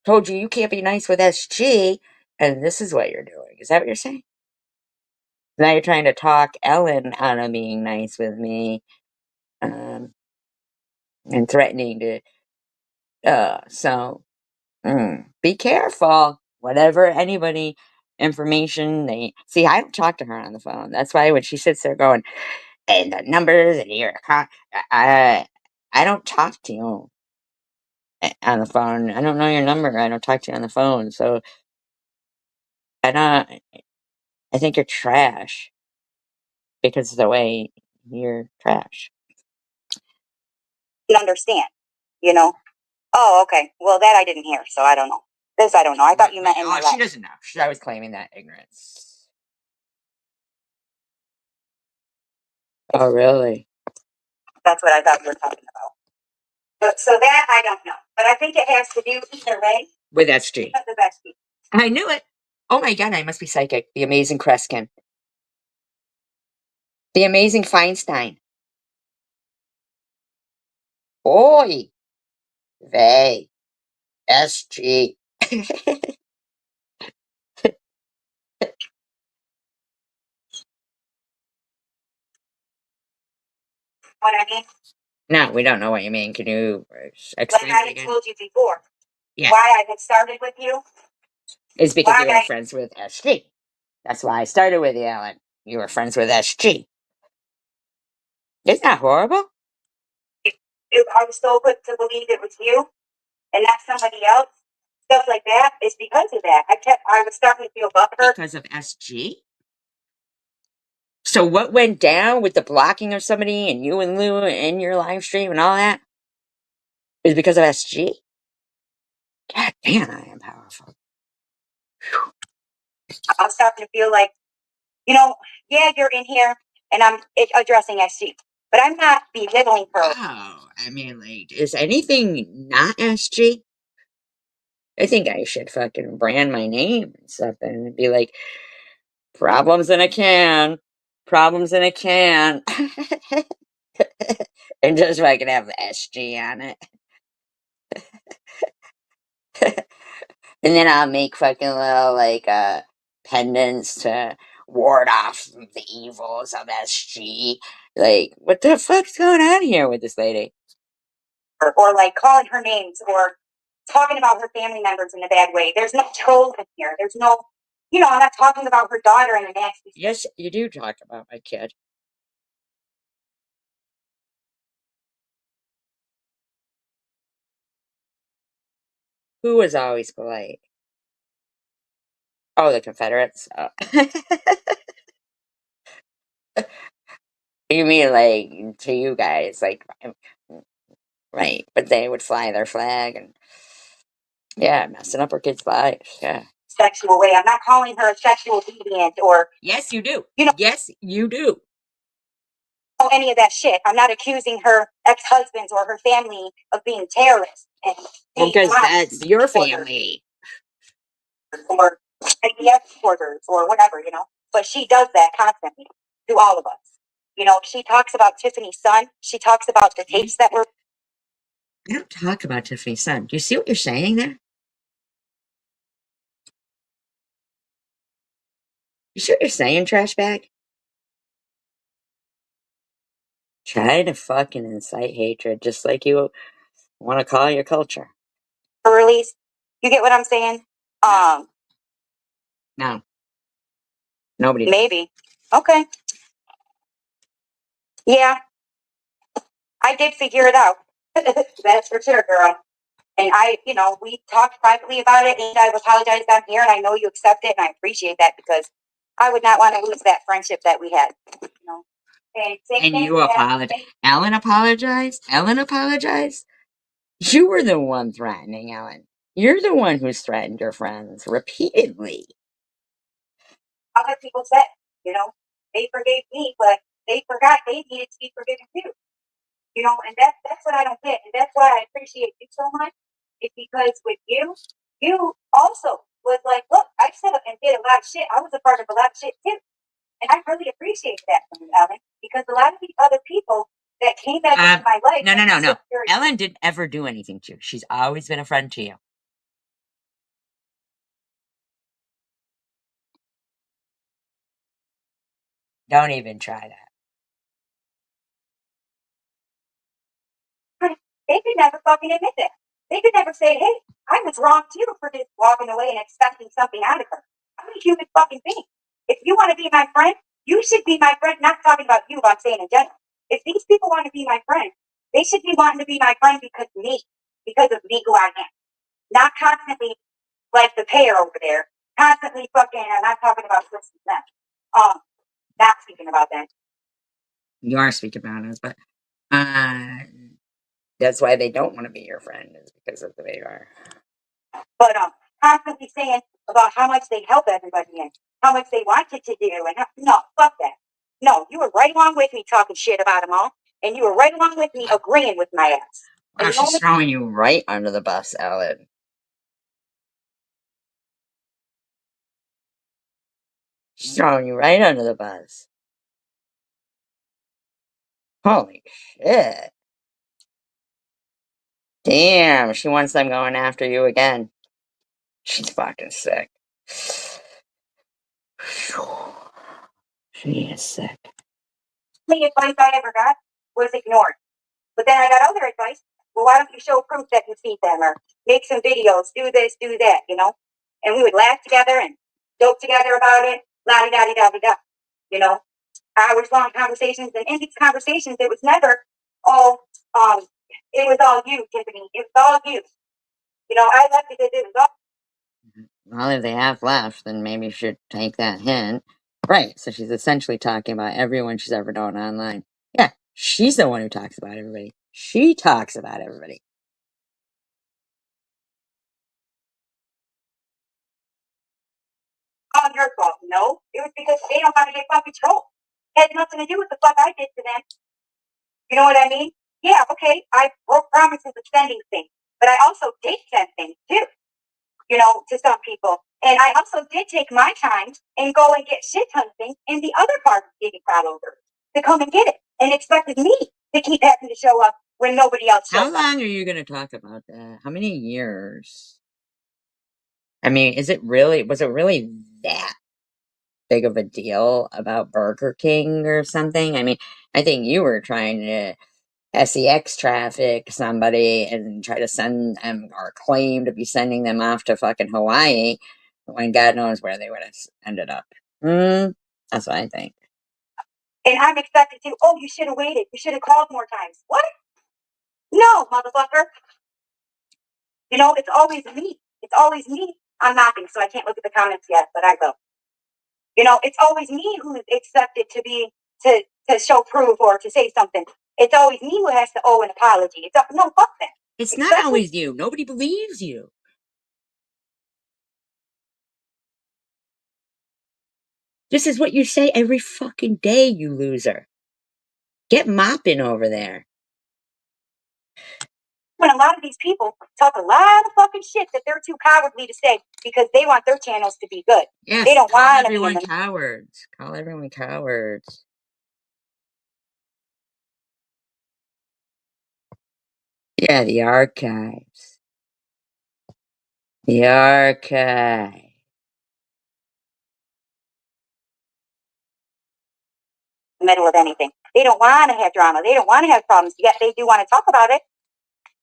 told you can't be nice with SG, and this is what you're doing. Is that what you're saying? Now you're trying to talk Ellen out of being nice with me, and threatening to. Be careful. Whatever anybody information they see, I don't talk to her on the phone. That's why when she sits there going, and the numbers and I don't talk to you on the phone. I don't know your number. I don't talk to you on the phone. So I don't. I think you're trash because of the way you're trash. Understand, Oh, okay. Well, that I didn't hear, so I don't know. This I don't know. I thought you meant in my She doesn't know. I was claiming that ignorance. Oh, really? That's what I thought you were talking about. So that I don't know, but I think it has to do either way With SG. because of SG. I knew it. Oh my god, I must be psychic. The amazing Kreskin. The amazing Feinstein. Oi. Vey. SG. What I mean? No, we don't know what you mean. Can you Like explain I it had again? told you before. Yeah. Why I had started with you It's because you were friends with SG. That's why I started with you, Ellen. You were friends with SG. Isn't that horrible? I was so quick to believe it was you and not somebody else. Stuff like that is because of that. I was starting to feel butthurt. Because of SG? So what went down with the blocking of somebody and you and Lou in your live stream and all that is because of SG? God damn, I am powerful. I'm starting to feel like, yeah, you're in here and I'm addressing SG, but I'm not belittling her. Oh, I mean, like, is anything not SG? I think I should fucking brand my name and stuff and be like, problems in a can. Problems in a can. And just fucking have the SG on it. And then I'll make fucking little, like, pendants to ward off the evils of SG. Like, what the fuck's going on here with this lady? Or like calling her names or talking about her family members in a bad way. There's no trolls in here. There's no, I'm not talking about her daughter in a nasty. Yes, you do talk about my kid. Who was always polite? Oh, the Confederates. Oh. You mean like to you guys, like, right? But they would fly their flag and yeah, messing up our kids' lives. Yeah. Sexual way. I'm not calling her a sexual deviant or. Yes, you do. Yes, you do. Any of that shit. I'm not accusing her ex-husbands or her family of being terrorists. Because that's your family. Or IDF supporters or whatever, But she does that constantly to all of us. She talks about Tiffany's son. She talks about the tapes that were. I don't talk about Tiffany's son. Do you see what you're saying there? You see what you're saying, trash bag? Try to fucking incite hatred just like you want to call your culture. Release. You get what I'm saying? No. Nobody. Maybe. Okay. Yeah. I did figure it out. That's for sure, girl. And we talked privately about it, and I've apologized on here, and I know you accept it, and I appreciate that because I would not want to lose that friendship that we had. And you apologize. Ellen apologized? Ellen apologized? You were the one threatening Ellen. You're the one who's threatened your friends repeatedly. Other people said, they forgave me, but they forgot they needed to be forgiven too. And that's what I don't get. And that's why I appreciate you so much. It's because with you also was like, look, I set up and did a lot of shit. I was a part of a lot of shit too. And I really appreciate that from you, Ellen, because a lot of the other people that came back into my life. No. Ellen didn't ever do anything to you. She's always been a friend to you. Don't even try that. They could never fucking admit that. They could never say, hey, I was wrong too for just walking away and expecting something out of her. I'm a human fucking being. If you want to be my friend, you should be my friend. Not talking about you, but I'm saying in general. If these people want to be my friend, they should be wanting to be my friend because of me who I am. Not constantly like the pair over there, constantly fucking. I'm not talking about this and that. Not speaking about that. You are speaking about us, but that's why they don't want to be your friend, is because of the way you are. But constantly saying about how much they help everybody and how much they wanted to do, and no, fuck that. No, you were right along with me talking shit about them all, and you were right along with me agreeing with my ass. Wow, she's throwing you right under the bus, Ellen. She's throwing you right under the bus. Holy shit. Damn, she wants them going after you again. She's fucking sick. She is sick. The advice I ever got was ignored. But then I got other advice. Well, why don't you show proof that you feed them or make some videos, do this, do that, And we would laugh together and joke together about it, la-di-da-di-da-di-da, hours long conversations. And in these conversations, it was never all, it was all you, Tiffany. It was all you. I left because it was all. Well, if they have left, then maybe you should take that hint. Right, so she's essentially talking about everyone she's ever known online. Yeah, she's the one who talks about everybody. She talks about everybody. All your fault. No, it was because they don't want to get fucking trolled. It had nothing to do with the fuck I did to them. You know what I mean? Yeah, okay, I broke promises of sending things, but I also did send things too, to some people. And I also did take my time and go and get shit ton of things in the other part of getting crowd over to come and get it and expected me to keep having to show up when nobody else showed up. How long are you going to talk about that? How many years? I mean, was it really that big of a deal about Burger King or something? I mean, I think you were trying to SEX traffic somebody and try to send them or claim to be sending them off to fucking Hawaii when God knows where they would have ended up. That's what I think. And I'm expected to, you should have waited. You should have called more times. What? No, motherfucker. It's always me. It's always me. I'm knocking, so I can't look at the comments yet, but I will. It's always me who's expected to show proof or to say something. It's always me who has to owe an apology. No, fuck that. It's not always you. Nobody believes you. This is what you say every fucking day, you loser. Get mopping over there. When a lot of these people talk a lot of fucking shit that they're too cowardly to say because they want their channels to be good. Yes, they don't call want everyone cowards. Call everyone cowards. Yeah, the archives. The archive. Middle of anything. They don't want to have drama. They don't want to have problems. Yet they do want to talk about it.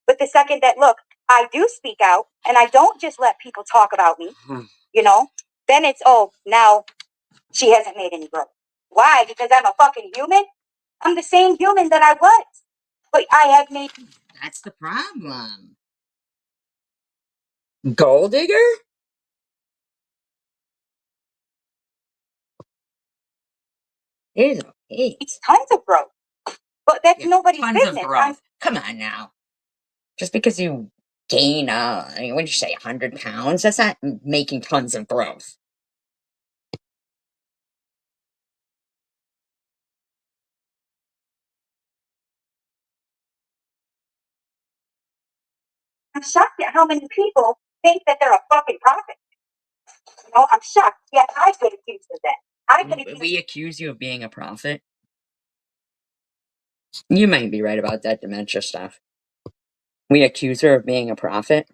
But the second that, look, I do speak out and I don't just let people talk about me, then it's, now she hasn't made any growth. Why? Because I'm a fucking human? I'm the same human that I was. But I have made. That's the problem. Gold digger? It is hate. It's tons of growth. But that's nobody's Tons business. of growth. Come on now. Just because you gain, what did you say, 100 pounds? That's not making tons of growth. I'm shocked at how many people think that they're a fucking prophet. You know, I'm shocked. Yeah, I get accused of that. We accuse you of being a prophet? You might be right about that dementia stuff. We accuse her of being a prophet?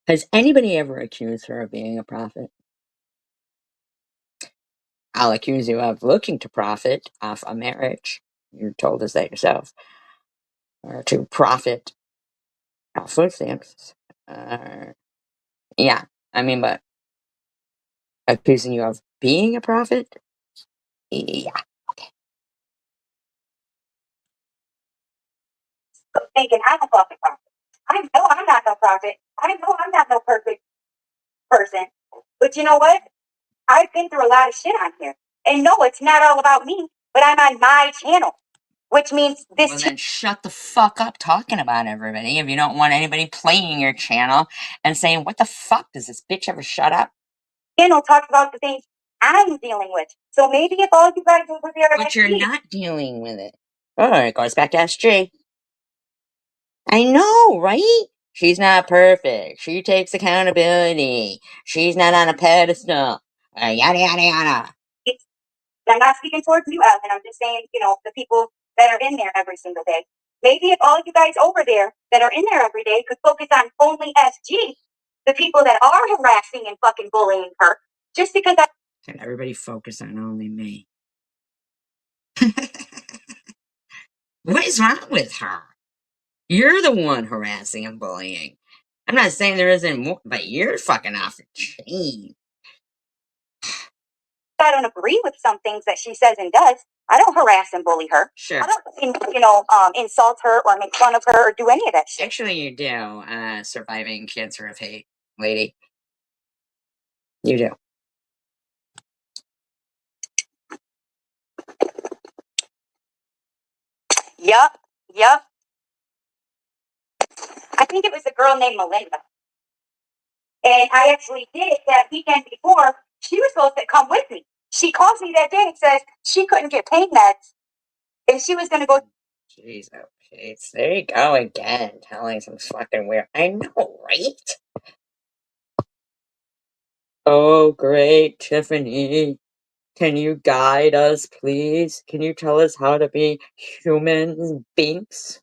Has anybody ever accused her of being a prophet? I'll accuse you of looking to profit off a marriage. You told us that yourself. Or to profit off food stamps. Yeah, I mean, but accusing you of being a prophet? Yeah. Thinking I'm a fucking prophet. I know I'm not no prophet. I know I'm not no perfect person. But you know what? I've been through a lot of shit on here. And no, it's not all about me, but I'm on my channel. Which means this Well, then shut the fuck up talking about everybody if you don't want anybody playing your channel and saying, what the fuck, does this bitch ever shut up? channel talks about the things I'm dealing with. So maybe if all you guys over there But you're not dealing with it. Oh, it goes back to SG. I know, right? She's not perfect. She takes accountability. She's not on a pedestal. Yada, yada, yada. I'm not speaking towards you, Ellen. I'm just saying, you know, the people that are in there every single day. Maybe if all you guys over there that are in there every day could focus on only SG, the people that are harassing and fucking bullying her, just because I. Can everybody focus on only me? What is wrong with her? You're the one harassing and bullying. I'm not saying there isn't more, but you're fucking off the chain. I don't agree with some things that she says and does. I don't harass and bully her. Sure. I don't, insult her or make fun of her or do any of that shit. Actually, you do. Surviving cancer of hate, lady. You do. Yup. I think it was a girl named Melinda. And I actually did that weekend before. She was supposed to come with me. She calls me that day and says she couldn't get pain meds and she was going to go. Jeez, oh, Pete. There you go again, telling some fucking weird. I know, right? Oh, great, Tiffany. Can you guide us, please? Can you tell us how to be human beings?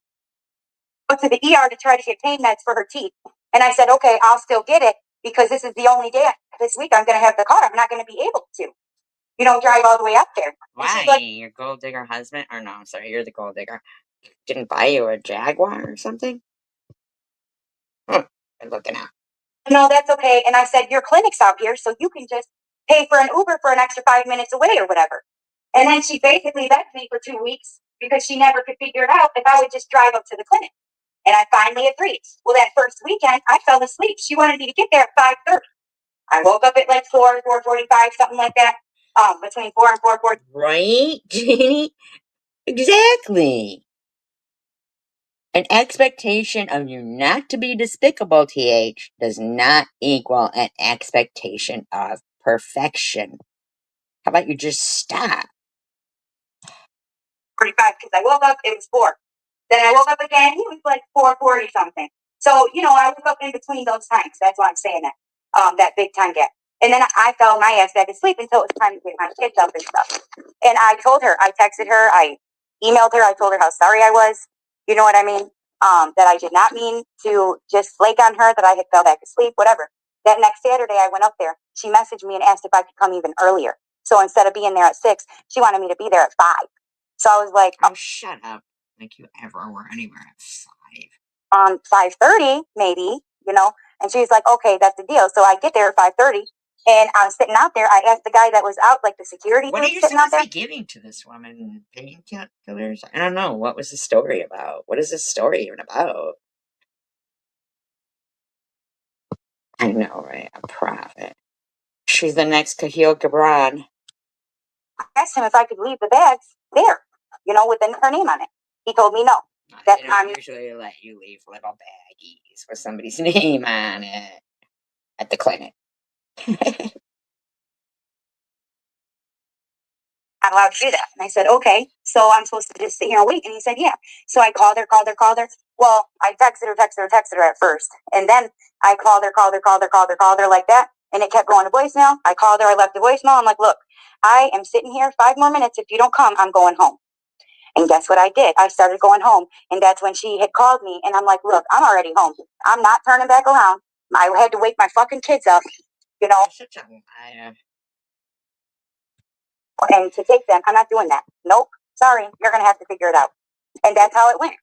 Go to the ER to try to get pain meds for her teeth. And I said, okay, I'll still get it because this is the only day this week I'm going to have the car. I'm not going to be able to, drive all the way up there. Why? Like, your gold digger husband? Or no, I'm sorry, you're the gold digger. Didn't buy you a Jaguar or something? Good looking out. no, that's okay. And I said, your clinic's out here, so you can just pay for an Uber for an extra 5 minutes away or whatever. And then she basically begged me for 2 weeks because she never could figure it out if I would just drive up to the clinic. And I finally agreed. Well, that first weekend, I fell asleep. She wanted me to get there at 5:30. I woke up at like 4:45, something like that. Between 4 and 4:40. Right, Jeannie? Exactly. An expectation of you not to be despicable, TH, does not equal an expectation of perfection. How about you just stop? 45 because I woke up, it was 4. Then I woke up again, it was like 4:40 something. So, I woke up in between those times. That's why I'm saying that. That big time gap. And then I fell my ass back asleep until it was time to get my kids up and stuff. And I told her, I texted her, I emailed her, I told her how sorry I was. You know what I mean? That I did not mean to just flake on her, that I had fell back asleep, whatever. That next Saturday I went up there. She messaged me and asked if I could come even earlier. So instead of being there at 6, she wanted me to be there at 5. So I was like, oh, shut up. Like you ever were anywhere at 5:30, maybe, and she's like, okay, that's the deal. So I get there at 5:30 and I'm sitting out there. I asked the guy that was out, like the security What are you sitting out supposed to there. be giving to this woman? Painkillers? I don't know. What was the story about? What is this story even about? I know, right? A prophet. She's the next Kahil Gibran. I asked him if I could leave the bags there, with her name on it. He told me no. They don't usually let you leave little baggies with somebody's name on it at the clinic. Not allowed to do that. And I said, okay, so I'm supposed to just sit here and wait. And he said, yeah. So I called her. Well, I texted her at first. And then I called her like that. And it kept going to voicemail. I called her, I left a voicemail. I'm like, look, I am sitting here 5 more minutes. If you don't come, I'm going home. And guess what I did? I started going home. And that's when she had called me. And I'm like, look, I'm already home. I'm not turning back around. I had to wake my fucking kids up, and to take them. I'm not doing that. Nope. Sorry. You're going to have to figure it out. And that's how it went.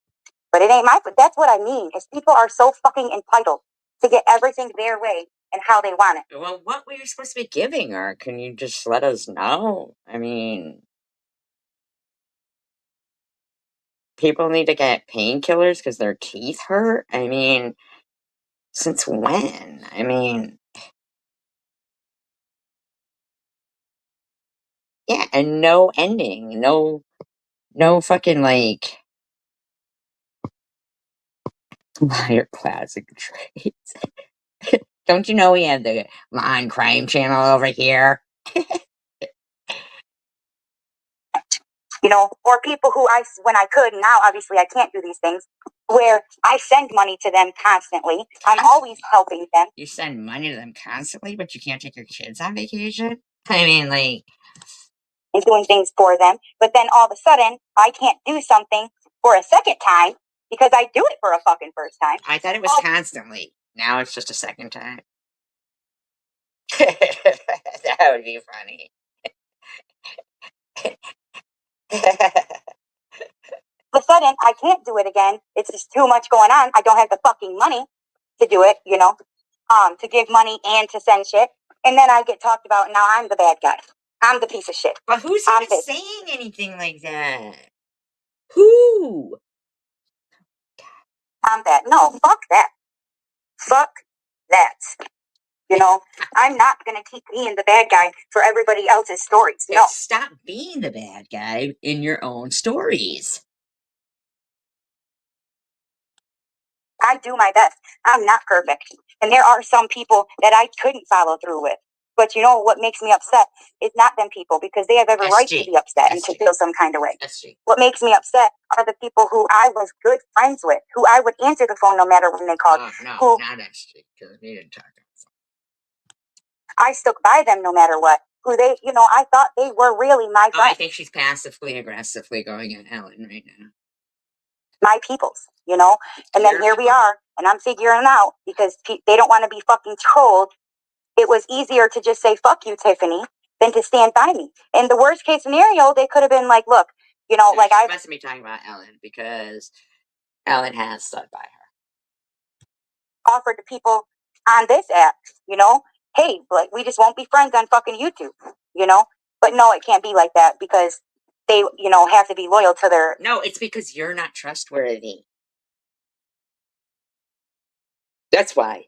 But it ain't my fault. That's what I mean, is people are so fucking entitled to get everything their way and how they want it. Well, what were you supposed to be giving her? Can you just let us know? I mean, people need to get painkillers because their teeth hurt? I mean, since when? I mean, yeah, and no ending. No fucking, like, liar classic traits. Don't you know we have the Lawn Crime Channel over here? Or people who when I could, now obviously I can't do these things, where I send money to them constantly. I'm always helping them. You send money to them constantly, but you can't take your kids on vacation? I mean, like, and doing things for them. But then all of a sudden, I can't do something for a second time because I do it for a fucking first time. I thought it was constantly. Now it's just a second time. That would be funny. All of a sudden, I can't do it again. It's just too much going on. I don't have the fucking money to do it, to give money and to send shit. And then I get talked about, and now I'm the bad guy. I'm the piece of shit. But who's even saying anything like that? Who? I'm that. No, fuck that. Fuck that. I'm not going to keep being the bad guy for everybody else's stories. No. Stop being the bad guy in your own stories. I do my best. I'm not perfect. And there are some people that I couldn't follow through with. But what makes me upset is not them people, because they have every right to be upset and to feel some kind of way. What makes me upset are the people who I was good friends with, who I would answer the phone no matter when they called. No, not SG, because we didn't talk about that. I stuck by them no matter what. Who they, I thought they were really my friends. I think she's passively aggressively going at Ellen right now. My peoples, and then here we are, and I'm figuring it out because they don't want to be fucking trolled. It was easier to just say, fuck you, Tiffany, than to stand by me. In the worst case scenario, they could have been like, look, like I must be talking about Ellen, because Ellen has stood by her. Offered to people on this app, hey, like, we just won't be friends on fucking YouTube, But no, it can't be like that, because they, have to be loyal to their... No, it's because you're not trustworthy. That's why.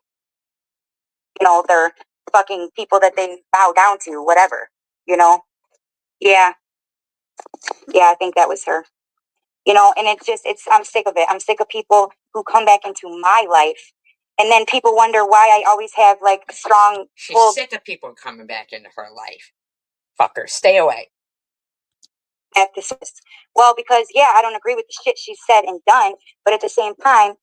They're fucking people that they bow down to, whatever, Yeah. Yeah, I think that was her. And I'm sick of it. I'm sick of people who come back into my life, and then people wonder why I always have, like, strong... She's sick of people coming back into her life. Fucker, stay away. Well, because, yeah, I don't agree with the shit she said and done, but at the same time,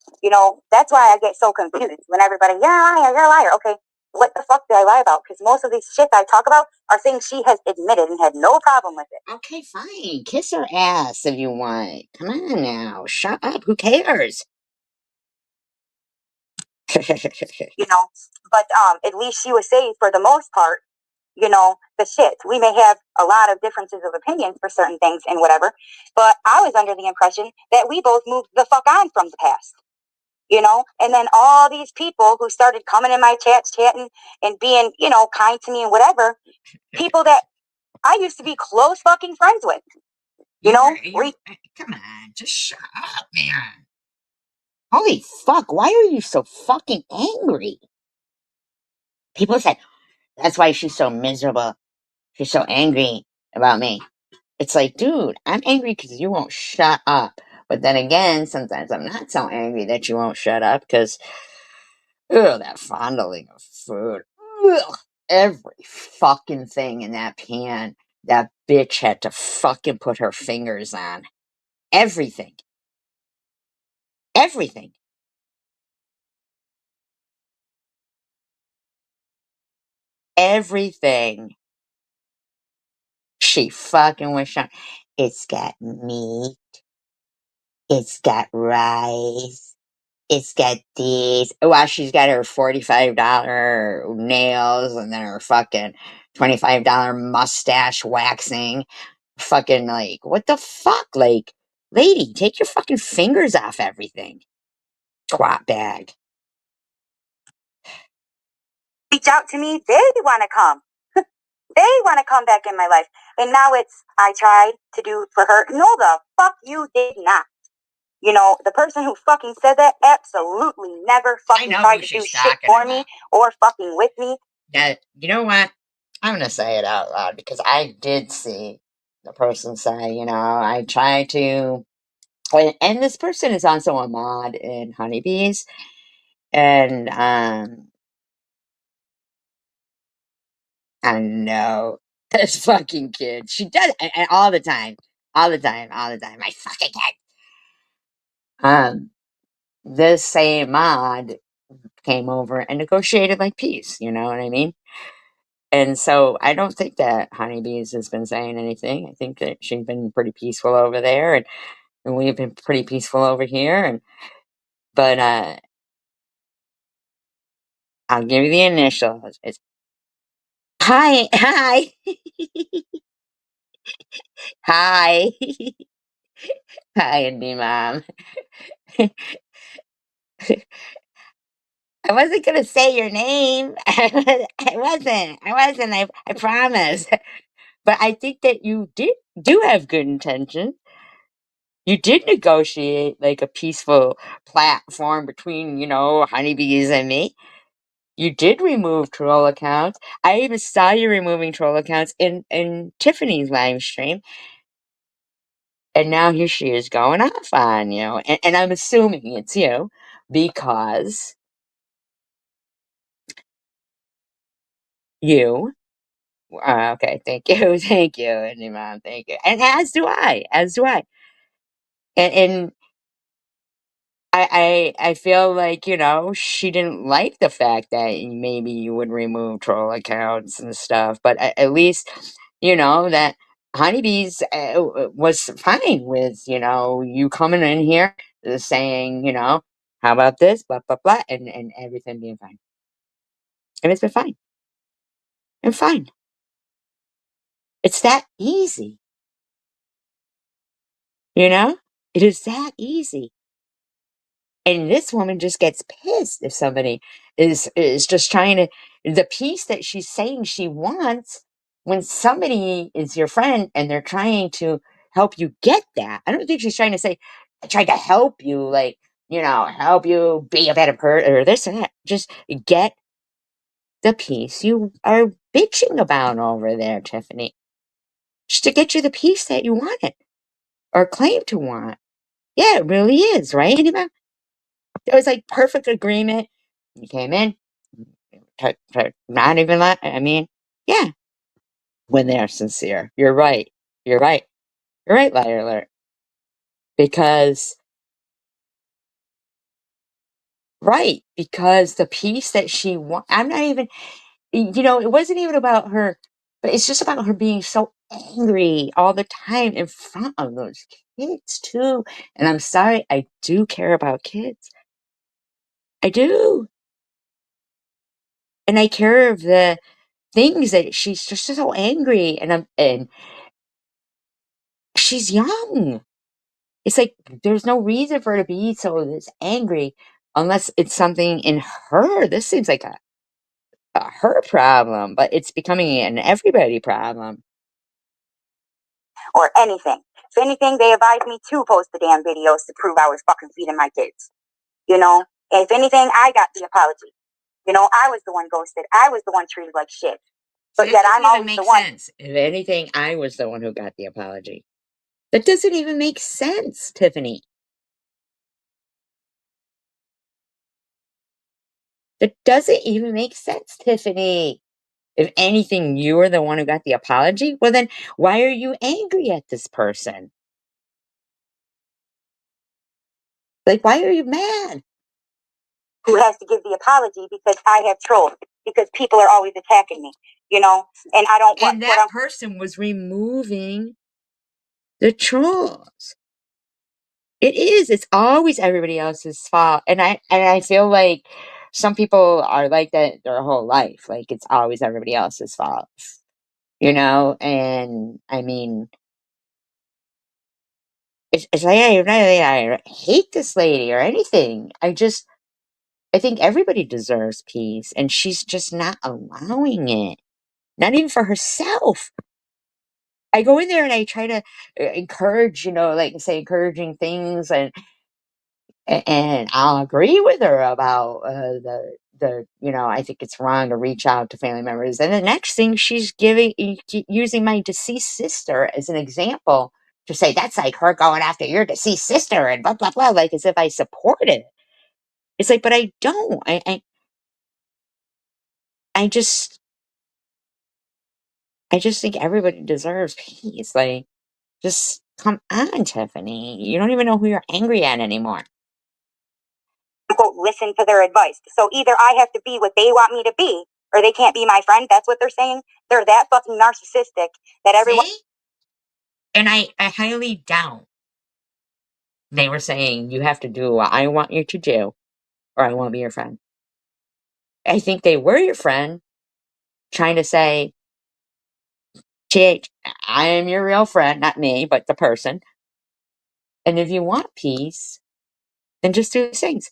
that's why I get so confused when everybody, you're a liar. Okay, what the fuck did I lie about? Because most of these shit I talk about are things she has admitted and had no problem with it. Okay, fine. Kiss her ass if you want. Come on now. Shut up. Who cares? But at least she was saved for the most part. The shit. We may have a lot of differences of opinion for certain things and whatever, but I was under the impression that we both moved the fuck on from the past. And then all these people who started coming in my chats, chatting and being, kind to me and whatever, people that I used to be close fucking friends with. Come on, just shut up, man. Holy fuck, why are you so fucking angry? People said, that's why she's so miserable. She's so angry. about me. It's like, dude, I'm angry because you won't shut up. But then again, sometimes I'm not so angry that you won't shut up because, ugh, that fondling of food. Ugh, every fucking thing in that pan, that bitch had to fucking put her fingers on. Everything. Everything. Everything. She fucking was shot. It's got meat. It's got rice. It's got these. Well, she's got her $45 nails and then her fucking $25 mustache waxing. Fucking like, what the fuck? Like, lady, take your fucking fingers off everything. Twat bag. Reach out to me. They want to come. They want to come back in my life. And now it's, I tried to do for her. No, the fuck you did not. You know, the person who fucking said that absolutely never fucking tried to do shit for me or fucking with me. Yeah, you know what? I'm gonna say it out loud because I did see the person say, I try to, and this person is also a mod in Honeybees, and I know this fucking kid. She does, and all the time, all the time, all the time. My fucking kid. This same mod came over and negotiated like peace. You know what I mean? And so I don't think that Honeybees has been saying anything. I think that she's been pretty peaceful over there, and we've been pretty peaceful over here. But I'll give you the initials. It's hi, hi, hi, hi, Andy Mom. I wasn't gonna say your name. I wasn't. I promise. But I think that you do have good intention. You did negotiate like a peaceful platform between, honeybees and me. You did remove troll accounts. I even saw you removing troll accounts in Tiffany's live stream. And now here she is going off on you. And I'm assuming it's you because you. Okay, thank you. Thank you, Andy Mom. Thank you. And as do I. As do I. And I feel like, she didn't like the fact that maybe you would remove troll accounts and stuff, but at least, that Honeybees was fine with, you coming in here saying, how about this, blah, blah, blah, and everything being fine. And it's been fine. And fine. It's that easy, you know? It is that easy. And this woman just gets pissed if somebody is just trying to the peace that she's saying she wants when somebody is your friend and they're trying to help you get that. I don't think she's trying to say, I tried to help you, like, help you be a better person or this and that. Just get the peace you are bitching about over there, Tiffany. Just to get you the peace that you wanted or claim to want. Yeah, it really is, right? Anybody? It was like perfect agreement. You came in, not even that. I mean, yeah, when they're sincere. You're right. You're right. You're right, liar alert. Because, right, because the peace that she wants, I'm not even, it wasn't even about her, but it's just about her being so angry all the time in front of those kids, too. And I'm sorry, I do care about kids. I do. And I care of the things that she's just so angry and she's young. It's like there's no reason for her to be so this angry unless it's something in her. This seems like a her problem, but it's becoming an everybody problem. Or anything. If anything, they advised me to post the damn videos to prove I was fucking feeding my kids. And if anything, I got the apology. I was the one ghosted. I was the one treated like shit. But That yet doesn't I'm even always the make one. sense. If anything, I was the one who got the apology. That doesn't even make sense, Tiffany. That doesn't even make sense, Tiffany. If anything, you were the one who got the apology. Well, then why are you angry at this person? Like, why are you mad? Who has to give the apology because I have trolls, because people are always attacking me, you know, and I don't want And what that I'm. person was removing the trolls. It is. It's always everybody else's fault. And I feel like some people are like that their whole life. Like it's always everybody else's fault. And I mean it's like I hate this lady or anything. I think everybody deserves peace and she's just not allowing it. Not even for herself. I go in there and I try to encourage, like say encouraging things and I'll agree with her about I think it's wrong to reach out to family members. And the next thing she's using my deceased sister as an example to say that's like her going after your deceased sister and blah blah blah, like as if I support it. It's like, but I don't. I just I just think everybody deserves peace. Like, just come on, Tiffany. You don't even know who you're angry at anymore. Quote, listen to their advice. So either I have to be what they want me to be, or they can't be my friend. That's what they're saying. They're that fucking narcissistic that everyone. See? And I highly doubt they were saying you have to do what I want you to do or I won't be your friend. I think they were your friend trying to say, TH, I am your real friend, not me, but the person. And if you want peace, then just do these things.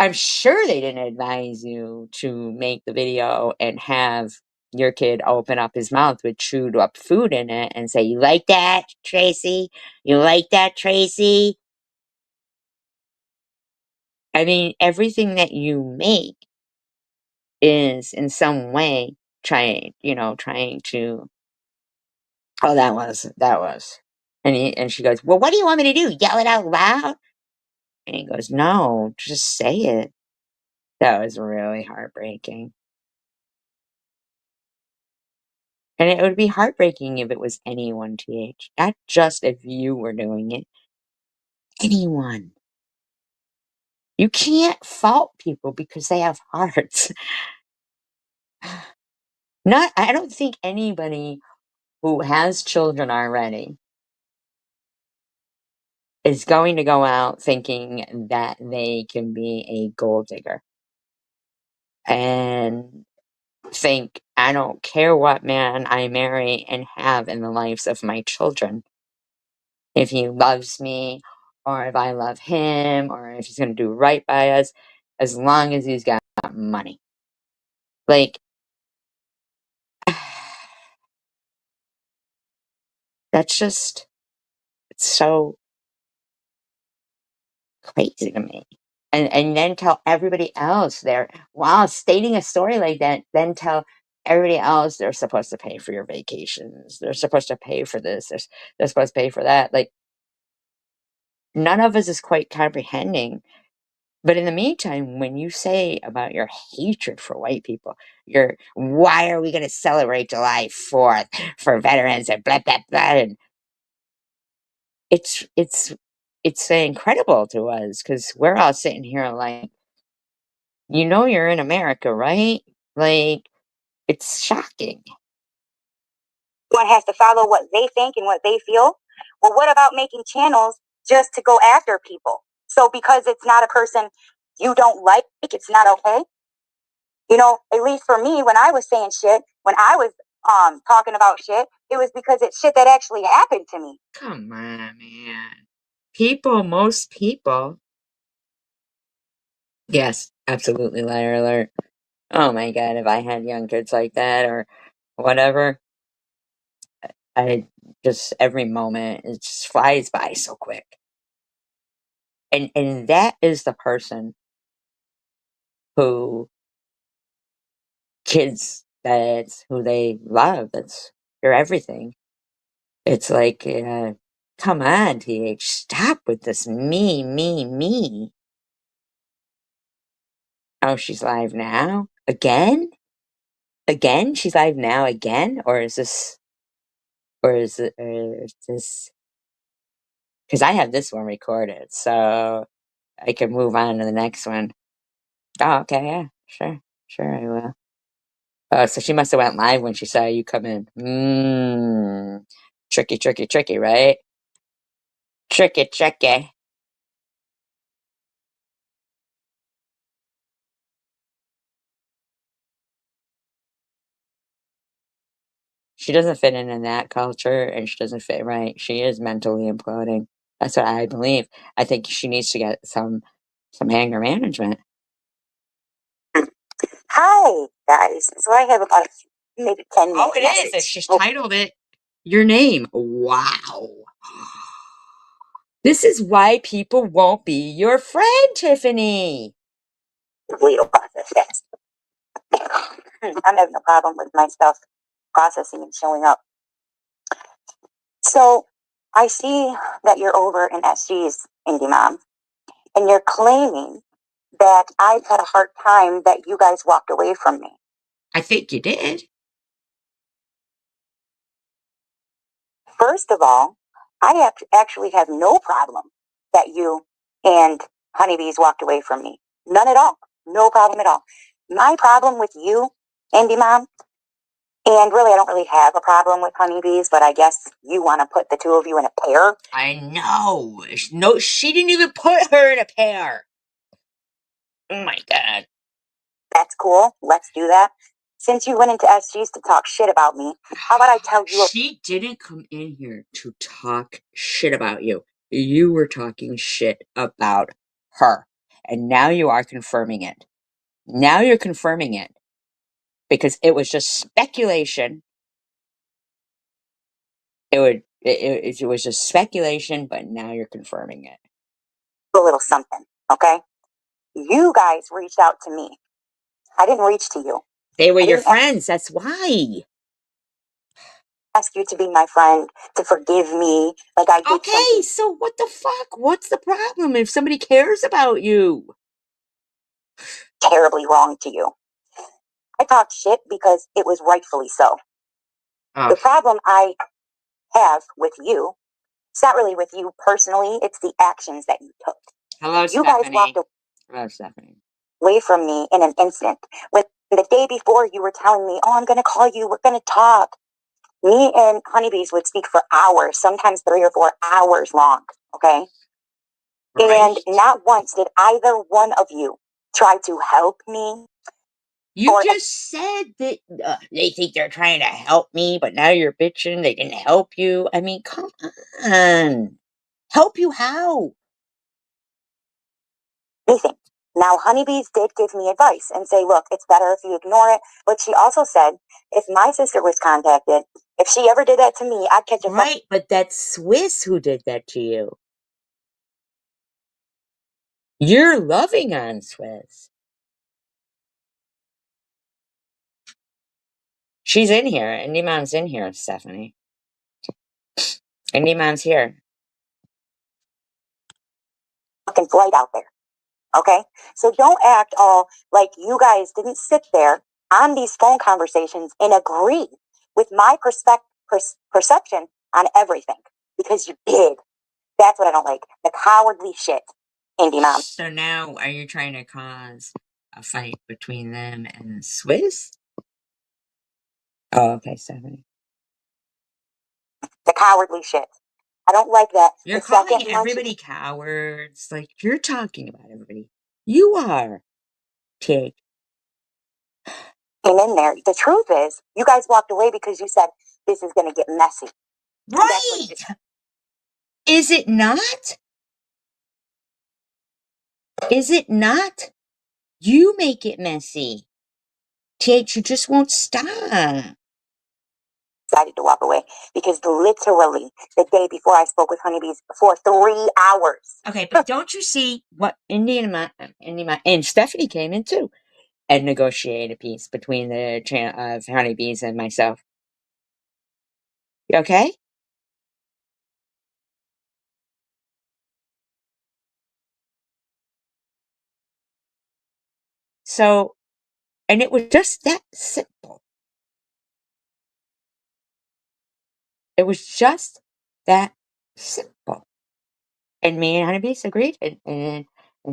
I'm sure they didn't advise you to make the video and have your kid open up his mouth with chewed up food in it and say, you like that, Tracy? You like that, Tracy? I mean, everything that you make is in some way trying to, oh, that was. And she goes, well, what do you want me to do? Yell it out loud? And he goes, no, just say it. That was really heartbreaking. And it would be heartbreaking if it was anyone, TH. Not just if you were doing it. Anyone. You can't fault people because they have hearts. I don't think anybody who has children already is going to go out thinking that they can be a gold digger and think, I don't care what man I marry and have in the lives of my children. If he loves me, or if I love him, or if he's going to do right by us, as long as he's got money. Like, that's just, it's so crazy to me. And then tell everybody else while stating a story like that, then tell everybody else they're supposed to pay for your vacations. They're supposed to pay for this. They're supposed to pay for that. Like, none of us is quite comprehending. But in the meantime, when you say about your hatred for white people, why are we going to celebrate July 4th for veterans and blah, blah, blah. And it's incredible to us because we're all sitting here like, you're in America, right? Like, it's shocking. One has to follow what they think and what they feel. Well, what about making channels just to go after people? So because it's not a person you don't like, it's not okay. At least for me, when I was saying shit, when I was talking about shit, it was because it's shit that actually happened to me. Come on, man. Most people. Yes, absolutely, liar alert. Oh my God, if I had young kids like that or whatever, I just every moment it just flies by so quick. And that is the person who kids That's who they love. That's their everything. It's like, come on, TH, stop with this me, me, me. Oh, she's live now? Again? Again? She's live now again? Or is this, or is this, because I have this one recorded, so I can move on to the next one. Oh, okay, yeah, sure, sure, I will. Oh, so she must have went live when she saw you come in. Tricky, tricky, tricky, right? Tricky, tricky. She doesn't fit in that culture, and she doesn't fit right. She is mentally imploding. That's what I believe. I think she needs to get some anger management. Hi, guys. So I have about maybe 10 minutes. Oh, it is. It's just titled it your name. Wow. This is why people won't be your friend, Tiffany. Legal process, yes. I'm having a problem with my stuff processing and showing up. So I see that you're over in SG's Indie Mom, and you're claiming that I've had a hard time that you guys walked away from me. I think you did. First of all, I actually have no problem that you and Honeybees walked away from me. None at all. No problem at all. My problem with you, Indie Mom, and really I don't really have a problem with Honeybees, but I guess you want to put the two of you in a pair. I know. No, she didn't even put her in a pair. Oh my God. That's cool. Let's do that. Since you went into SG's to talk shit about me, how about I tell you? She didn't come in here to talk shit about you. You were talking shit about her. And now you are confirming it. Now you're confirming it. Because it was just speculation. It was just speculation, but now you're confirming it. A little something, okay? You guys reached out to me. I didn't reach to you. They were your friends. That's why. Ask you to be my friend, to forgive me, like I did. Okay, so what the fuck? What's the problem if somebody cares about you? Terribly wrong to you. I talked shit because it was rightfully so. Oh. The problem I have with you, it's not really with you personally, it's the actions that you took. Hello, you Stephanie. guys walked Hello, Stephanie. away from me in an instant. When the day before you were telling me, oh, I'm going to call you, we're going to talk. Me and Honeybees would speak for hours, sometimes 3 or 4 hours long, okay? Right. And not once did either one of you try to help me. You just said that they think they're trying to help me, but now you're bitching they didn't help you. I mean, come on. Help you how? Anything. Now, Honeybees did give me advice and say, look, it's better if you ignore it. But she also said, if my sister was contacted, if she ever did that to me, I'd catch a Right, but that's Swiss who did that to you. You're loving on Swiss. She's in here. Indie Mom's in here, Stephanie. Indie Mom's here. fucking flight out there. Okay? So don't act all like you guys didn't sit there on these phone conversations and agree with my perception on everything. Because you did. That's what I don't like. The cowardly shit, Indie Mom. So now, are you trying to cause a fight between them and Swiss? Oh, okay, Stephanie. The cowardly shit. I don't like that. You're calling everybody cowards. Like, you're talking about everybody. You are. Take. Came in there. The truth is, you guys walked away because you said this is going to get messy. Right. Is it not? Is it not? You make it messy. TH, you just won't stop. Decided to walk away because literally the day before I spoke with Honeybees for 3 hours. Okay, but don't you see what Indiana and Stephanie came in too? and negotiate a peace between the honeybees and myself. You okay? So, and it was just that simple. It was just that simple. And me and Honeybees agreed, and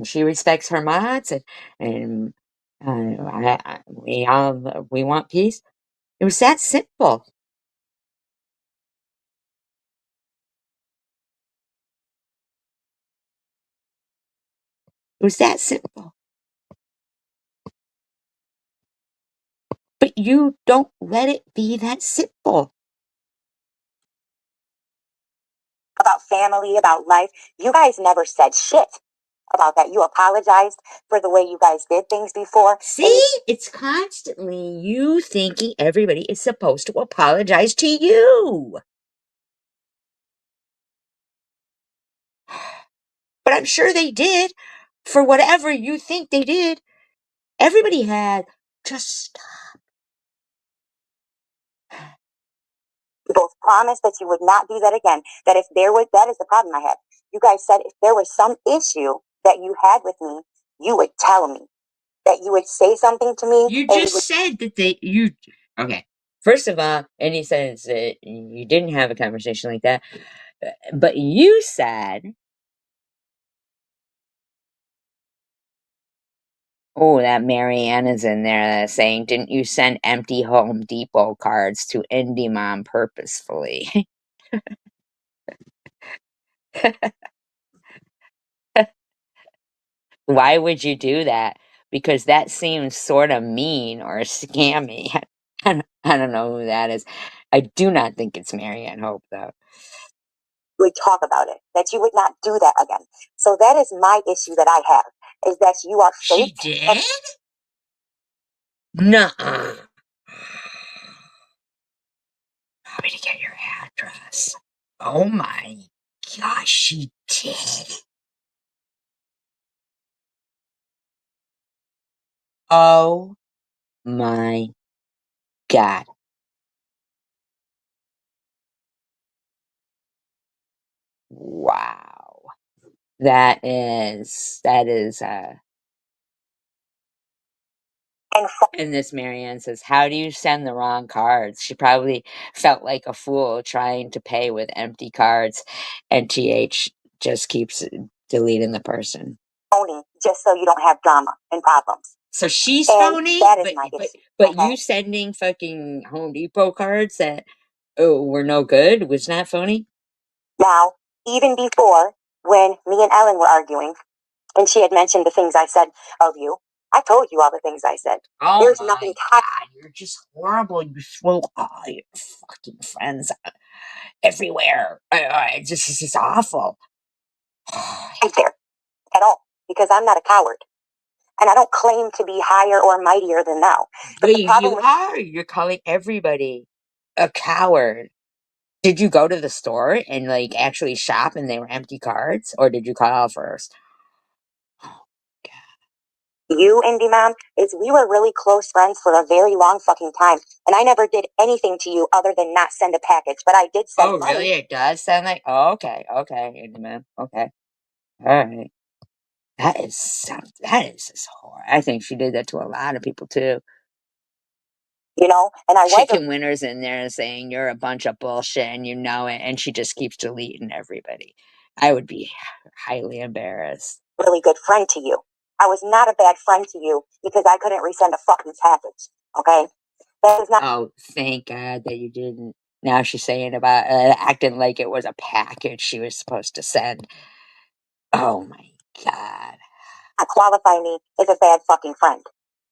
she respects her mods, and we want peace. It was that simple. It was that simple. But you don't let it be that simple. About family, about life. You guys never said shit about that. You apologized for the way you guys did things before. See, it's constantly you thinking everybody is supposed to apologize to you. But I'm sure they did for whatever you think they did. Everybody had just You both promised that you would not do that again. That if there was, that is the problem I had. You guys said if there was some issue that you had with me, you would tell me. That you would say something to me. You just said that okay. First of all, and he says that you didn't have a conversation like that, but you said, "Oh, that Marianne is in there saying, didn't you send empty Home Depot cards to Indie Mom purposefully?" Why would you do that? Because that seems sort of mean or scammy. I don't know who that is. I do not think it's Marianne Hope, though. Would talk about it. That you would not do that again. So that is my issue that I have. Is that you are fake. She did? Nuh-uh. Want me to get your address? Oh my gosh, she did. Oh my God. Wow. That is And and this Marianne says, how do you send the wrong cards? She probably felt like a fool trying to pay with empty cards, and TH just keeps deleting the person. phony just so you don't have drama and problems. So she's And phony, that is my issue. but Okay? you sending fucking Home Depot cards that were no good was not phony? Now, even before, when me and Ellen were arguing, and she had mentioned the things I said of you, I told you all the things I said. Oh There's my nothing God, you're just horrible. You throw all your fucking friends everywhere. It's just awful. there at all because I'm not a coward. And I don't claim to be higher or mightier than thou. But the problem You are. You're calling everybody a coward. Did you go to the store and like actually shop and they were empty cards, or did you call first? Oh, you, Indie Mom, is we were really close friends for a very long fucking time. And I never did anything to you other than not send a package. But I did send money. Really? It does sound like. Oh, okay, man. Okay, all right. That is just horrible. I think she did that to a lot of people too. You know, and I was Chicken Winner's in there saying you're a bunch of bullshit and you know it, and she just keeps deleting everybody. I would be highly embarrassed. a really good friend to you. I was not a bad friend to you because I couldn't resend a fucking package. Okay? That is not. Oh, thank God that you didn't. Now she's saying about acting like it was a package she was supposed to send. Oh my God. Qualify me as a bad fucking friend.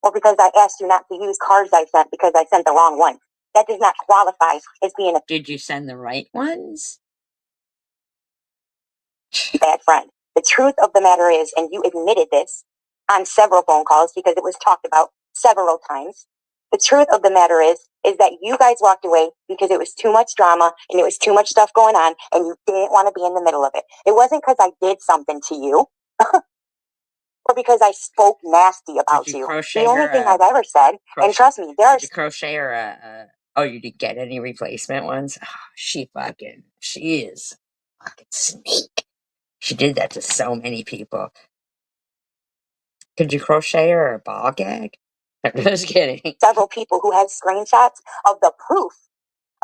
Or because I asked you not to use cards I sent because I sent the wrong one. That does not qualify as being a Did you send the right ones? bad friend. The truth of the matter is, and you admitted this on several phone calls because it was talked about several times. The truth of the matter is that you guys walked away because it was too much drama and it was too much stuff going on and you didn't want to be in the middle of it. It wasn't because I did something to you. or because I spoke nasty about Did you you. crochet The only her thing a I've ever said, and trust me, there are Did you crochet her oh, you didn't get any replacement ones? Oh, she is a fucking snake. She did that to so many people. Could you crochet her a ball gag? I'm just kidding. several people who had screenshots of the proof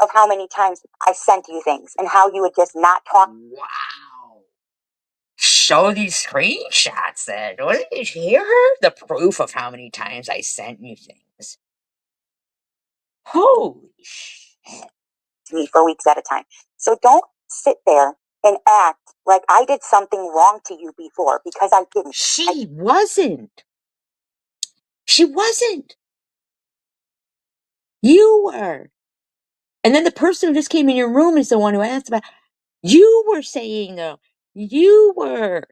of how many times I sent you things and how you would just not talk. Wow. Show these screenshots then. What did you hear her? The proof of how many times I sent you things. Holy shit. To me for weeks at a time. So don't sit there and act like I did something wrong to you before, because I didn't. She wasn't. She wasn't. You were. And then the person who just came in your room is the one who asked about. You were saying though. You were.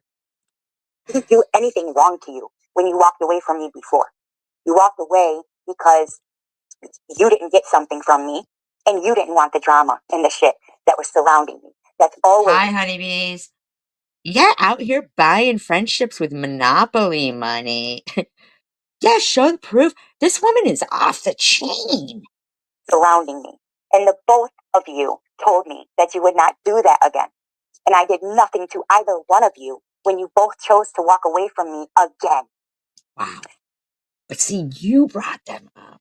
I didn't do anything wrong to you when you walked away from me before. You walked away because you didn't get something from me, and you didn't want the drama and the shit that was surrounding me. That's always. Hi, honeybees. Yeah, out here buying friendships with Monopoly money. Yeah, show the proof. This woman is off the chain. Surrounding me. And the both of you told me that you would not do that again. And I did nothing to either one of you when you both chose to walk away from me again. Wow. But see, you brought them up.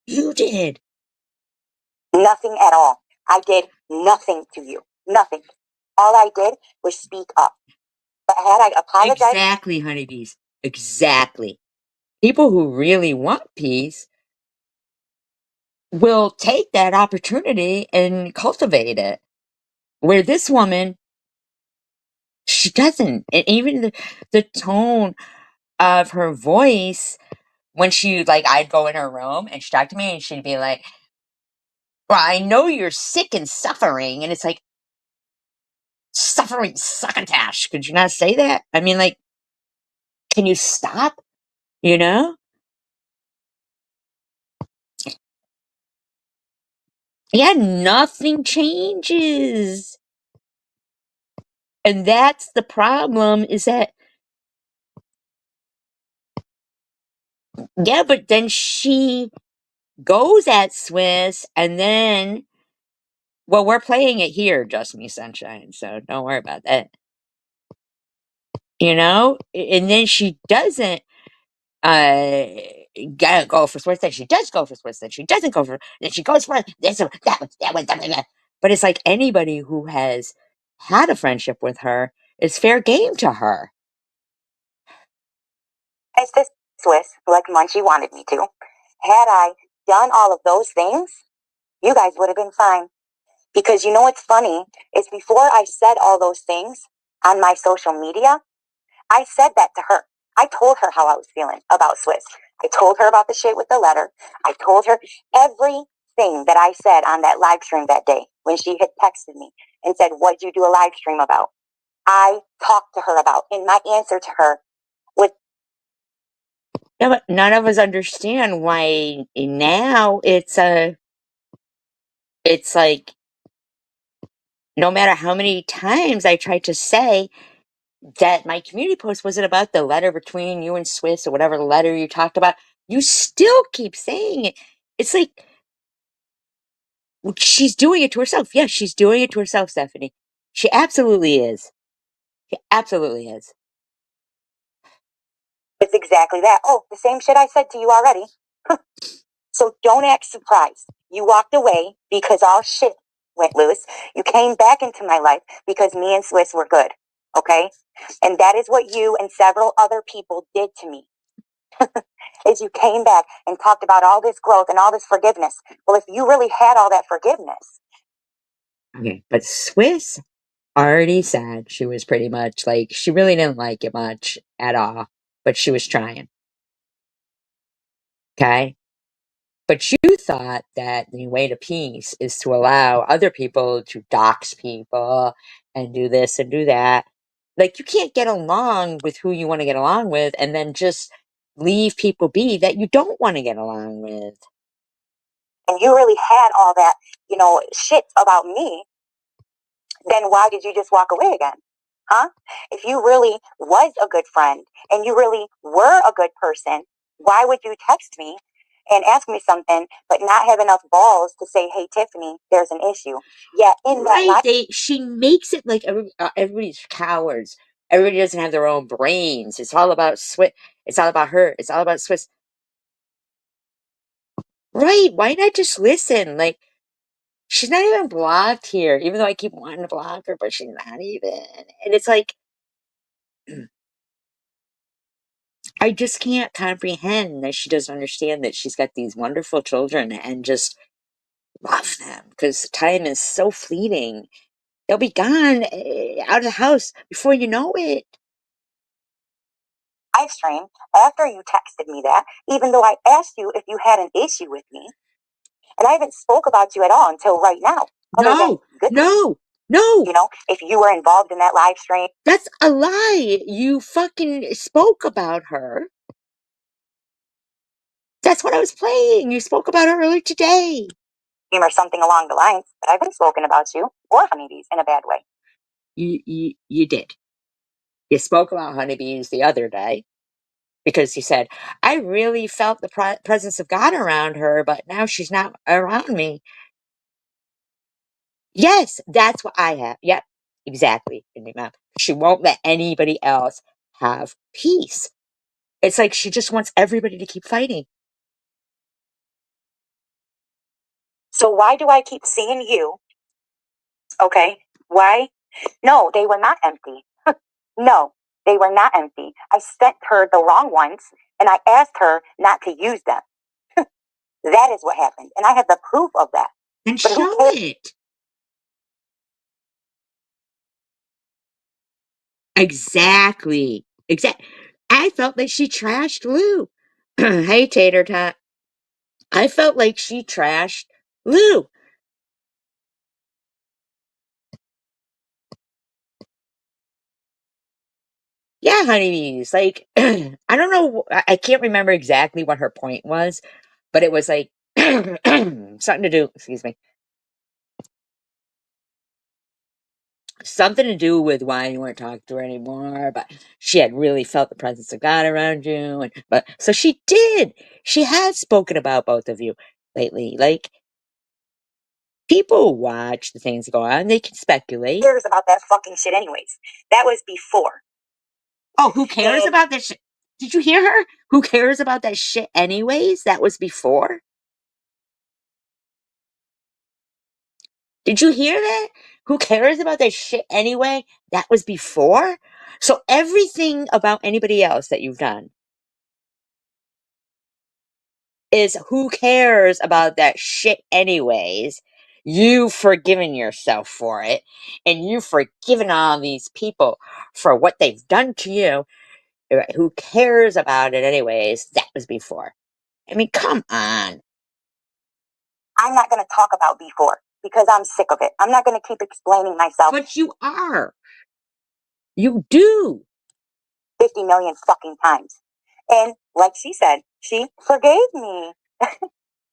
You did. Nothing at all. I did nothing to you. Nothing. All I did was speak up. But had I apologized. Exactly, honeybees. Exactly. People who really want peace will take that opportunity and cultivate it. Where this woman, she doesn't. And even the tone of her voice when she, like, I'd go in her room and she'd talk to me and she'd be like, well, I know you're sick and suffering. And it's like, suffering succotash. Could you not say that? I mean, like, can you stop? You know? Yeah, nothing changes. And that's the problem, is that, yeah, but then she goes at Swiss and then, well, we're playing it here, Just Me Sunshine, so don't worry about that. You know? And then she doesn't uh go for Swiss, then she does go for Swiss, then she doesn't go for, then she goes for this one, that one, that. But it's like anybody who has had a friendship with her is fair game to her. As this Swiss, like Munchie wanted me to. Had I done all of those things, you guys would have been fine. Because you know what's funny is before I said all those things on my social media, I said that to her. I told her how I was feeling about Swiss. I told her about the shit with the letter. I told her everything that I said on that live stream that day when she had texted me and said, what'd you do a live stream about? I talked to her about, and my answer to her was. Yeah, but none of us understand why now it's like, no matter how many times I tried to say that my community post wasn't about the letter between you and Swiss or whatever letter you talked about, you still keep saying it. It's like, she's doing it to herself. Yeah, she's doing it to herself, Stephanie. She absolutely is. She absolutely is. It's exactly that. Oh, the same shit I said to you already. So don't act surprised. You walked away because all shit went loose. You came back into my life because me and Swiss were good. Okay? And that is what you and several other people did to me. Is you came back and talked about all this growth and all this forgiveness. Well, if you really had all that forgiveness. Okay, but Swiss already said she was pretty much like, she really didn't like it much at all, but she was trying. Okay? But you thought that the way to peace is to allow other people to dox people and do this and do that. Like, you can't get along with who you want to get along with and then just leave people be that you don't want to get along with. And you really had all that, shit about me. Then why did you just walk away again? Huh? If you really was a good friend and you really were a good person, why would you text me and ask me something but not have enough balls to say, "Hey Tiffany, there's an issue"? Yet in that Right? life, She makes it like everybody's cowards. Everybody doesn't have their own brains. It's all about Swiss. It's all about her. It's all about Swiss. Right? Why not just listen? Like, she's not even blocked here, even though I keep wanting to block her, but she's not even. And it's like, I just can't comprehend that she doesn't understand that she's got these wonderful children and just love them because time is so fleeting. They'll be gone out of the house before you know it. live stream, after you texted me that, even though I asked you if you had an issue with me, and I haven't spoke about you at all until right now, other than No, good. no, no. You know, if you were involved in that live stream That's a lie. You fucking spoke about her. That's what I was playing. You spoke about her earlier today. or something along the lines, but I haven't spoken about you or honeybees in a bad way. You did. You spoke about honeybees the other day because you said, I really felt the presence of God around her, but now she's not around me. Yes, that's what I have. Yep, exactly. She won't let anybody else have peace. It's like she just wants everybody to keep fighting. So why do I keep seeing you? Okay, why? No, they were not empty. No, they were not empty. I sent her the wrong ones and I asked her not to use them. That is what happened. And I have the proof of that. And But who show cares? it. Exactly. I felt like she trashed Lou. Hey, Tater Tot. I felt like she trashed Lou. Yeah, honeybees. Like, I don't know. I can't remember exactly what her point was, but it was like something to do, excuse me, something to do with why you weren't talking to her anymore. But she had really felt the presence of God around you. But so she did. She has spoken about both of you lately. Like, people watch the things that go on, they can speculate. Cares about that fucking shit anyways. That was before. Oh, who cares And about that shit? Did you hear her? Who cares about that shit anyways? That was before. Did you hear that? Who cares about that shit anyway? That was before. So everything about anybody else that you've done is who cares about that shit anyways? You've forgiven yourself for it, and you've forgiven all these people for what they've done to you. Who cares about it anyways? That was before. I mean, come on. I'm not going to talk about before because I'm sick of it. I'm not going to keep explaining myself But you are. You do. 50 million fucking times. And like she said, she forgave me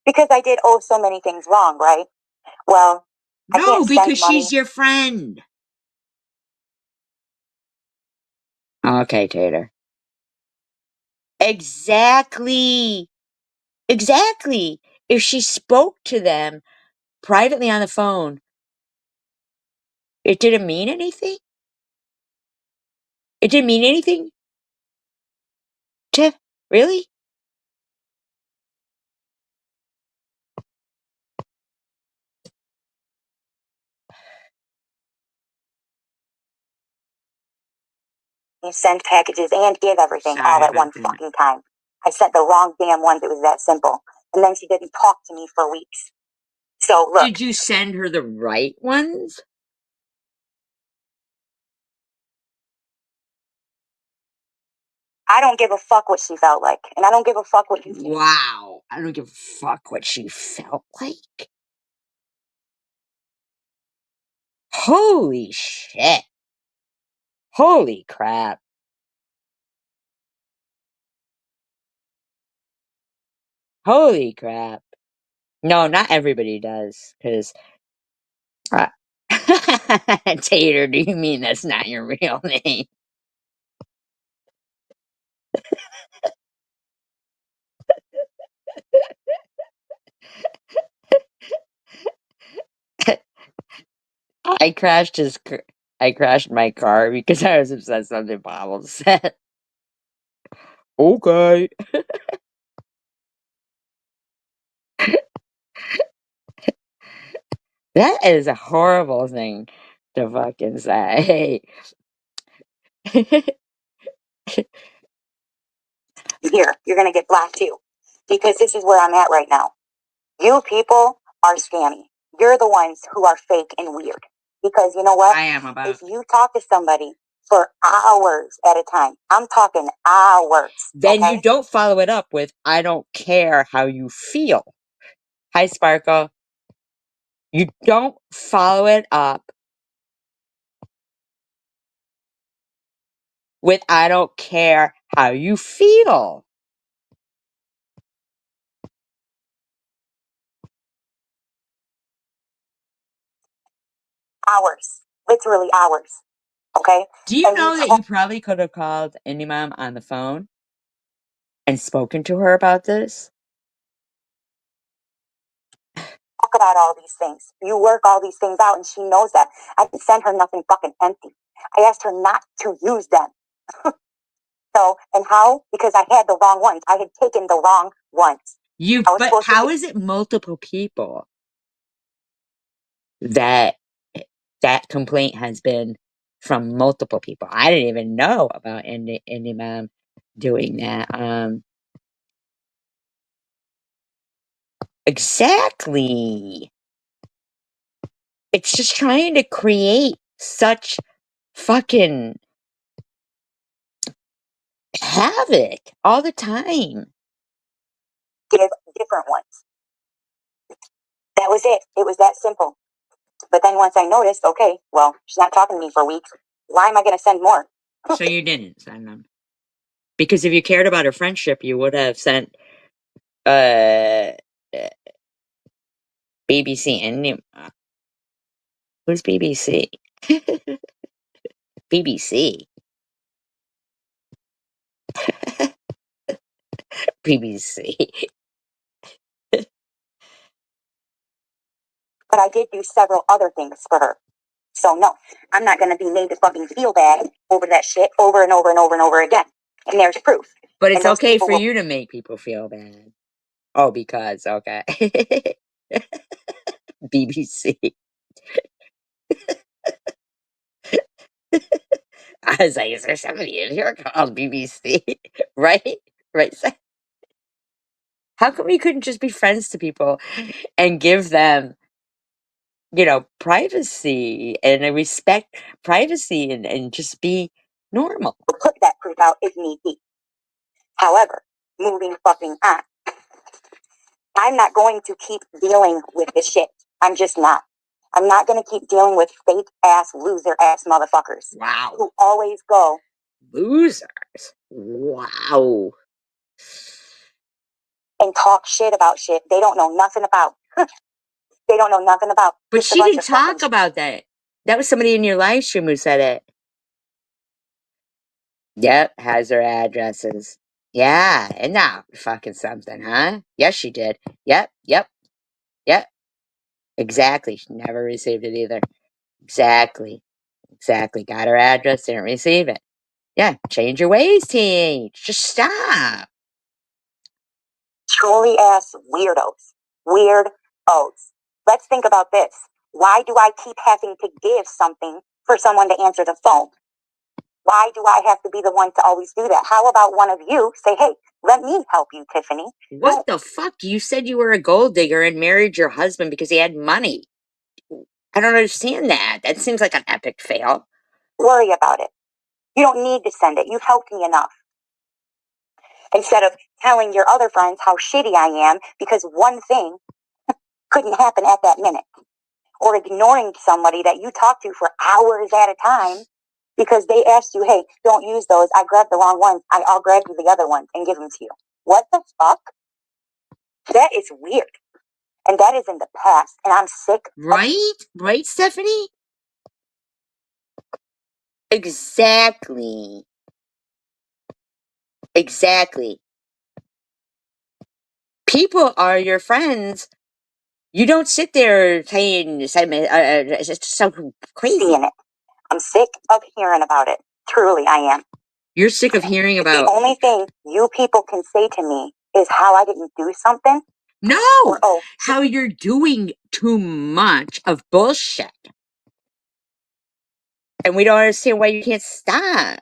because I did so many things wrong, right? Well, I No, can't send because money. she's your friend. Okay, Tater. Exactly. Exactly. If she spoke to them privately on the phone, it didn't mean anything? It didn't mean anything? To really? Send packages and give everything Sorry all at about one that. fucking time. I sent the wrong damn ones. It was that simple. And then she didn't talk to me for weeks. So look, Did you send her the right ones? I don't give a fuck what she felt like. And I don't give a fuck what you think. Wow. I don't give a fuck what she felt like. Holy shit. Holy crap. Holy crap. No, not everybody does, because Tater, do you mean that's not your real name? I crashed I crashed my car because I was obsessed with something Pavel said. Okay. That is a horrible thing to fucking say. Here, you're gonna get blocked too. Because this is where I'm at right now. You people are scammy. You're the ones who are fake and weird. Because you know what? I am about. If you talk to somebody for hours at a time, I'm talking hours. Then okay? you don't follow it up with, I don't care how you feel. Hi, Sparkle. You don't follow it up with, I don't care how you feel. Hours. Literally hours. Okay? Do you And know that you probably could have called Indie Mom on the phone and spoken to her about this? talk about all these things. You work all these things out, and she knows that. I didn't send her nothing fucking empty. I asked her not to use them. So, and how? Because I had the wrong ones. I had taken the wrong ones. But how is it multiple people that complaint has been from multiple people? I didn't even know about Indie Mom doing that. Exactly. It's just trying to create such fucking havoc all the time. Give different ones. That was it. It was that simple. But then once I noticed, okay, well, she's not talking to me for weeks. Why am I going to send more? So you didn't send them. Because if you cared about her friendship, you would have sent uh BBC and who's BBC? BBC. BBC. But I did do several other things for her. So no, I'm not going to be made to fucking feel bad over that shit over and over and over and over again. And there's proof. But it's okay for you to make people feel bad. Oh, because, okay. BBC. I was like, is there somebody in here called BBC? Right? Right? How come we couldn't just be friends to people and give them, privacy and respect privacy and just be normal? Put that proof out if need be. However, moving fucking on. I'm not going to keep dealing with this shit. I'm just not. I'm not going to keep dealing with fake ass, loser ass motherfuckers. Wow. Who always go. Losers. Wow. And talk shit about shit they don't know nothing about. They don't know nothing about. But she didn't talk about that. That was somebody in your live stream who said it. Yep, has her addresses. Yeah, and now fucking something, huh? Yes, she did. Yep. Exactly. She never received it either. Exactly. Got her address, didn't receive it. Yeah, change your ways, teenage. Just stop. Truly ass weirdos. Weirdos. Let's think about this. Why do I keep having to give something for someone to answer the phone? Why do I have to be the one to always do that? How about one of you say, hey, let me help you, Tiffany? What the fuck? You said you were a gold digger and married your husband because he had money. I don't understand that. That seems like an epic fail. Worry about it. You don't need to send it. You've helped me enough. Instead of telling your other friends how shitty I am because one thing couldn't happen at that minute. Or ignoring somebody that you talk to for hours at a time because they asked you, hey, don't use those. I grabbed the wrong ones. I'll grab you the other ones and give them to you. What the fuck? That is weird. And that is in the past. And I'm sick. Right? Right, Stephanie? Exactly. Exactly. People are your friends. You don't sit there saying it's just so crazy. Seeing it. I'm sick of hearing about it. Truly, I am. You're sick of hearing The about. only thing you people can say to me is how I didn't do something. No! Or, oh, How you're doing too much of bullshit. And we don't understand why you can't stop.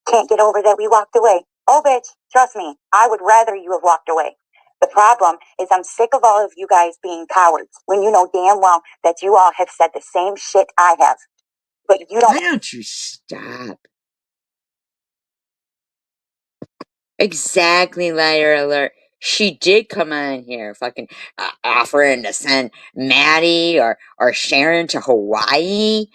Can't get over that we walked away. Oh, bitch, trust me, I would rather you have walked away. The problem is I'm sick of all of you guys being cowards when you know damn well that you all have said the same shit I have. But you don't. Why don't you stop? Exactly, liar alert. She did come on here, fucking offering to send Maddie or Sharon to Hawaii.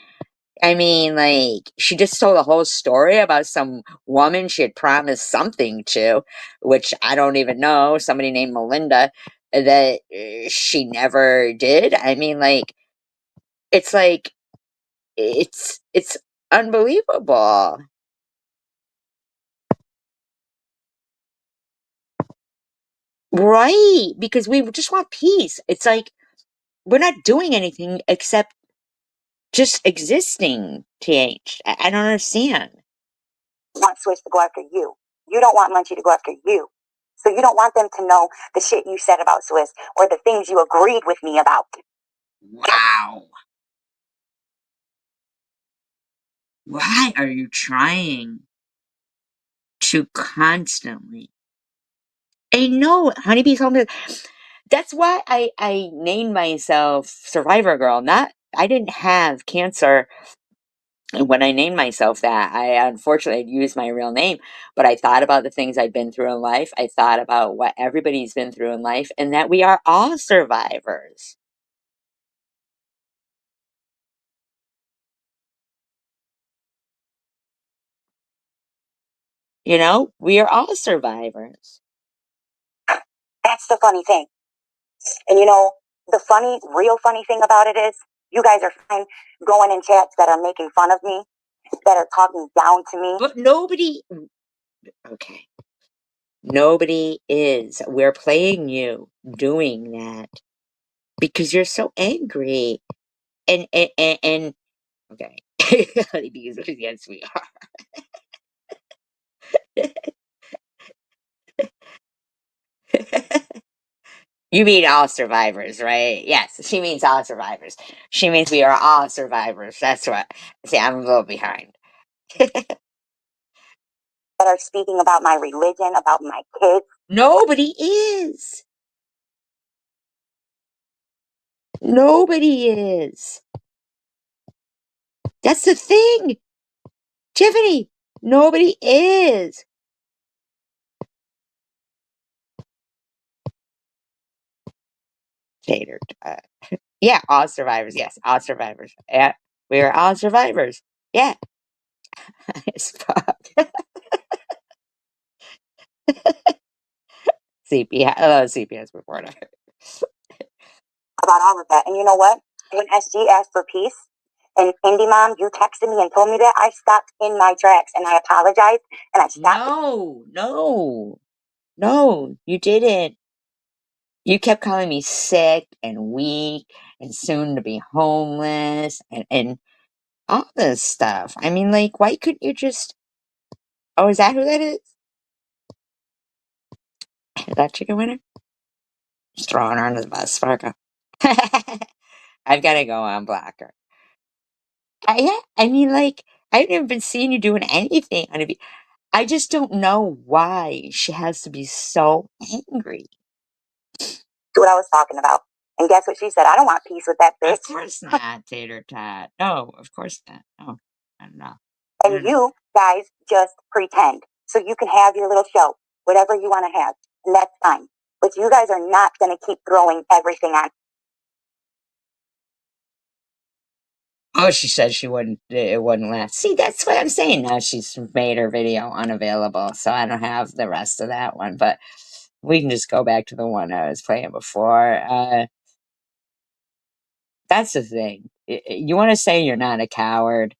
I mean, like, she just told a whole story about some woman she had promised something to, which I don't even know, somebody named Melinda, that she never did. I mean, it's like, it's unbelievable. Right, because we just want peace. It's like, we're not doing anything except just existing, TH. I don't understand. Want Swiss to go after you. You don't want Munchie to go after you. So you don't want them to know the shit you said about Swiss or the things you agreed with me about. Wow. Why are you trying to constantly? I know, Honeybee told me that's why I named myself Survivor Girl. Not I didn't have cancer when I named myself that. I unfortunately used my real name, but I thought about the things I'd been through in life. I thought about what everybody's been through in life, and that we are all survivors. You know, we are all survivors. That's the funny thing. And you know, the real funny thing about it is you guys are fine going in chats that are making fun of me, that are talking down to me. But nobody, okay, nobody is. We're playing you doing that because you're so angry. And okay, because yes, we are. You mean all survivors, right? Yes, she means all survivors. She means we are all survivors. That's what. See, I'm a little behind. That are speaking about my religion, about my kids. Nobody is. Nobody is. That's the thing, Tiffany. Nobody is. Tater. Yeah, all survivors. Yes, all survivors. Yeah, we are all survivors. Yeah. As fuck. CPS. Oh, CPS reporter. About all of that. And you know what? When SG asked for peace, and Indie Mom, you texted me and told me that, I stopped in my tracks and I apologized and I stopped. No, you didn't. You kept calling me sick and weak and soon to be homeless and all this stuff. I mean, like, why couldn't you just. Oh, is that who that is? Is that Chicken Winner? Just throwing her under the bus, Sparkle. I've got to go on blocker. Yeah, I mean, like, I've never been seeing you doing anything on a I just don't know why she has to be so angry. What I was talking about. And guess what she said? I don't want peace with that bitch. Of course not, Tater Tot. No, of course not. No, no. And you guys just pretend. So you can have your little show, whatever you want to have. And that's fine. But you guys are not going to keep throwing everything on. Oh, she said she wouldn't. It wouldn't last. See, that's what I'm saying. Now she's made her video unavailable, so I don't have the rest of that one. But we can just go back to the one I was playing before. That's the thing. You want to say you're not a coward,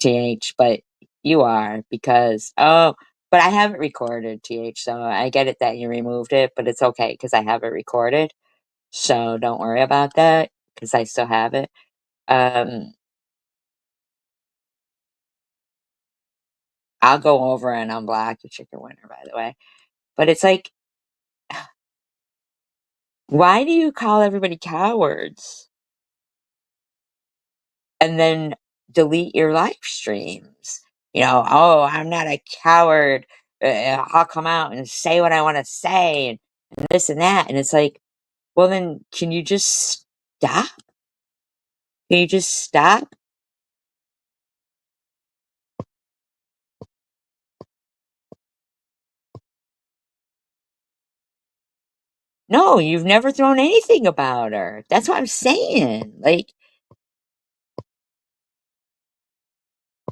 TH, but you are because, oh, but I have it recorded, TH, so I get it that you removed it, but it's okay because I have it recorded. So don't worry about that because I still have it. I'll go over and unblock the chicken winner, by the way. But it's like, why do you call everybody cowards and then delete your live streams? You know, oh, I'm not a coward. I'll come out and say what I want to say and this and that. And it's like, well, then can you just stop? Can you just stop? No, you've never thrown anything about her. That's what I'm saying. Like,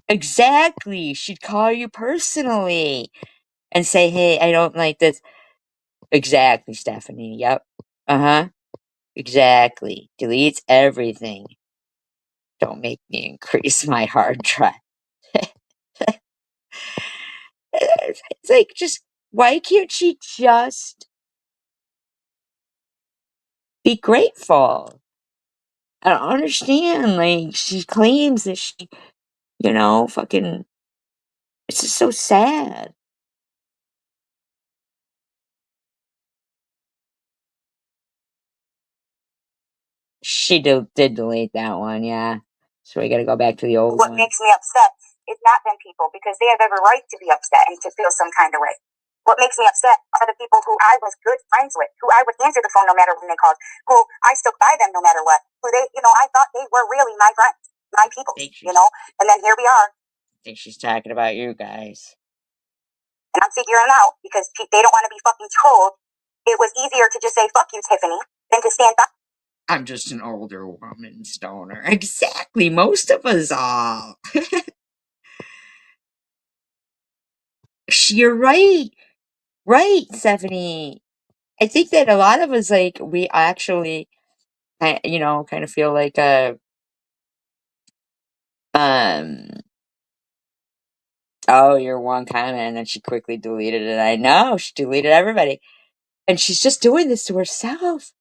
exactly. She'd call you personally and say, hey, I don't like this. Exactly, Stephanie. Yep. Uh-huh. Exactly. Deletes everything. Don't make me increase my hard drive. It's like, just, why can't she just be grateful? I don't understand. Like, she claims that she, fucking, it's just so sad. She did delete that one, yeah. So we gotta go back to the old What one. makes me upset is not them people because they have every right to be upset and to feel some kind of way. What makes me upset are the people who I was good friends with, who I would answer the phone no matter when they called, who I stuck by them no matter what, who I thought they were really my friends, my people, and then here we are. I think she's talking about you guys. And I'm figuring out because they don't want to be fucking told. It was easier to just say, fuck you, Tiffany, than to stand by. I'm just an older woman, stoner. Exactly, most of us are. You're right. Right, Stephanie. I think that a lot of us, like, we actually, kind of feel like um, oh, your one comment, and then she quickly deleted it. I know, she deleted everybody. And she's just doing this to herself.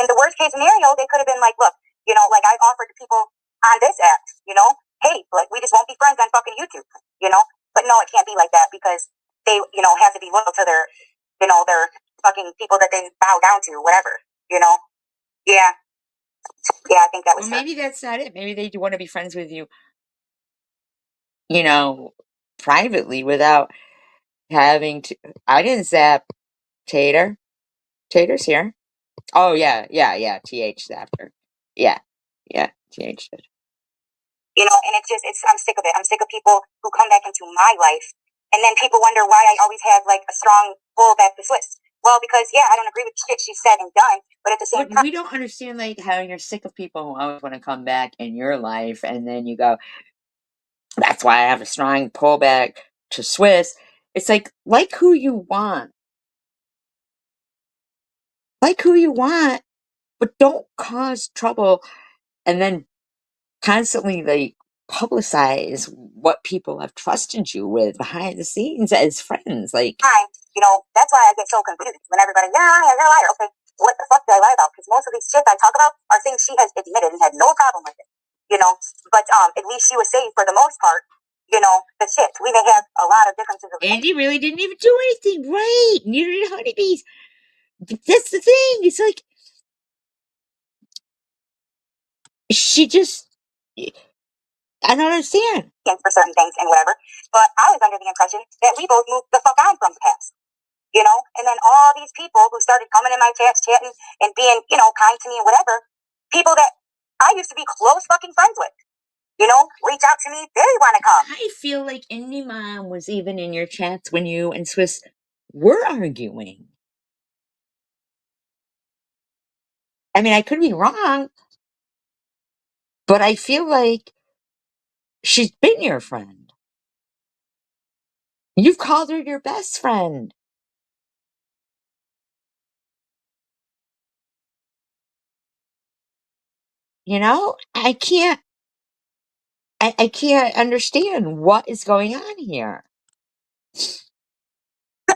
In the worst case scenario, they could have been like, look, like I've offered to people on this app, hey, like we just won't be friends on fucking YouTube, But no, it can't be like that because they, have to be loyal to their fucking people that they bow down to, whatever, Yeah. Yeah, I think that was Well, maybe that's not it. Maybe they do want to be friends with you, privately without having to. I didn't zap Tater. Tater's here. Oh, yeah, yeah, yeah. TH zapped her. Yeah, yeah, TH did. And I'm sick of it. I'm sick of people who come back into my life and then people wonder why I always have like a strong pull back to Swiss. Well, because I don't agree with shit she said and done, but at the same time, we don't understand like how you're sick of people who always want to come back in your life, and then you go, "That's why I have a strong pullback to Swiss." It's like who you want, but don't cause trouble, and then constantly like publicize what people have trusted you with behind the scenes as friends. Like, that's why I get so confused when everybody, you're a liar. Okay, what the fuck do I lie about? Because most of these shit I talk about are things she has admitted and had no problem with it. But at least she was safe for the most part. The shit. We may have a lot of differences of Andy really didn't even do anything right. Neither did Honeybees. That's the thing. It's like she just. I don't understand. For certain things and whatever. But I was under the impression that we both moved the fuck on from the past. And then all these people who started coming in my chats, chatting and being, kind to me and whatever, people that I used to be close fucking friends with, reach out to me, they want to come. I feel like Indie Mom was even in your chats when you and Swiss were arguing. I mean, I could be wrong, but I feel like she's been your friend. You've called her your best friend. You know, I can't understand what is going on here. They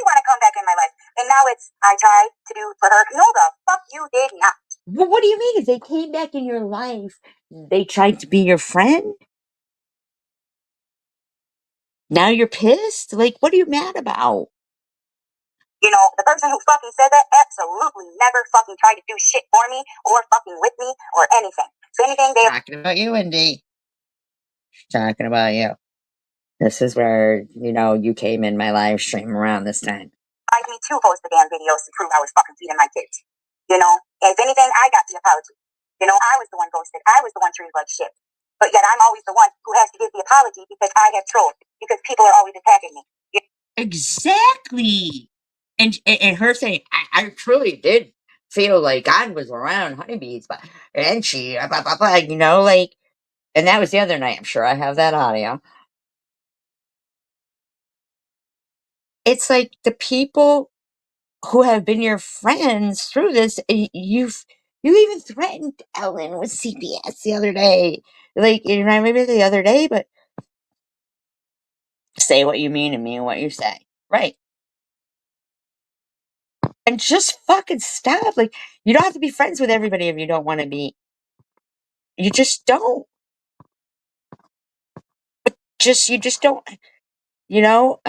want to come back in my life. And now it's, I tried to do for her. No, the fuck you did not. Well, what do you mean? If they came back in your life, they tried to be your friend? Now you're pissed? Like, what are you mad about? You know, the person who fucking said that absolutely never fucking tried to do shit for me or fucking with me or anything. So anything they Talking about you, Indy. Talking about you. This is where, you came in my live stream around this time. tried me to post the damn videos to prove I was fucking feeding my kids. You know, if anything, I got the apology. You know, I was the one ghosted. I was the one treated like shit. But yet I'm always the one who has to give the apology because I have trolled, because people are always attacking me. Exactly. And her saying, I truly did feel like God was around honeybees, but and she blah, blah, blah, like, and that was the other night. I'm sure I have that audio. It's like the people who have been your friends through this, you even threatened Ellen with CPS the other day. Like, maybe the other day, but say what you mean and mean what you say. Right. And just fucking stop. Like, you don't have to be friends with everybody if you don't want to be. You just don't. You just don't. You know.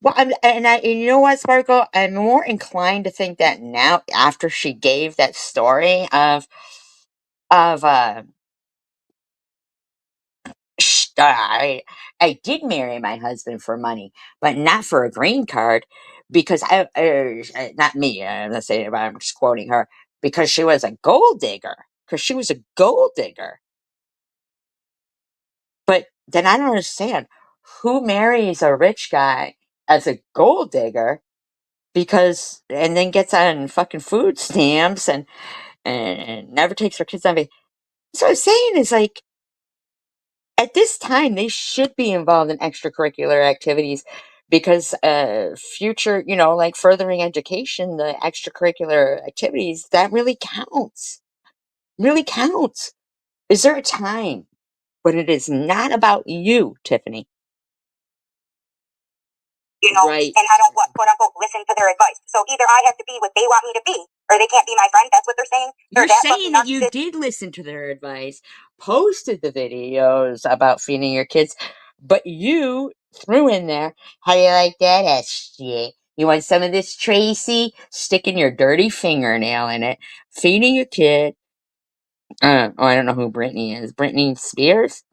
Well, and you know what, Sparkle? I'm more inclined to think that now, after she gave that story of I did marry my husband for money, but not for a green card, because not me. Let's say I'm just quoting her, because she was a gold digger. Because she was a gold digger. But then I don't understand who marries a rich guy as a gold digger, because and then gets on fucking food stamps and never takes her kids on vacation. So I'm saying is, like, at this time they should be involved in extracurricular activities, because future, like furthering education, the extracurricular activities, that really counts. Really counts. Is there a time when it is not about you, Tiffany? You know, right. And I don't want, quote unquote, listen to their advice. So either I have to be what they want me to be, or they can't be my friend. That's what they're saying. You're saying that you did listen to their advice, posted the videos about feeding your kids, but you threw in there, how you like that shit? You want some of this, Tracy? Sticking your dirty fingernail in it, feeding your kid. I don't know who Britney is. Britney Spears?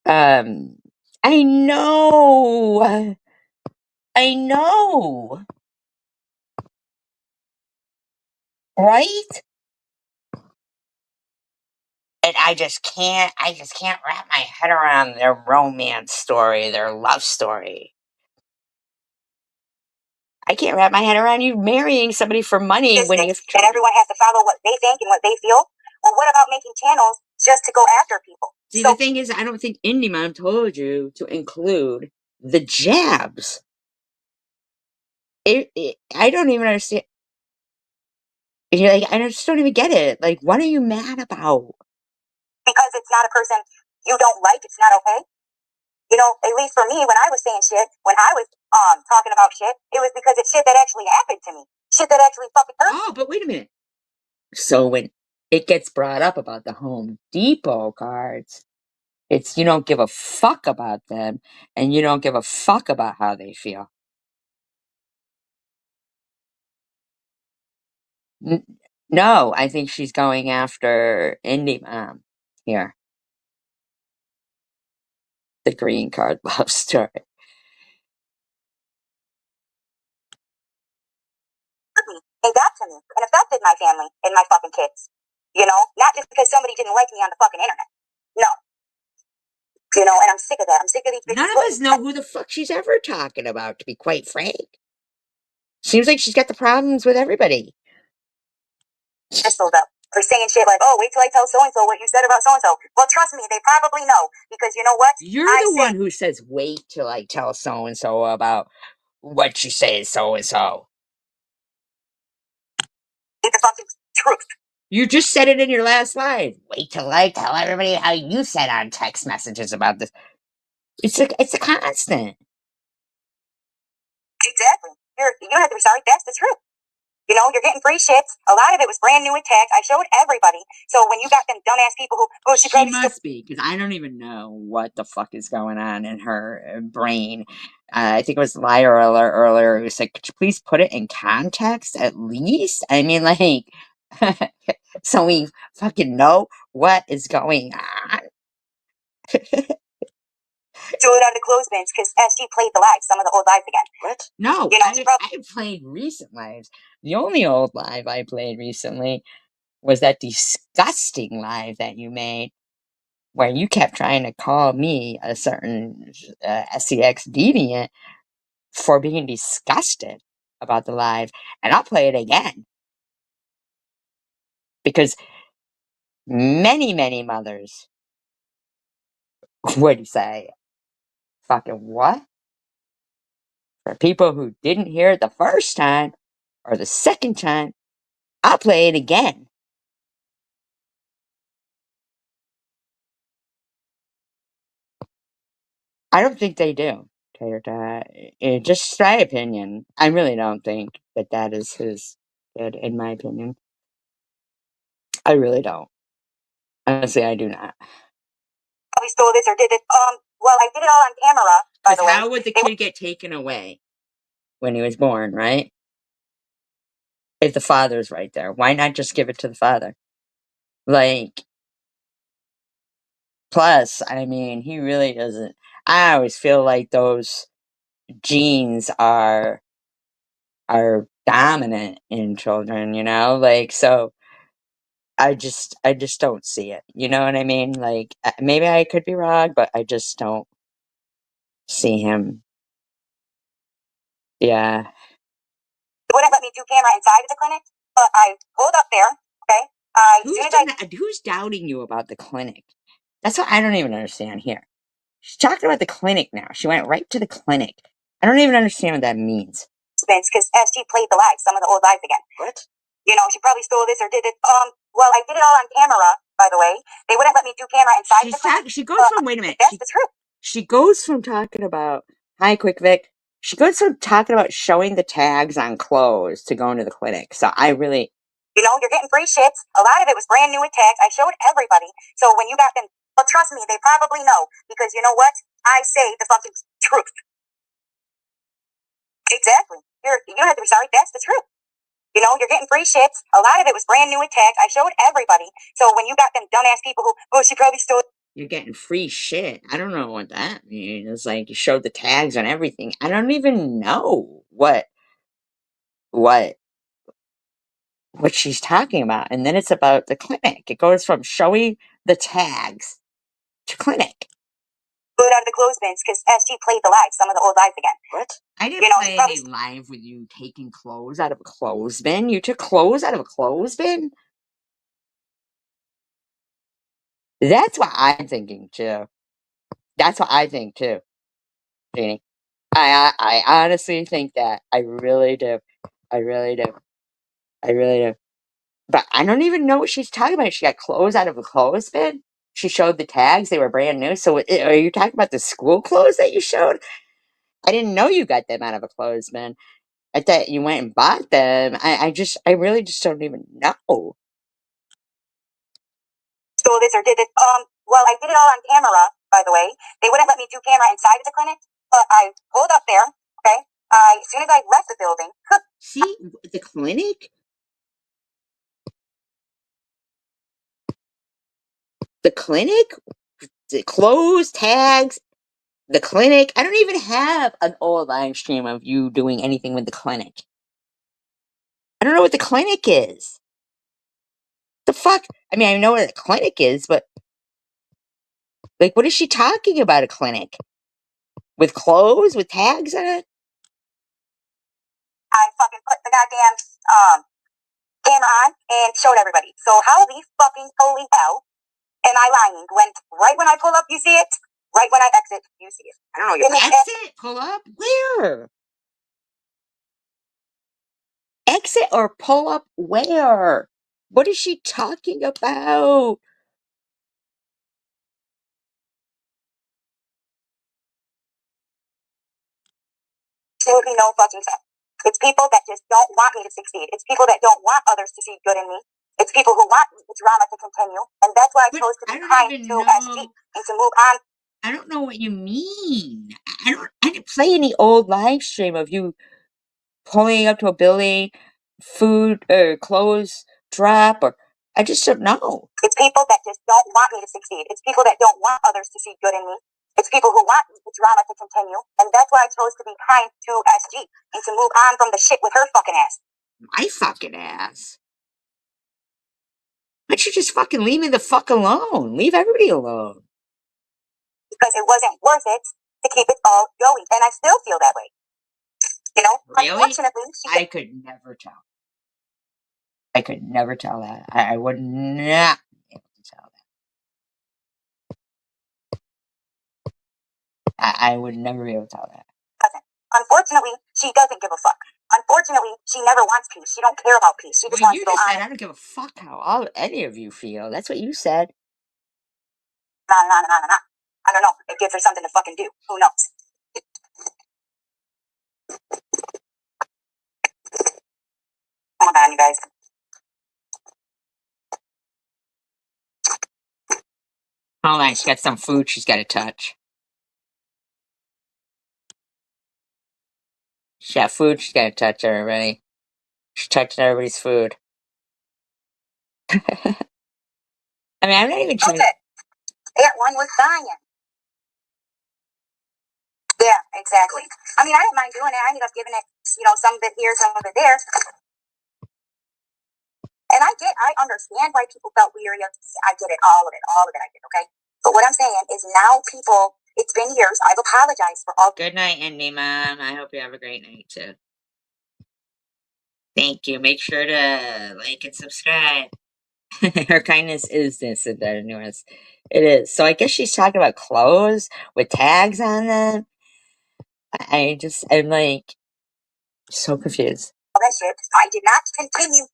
Um, I know. I know. Right? And I just can't wrap my head around their romance story, their love story. I can't wrap my head around you marrying somebody for money when you have and everyone has to follow what they think and what they feel. Well, what about making channels just to go after people? See, the thing is, I don't think Indie Mom told you to include the jabs. I don't even understand. You're like, I just don't even get it. Like, what are you mad about? Because it's not a person you don't like. It's not okay. You know, at least for me, when I was saying shit, when I was talking about shit, it was because it's shit that actually happened to me. Shit that actually fucking hurt. Oh, but wait a minute. So when it gets brought up about the Home Depot cards, it's you don't give a fuck about them, and you don't give a fuck about how they feel. No, I think she's going after Indie Mom here. The green card love story. It got to me and affected my family and my fucking kids. You know, not just because somebody didn't like me on the fucking internet. No. You know, and I'm sick of that. I'm sick of these bitches. None of us know who the fuck she's ever talking about, to be quite frank. Seems like she's got the problems with everybody. Crystal, though, for saying shit like, oh, wait till I tell so-and-so what you said about so-and-so. Well, trust me, they probably know. Because you know what? You're the one who says, wait till I tell so-and-so about what you say to so-and-so. the fucking truth. You just said it in your last live. Wait till I tell everybody how you said on text messages about this. It's a constant. Exactly. You don't have to be sorry. That's the truth. You know, you're getting free shits. A lot of it was brand new and tagged. I showed everybody. So when you got them dumbass people who, oh, she must be, because I don't even know what the fuck is going on in her brain. I think it was Liar Alert earlier who said, could you please put it in context at least? I mean, like, so we fucking know what is going on. threw it out of the clothespins because SG played the lives, some of the old lives again. What? No, You know, I played recent lives. The only old live I played recently was that disgusting live that you made where you kept trying to call me a certain SEX deviant for being disgusted about the live. And I'll play it again. Because many, many mothers would say, fucking what? For people who didn't hear it the first time or the second time, I'll play it again. I don't think they do. Just my opinion. I really don't think that is his good, in my opinion. I really don't. Honestly, I do not. We stole this or did it. Well, I did it all on camera, by the way. How would the kid get taken away when he was born, right? If the father's right there, why not just give it to the father? Like, plus, I mean, he really doesn't. I always feel like those genes are dominant in children, you know? Like, so I just don't see it. You know what I mean? Like, maybe I could be wrong, but I just don't see him. Yeah. They wouldn't let me do camera inside of the clinic, but I pulled up there, okay? Who's doubting you about the clinic? That's what I don't even understand here. She's talking about the clinic now. She went right to the clinic. I don't even understand what that means. Because SG played the lives, some of the old lives again. What? You know, she probably stole this or did it. Well, I did it all on camera, by the way. They wouldn't let me do camera inside the clinic. She goes from, wait a minute. That's the truth. She goes from talking about, hi, Quick Vic. She goes from talking about showing the tags on clothes to going to the clinic. So I really. You know, you're getting free shits. A lot of it was brand new and tagged. I showed everybody. So when you got them, well, trust me, they probably know. Because you know what? I say the fucking truth. Exactly. You don't have to be sorry. That's the truth. You know, you're getting free shits. A lot of it was brand new and tagged. I showed everybody. So when you got them dumbass people who, oh, she probably stole. You're getting free shit. I don't know what that means. It's like you showed the tags on everything. I don't even know what she's talking about. And then it's about the clinic. It goes from showing the tags to clinic. Blew it out of the clothespins because SG played the lives, some of the old lives again. What? I didn't play any live with you taking clothes out of a clothesbin. You took clothes out of a clothesbin? That's what I'm thinking too. That's what I think too, Jeannie. I honestly think that. I really do. I really do. I really do. But I don't even know what she's talking about. She got clothes out of a clothesbin. She showed the tags; they were brand new. So, are you talking about the school clothes that you showed? I didn't know you got them out of a clothesbin. I thought you went and bought them. I really just don't even know. Stole this or did it. Well, I did it all on camera, by the way. They wouldn't let me do camera inside of the clinic, but I pulled up there, okay? As soon as I left the building. See, the clinic? The clinic? The clothes, tags, the clinic. I don't even have an old live stream of you doing anything with the clinic. I don't know what the clinic is. The fuck? I mean, I know what a clinic is, but like, what is she talking about? A clinic with clothes with tags on it? I fucking put the goddamn camera on and showed everybody. So how the fucking holy hell am I lying? When right when I pull up, you see it. Right when I exit, you see it. I don't know. You exit? Pull up? Where? Exit or pull up where? What is she talking about? Absolutely no fucking sense. It's people that just don't want me to succeed. It's people that don't want others to see good in me. It's people who want the drama to continue. And that's why I But chose to I be don't kind even to know. SG and to move on. I don't know what you mean. I didn't play any old live stream of you pulling up to a building, food or clothes drop, or I just don't know. It's people that just don't want me to succeed. It's people that don't want others to see good in me. It's people who want the drama to continue. And that's why I chose to be kind to SG and to move on from the shit with her fucking ass. My fucking ass. Why don't you just fucking leave me the fuck alone? Leave everybody alone. Because it wasn't worth it to keep it all going. And I still feel that way. You know, Really? unfortunately, I could never tell. I could never tell that. I would not be able to tell that. I would never be able to tell that. Unfortunately, she doesn't give a fuck. Unfortunately, she never wants peace. She don't care about peace. She just Well, wants you to go just on. said I don't give a fuck how any of you feel. That's what you said. On and on and on and on. I don't know. It gives her something to fucking do. Who knows? Hold on, you guys. Hold on, she's got some food she's got to touch. She's got food she's got to touch, everybody. She's touching everybody's food. I mean, I'm not even trying. Okay. That one was dying. Yeah, exactly. I mean, I didn't mind doing it. I ended up giving it, some of it here, some of it there. And I understand why people felt weary. I get it, all of it, I get, okay? But what I'm saying is now people, it's been years, I've apologized for all. Good night, Indy Mom. I hope you have a great night, too. Thank you. Make sure to like and subscribe. Her kindness is disingenuous. It is. So I guess she's talking about clothes with tags on them. I'm like, so confused. All that shit. I did not continue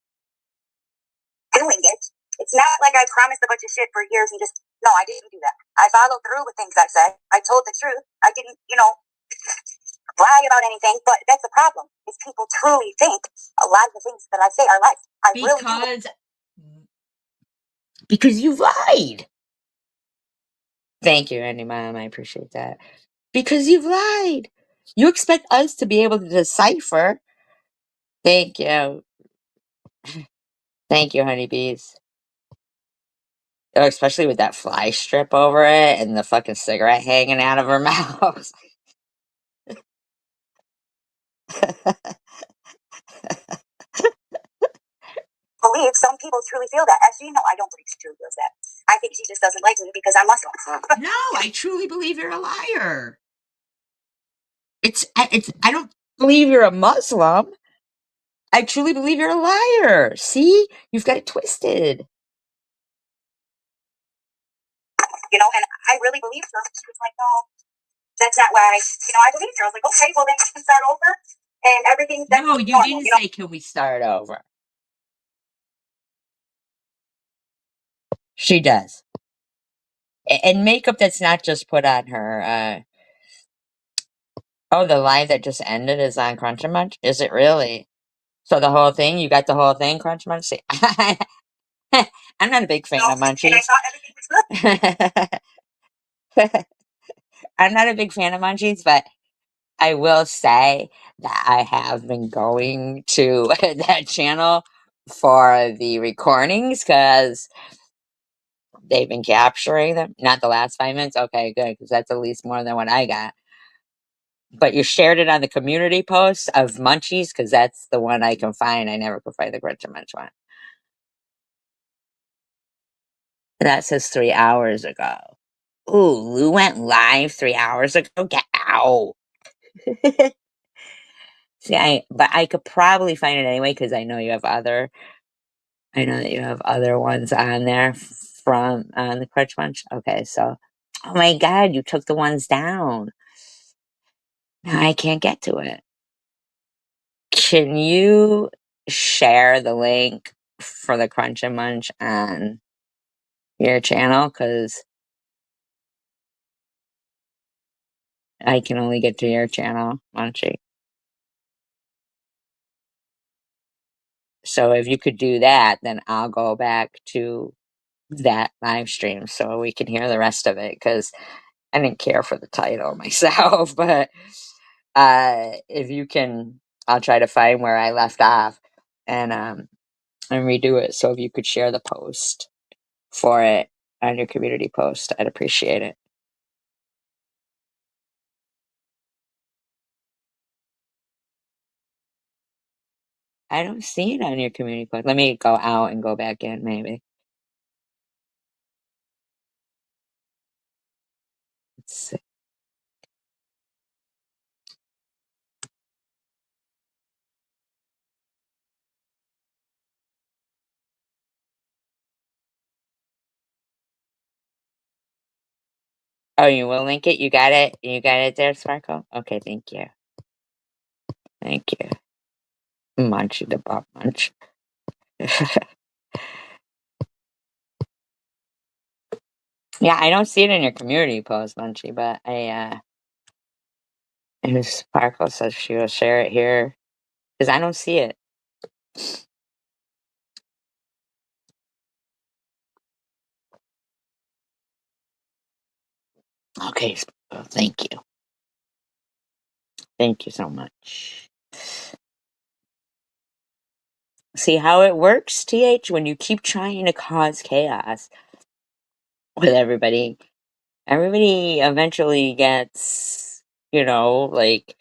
doing it. It's not like I promised a bunch of shit for years and just, no, I didn't do that. I followed through with things I said. I told the truth. I didn't, lie about anything, but that's the problem, is people truly think a lot of the things that I say are lies. I really do. Because you lied. Thank you, Andy Mom. I appreciate that. Because you've lied. You expect us to be able to decipher. Thank you. Thank you, honeybees. Oh, especially with that fly strip over it and the fucking cigarette hanging out of her mouth. Believe some people truly feel that. As you know, I don't believe she truly feels that. I think she just doesn't like me because I'm Muslim. No, I truly believe you're a liar. I don't believe you're a Muslim. I truly believe you're a liar. See? You've got it twisted. And I really believed her. She was like, no, that's not why. I believed her. I was like, okay, well, then we can start over and everything. No, you normal, didn't say, can we start over? She does. And makeup that's not just put on her. Oh, the live that just ended is on Crunch and Munch? Is it really? So the whole thing? You got the whole thing, Crunch and Munch? See, I'm not a big fan of munchies. I'm not a big fan of munchies, but I will say that I have been going to that channel for the recordings because they've been capturing them. Not the last 5 minutes. Okay, good, because that's at least more than what I got. But you shared it on the community post of munchies because that's the one I can find. I never could find the Crunch and Munch one. That says 3 hours ago. Ooh, Lou went live 3 hours ago. Get out. See, but I could probably find it anyway because I know you have other. I know that you have other ones on there from the Crunch Munch. Okay, so oh my God, you took the ones down. Now I can't get to it. Can you share the link for the Crunch and Munch on your channel? Because I can only get to your channel, Munchy. So if you could do that, then I'll go back to that live stream so we can hear the rest of it, because I didn't care for the title myself. But if you can, I'll try to find where I left off and redo it. So if you could share the post for it on your community post, I'd appreciate it. I don't see it on your community post. Let me go out and go back in, maybe. Let's see. Oh, you will link it? You got it? You got it there, Sparkle? Okay, thank you. Thank you. Munchy the Bob Munch. Yeah, I don't see it in your community post, Munchy, but if Sparkle says she will share it here, because I don't see it. Okay, Sparkle, thank you. Thank you so much. See how it works, TH, when you keep trying to cause chaos with everybody. Everybody eventually gets, like,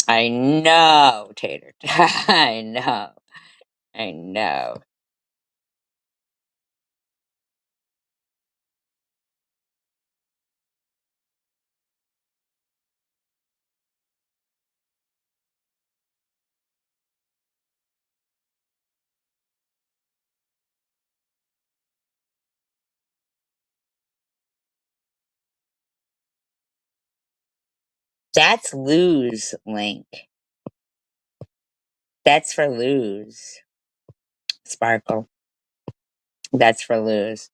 I know, Tater. I know. I know. That's lose, Link. That's for lose. Sparkle. That's for lose.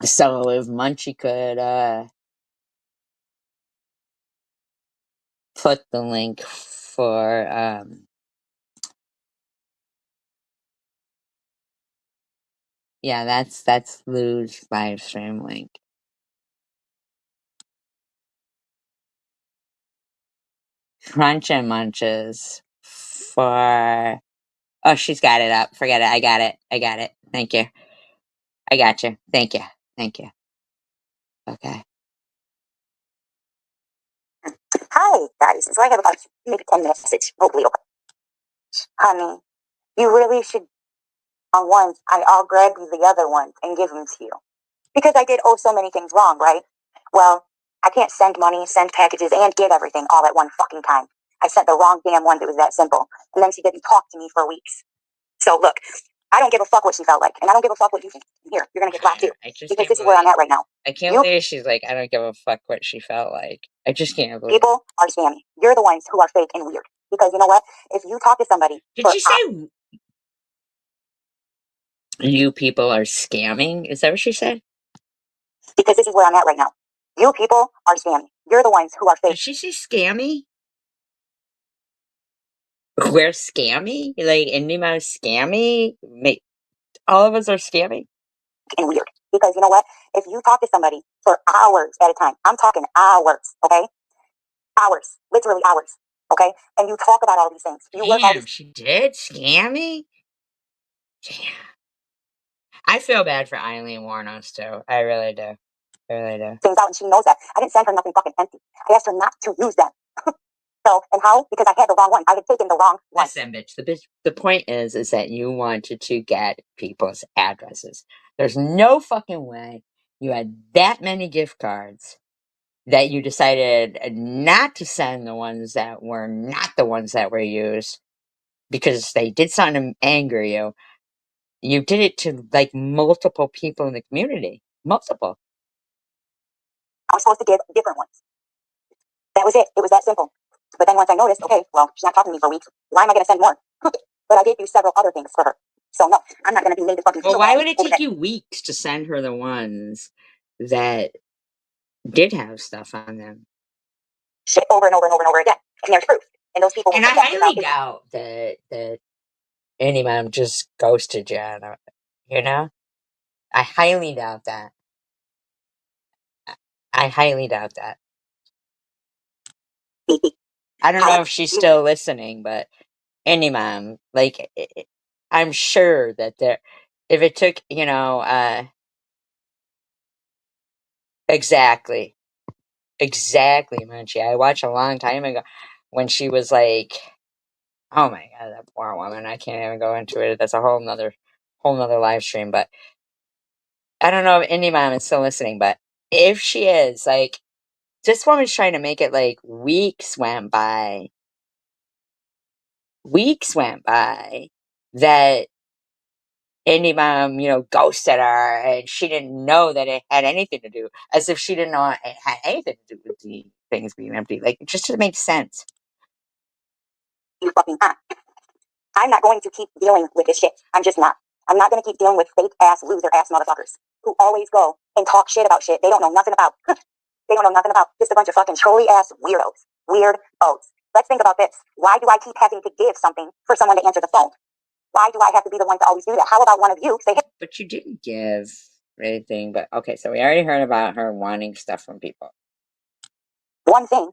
So if Munchie could put the link for yeah, that's lose live stream link. Crunch and Munches for oh, she's got it up. Forget it. I got it. I got it. Thank you. I got you. Thank you. Thank you. Okay. Hi, guys. So I have about maybe 10 minutes message. Hopefully, okay. Honey, you really should. On ones, I'll grab you the other ones and give them to you. Because I did so many things wrong, right? Well, I can't send money, send packages, and get everything all at one fucking time. I sent the wrong damn ones. It was that simple. And then she didn't talk to me for weeks. So look, I don't give a fuck what she felt like, and I don't give a fuck what you think. Here, you're gonna get blocked too. Because this is where I'm at right now. I can't believe she's like, I don't give a fuck what she felt like. I just can't believe. People are scammy. You're the ones who are fake and weird. Because you know what? If you talk to somebody, did she say you people are scamming? Is that what she said? Because this is where I'm at right now. You people are scammy. You're the ones who are fake. Did she say scammy? We're scammy? Like Indie Mouse scammy? All of us are scammy? And weird. Because you know what? If you talk to somebody for hours at a time, I'm talking hours, okay? Hours. Literally hours. Okay? And you talk about all these things. You work all these she did? Scammy? Damn. I feel bad for Eileen Warnos too. I really do. I really do. things out, and she knows that. I didn't send her nothing fucking empty. I asked her not to use them. So, and how? Because I had the wrong one. I had taken the wrong one. Listen, bitch. The point is that you wanted to get people's addresses. There's no fucking way you had that many gift cards that you decided not to send the ones that were not the ones that were used because they did something to anger you. You did it to like multiple people in the community. Multiple. I was supposed to give different ones. That was it. It was that simple. But then once I noticed, okay, well, she's not talking to me for weeks. Why am I going to send more? But I did do several other things for her. So no, I'm not going to be made to fucking feel Well, why bad would it over take that you weeks to send her the ones that did have stuff on them? shit over and over and over and over again. And there's proof. And those people will And I put that shit out. highly doubt that any mom just ghosted Jen, you know? I highly doubt that. I highly doubt that. I don't know if she's still listening, but any mom, like, I'm sure that there, if it took, exactly, exactly, Munchie. I watched a long time ago when she was like, oh my god, that poor woman. I can't even go into it. That's a whole nother live stream. But I don't know if any mom is still listening, but if she is, like, this woman's trying to make it like weeks went by that Indie Mom, ghosted her, and she didn't know that it had anything to do, as if she didn't know it had anything to do with the things being empty. Like, it just doesn't make sense. You fucking not. I'm not going to keep dealing with this shit. I'm just not. I'm not going to keep dealing with fake ass, loser ass motherfuckers who always go and talk shit about shit they don't know nothing about. They don't know nothing about. Just a bunch of fucking trolly ass weirdos. Weirdos. Let's think about this. Why do I keep having to give something for someone to answer the phone? Why do I have to be the one to always do that? How about one of you say, hey, But you didn't give anything. But okay, so we already heard about her wanting stuff from people. one thing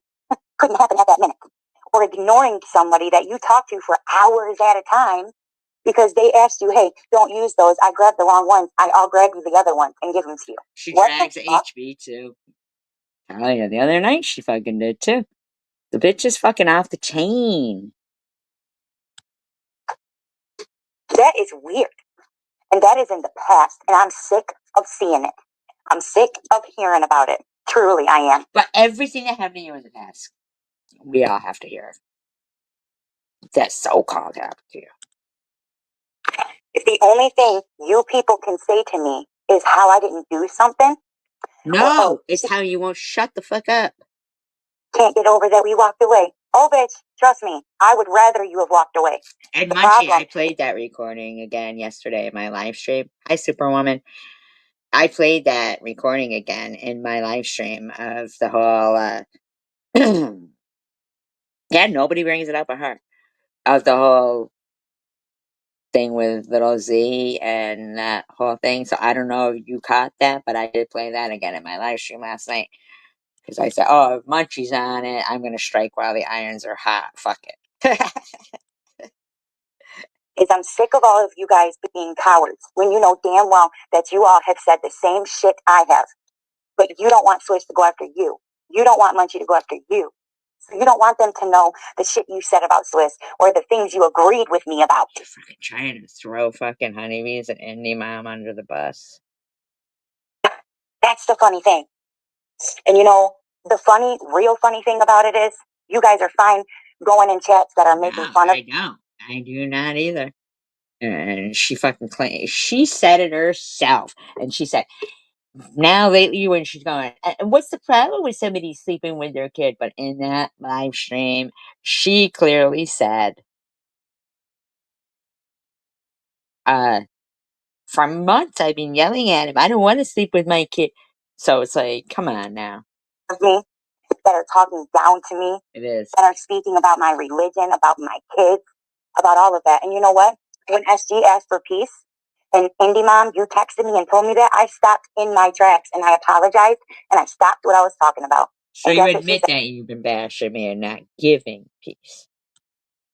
couldn't happen at that minute. Or ignoring somebody that you talk to for hours at a time because they asked you, hey, don't use those. I grabbed the wrong ones. I'll grab you the other ones and give them to you. She What drags the fuck? HB too. Oh yeah, the other night she fucking did too. The bitch is fucking off the chain. That is weird. And that is in the past. And I'm sick of seeing it. I'm sick of hearing about it. Truly, I am. But everything that happened to you in the past, we all have to hear. That so-called happened to you. If the only thing you people can say to me is how I didn't do something, No, it's how you won't shut the fuck up. Can't get over that we walked away. Oh, bitch, trust me, I would rather you have walked away. And Munchie, I played that recording again yesterday in my live stream. Hi, Superwoman. I played that recording again in my live stream of the whole, yeah, nobody brings it up but her. Of the whole thing with little Z and that whole thing. So I don't know if you caught that, but I did play that again in my live stream last night. Because I said, oh, if Munchie's on it, I'm going to strike while the irons are hot. Fuck it. Is I'm sick of all of you guys being cowards when you know damn well that you all have said the same shit I have. But you don't want Swish to go after you. You don't want Munchie to go after you. So you don't want them to know the shit you said about Swiss or the things you agreed with me about. You're fucking trying to throw fucking honeybees and Indie Mom under the bus. That's the funny thing. And the real funny thing about it is you guys are fine going in chats that are making fun of. I don't. I do not either. And she fucking claimed, she said it herself. And she said, now lately when she's going, and what's the problem with somebody sleeping with their kid? But in that live stream, she clearly said, for months I've been yelling at him. I don't want to sleep with my kid. So it's like, come on now. Me that are talking down to me. It is. That are speaking about my religion, about my kids, about all of that. And you know what? When SG asked for peace, and Indie Mom, you texted me and told me that, I stopped in my tracks and I apologized and I stopped what I was talking about. So you admit that you've been bashing me and not giving peace.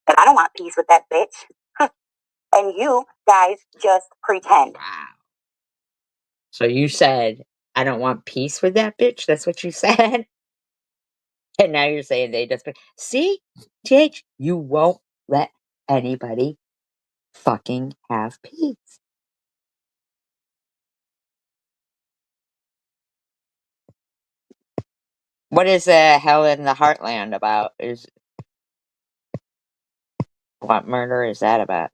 But I don't want peace with that bitch. And you guys just pretend. Wow. So you said, I don't want peace with that bitch? That's what you said? And now you're saying they just... See? TH, you won't let anybody fucking have peace. What is Hell in the Heartland about? What murder is that about?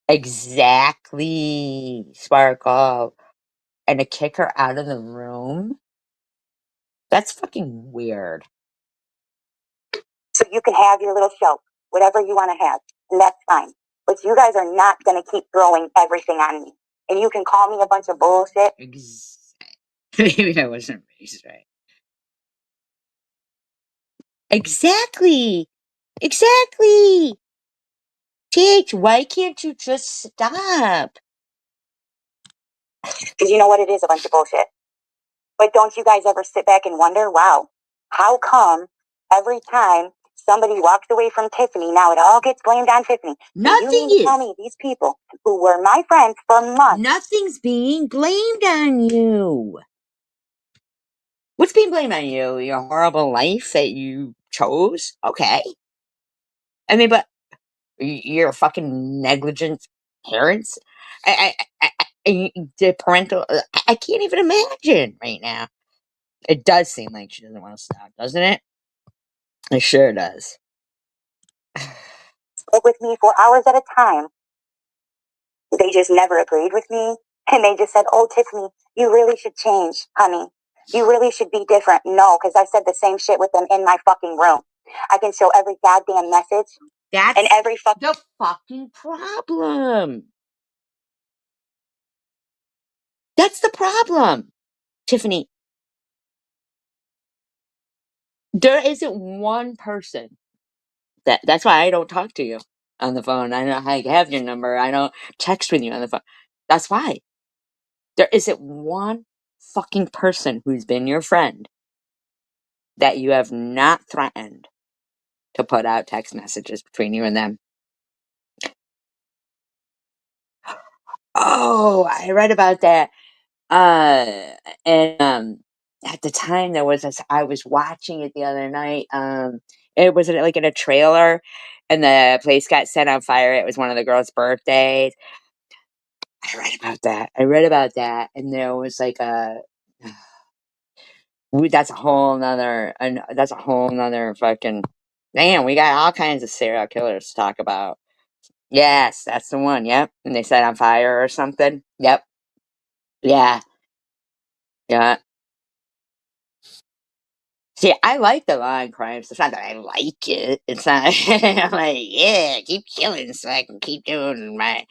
Exactly, Sparkle. And to kick her out of the room? That's fucking weird. Like, you can have your little show, whatever you want to have, and that's fine. But you guys are not going to keep throwing everything on me. And you can call me a bunch of bullshit. Maybe I wasn't raised right. Exactly. Exactly. TH, why can't you just stop? Because you know what, it is a bunch of bullshit. But don't you guys ever sit back and wonder, wow, how come every time somebody walks away from Tiffany, now it all gets blamed on Tiffany? Nothing you mean to tell is. me these people who were my friends for months? Nothing's being blamed on you. What's being blamed on you? Your horrible life that you chose? Okay. I mean, but your fucking negligent parents? The parental. I can't even imagine right now. It does seem like she doesn't want to stop, doesn't it? It sure does. Spoke with me for hours at a time. They just never agreed with me. And they just said, oh, Tiffany, you really should change, honey. You really should be different. No, because I said the same shit with them in my fucking room. I can show every goddamn message. That's and every the fucking problem. That's the problem, Tiffany. There isn't one person that's why I don't talk to you on the phone. I don't have your number. I don't text with you on the phone. That's why. There isn't one fucking person who's been your friend that you have not threatened to put out text messages between you and them. Oh, I read about that. And at the time there was this, I was watching it the other night. It was like in a trailer, and the place got set on fire. It was one of the girls' birthdays. I read about that. And there was like a. That's a whole nother. That's a whole nother fucking. Man, we got all kinds of serial killers to talk about. Yes, that's the one. Yep, and they set on fire or something. Yep. Yeah. Yeah. See, I like the law and crime stuff. It's not that I like it. It's not. I'm like, yeah, keep killing so I can keep doing my,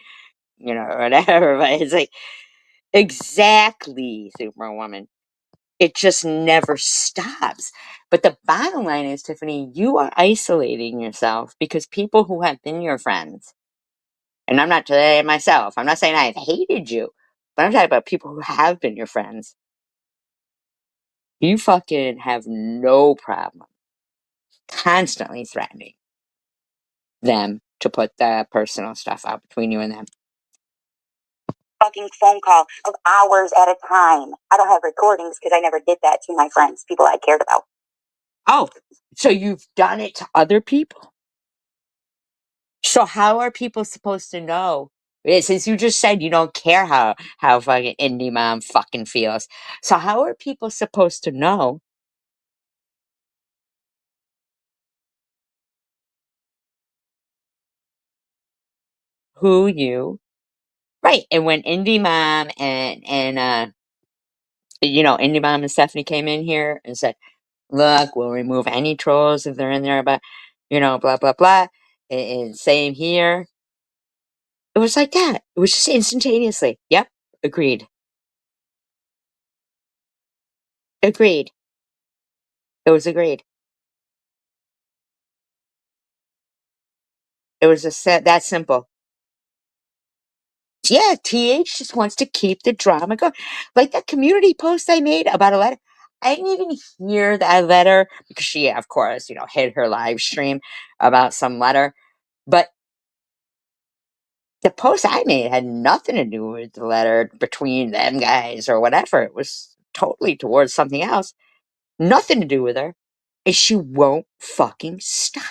whatever. But it's like, exactly, Superwoman. It just never stops. But the bottom line is, Tiffany, you are isolating yourself because people who have been your friends, and I'm not today myself, I'm not saying I've hated you, but I'm talking about people who have been your friends. You fucking have no problem constantly threatening them to put the personal stuff out between you and them. Fucking phone call of hours at a time. I don't have recordings because I never did that to my friends, people I cared about. Oh, so you've done it to other people? So how are people supposed to know? Since you just said you don't care how fucking indie mom fucking feels. So how are people supposed to know who you right? And when indie mom and indie mom and Stephanie came in here and said, look, we'll remove any trolls if they're in there, but blah blah blah. And same here. It was like that. It was just instantaneously. Yep. Agreed. Agreed. It was agreed. It was just that simple. Yeah, TH just wants to keep the drama going. Like that community post I made about a letter. I didn't even hear that letter because she, of course, hid her live stream about some letter. But the post I made had nothing to do with the letter between them guys or whatever. It was totally towards something else. Nothing to do with her. And she won't fucking stop.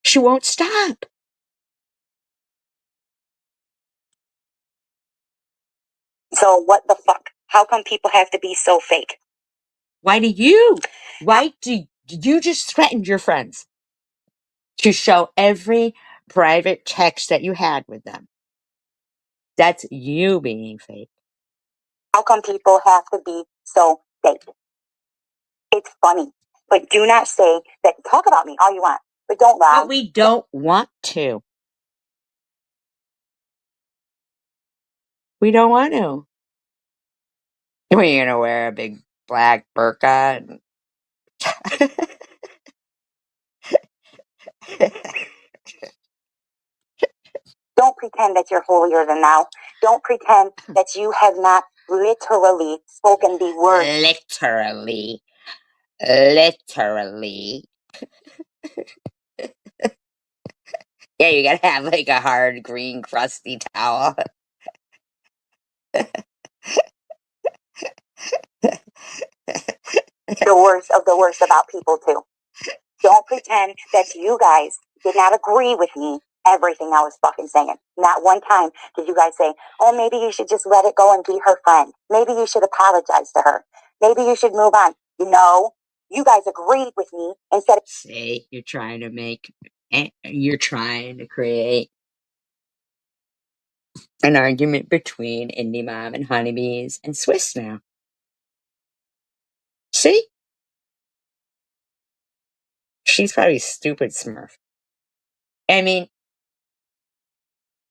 She won't stop. So what the fuck? How come people have to be so fake? Why do you just threatened your friends to show every private text that you had with them? That's you being fake. How come people have to be so fake? It's funny. But do not say that. Talk about me all you want, but don't lie. But we don't want to. We don't want to. We're gonna wear a big black burqa and Don't pretend that you're holier than thou. Don't pretend that you have not literally spoken the word. literally. Literally. Yeah, you gotta have like a hard green crusty towel. The worst of the worst about people too. Don't pretend that you guys did not agree with me everything I was fucking saying. Not one time did you guys say, oh, maybe you should just let it go and be her friend. Maybe you should apologize to her. Maybe you should move on. No, you guys agreed with me and said, See, you're trying to create an argument between Indie Mom and Honeybees and Swiss now. See? She's probably a stupid smurf. I mean,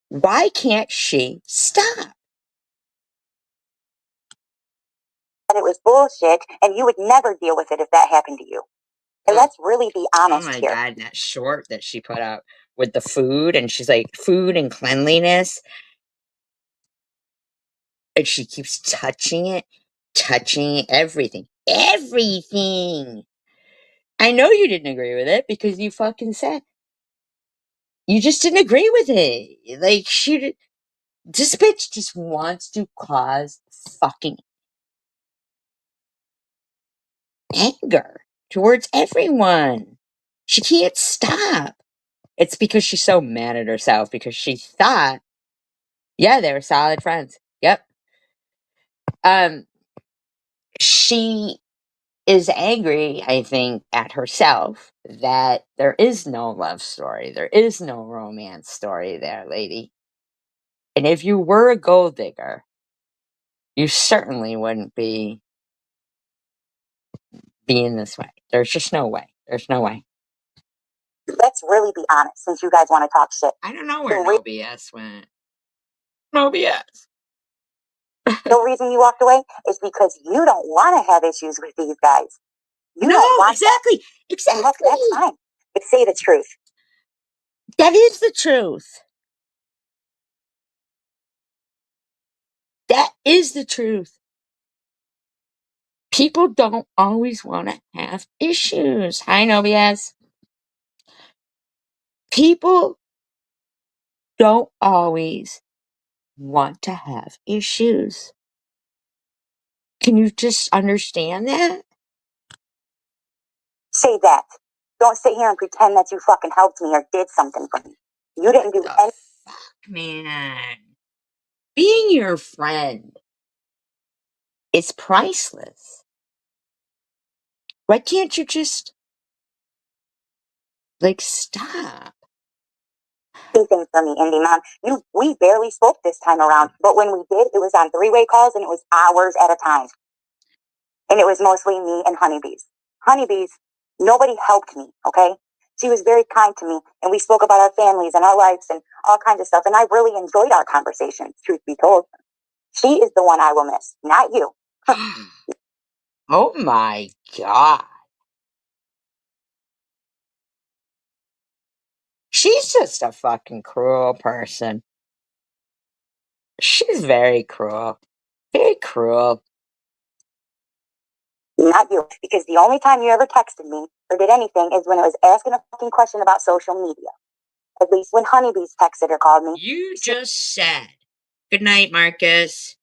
why can't she stop? it was bullshit and you would never deal with it if that happened to you. And let's really be honest Oh my here. God, that short that she put out with the food, and she's like, food and cleanliness. And she keeps touching everything. Everything! I know you didn't agree with it because you fucking said you just didn't agree with it. Like, this bitch just wants to cause fucking anger towards everyone. She can't stop. It's because she's so mad at herself because she thought, yeah, they were solid friends. Yep. She is angry, I think, at herself that there is no love story. There is no romance story there, lady. And if you were a gold digger, you certainly wouldn't be being this way. There's just no way. There's no way. Let's really be honest since you guys want to talk shit. I don't know where No BS went. No BS. The reason you walked away is because you don't want to have issues with these guys. You don't want exactly. that. Exactly. And look, that's fine. But say the truth. That is the truth. That is the truth. People don't always want to have issues. Hi, No BS. People don't always want to have issues. Can you just understand that? Say that. Don't sit here and pretend that you fucking helped me or did something for me. You didn't do anything. Fuck, man. Being your friend is priceless. Why can't you just, like, stop? Anything for me, Indie Mom. We barely spoke this time around, but when we did, it was on three-way calls and it was hours at a time. And it was mostly me and Honeybees. Honeybees, nobody helped me, okay? She was very kind to me, and we spoke about our families and our lives and all kinds of stuff, and I really enjoyed our conversations, truth be told. She is the one I will miss, not you. Oh my God. She's just a fucking cruel person. She's very cruel. Very cruel. Not you, because the only time you ever texted me or did anything is when it was asking a fucking question about social media. At least when Honeybees texted or called me. You just said, good night, Marcus.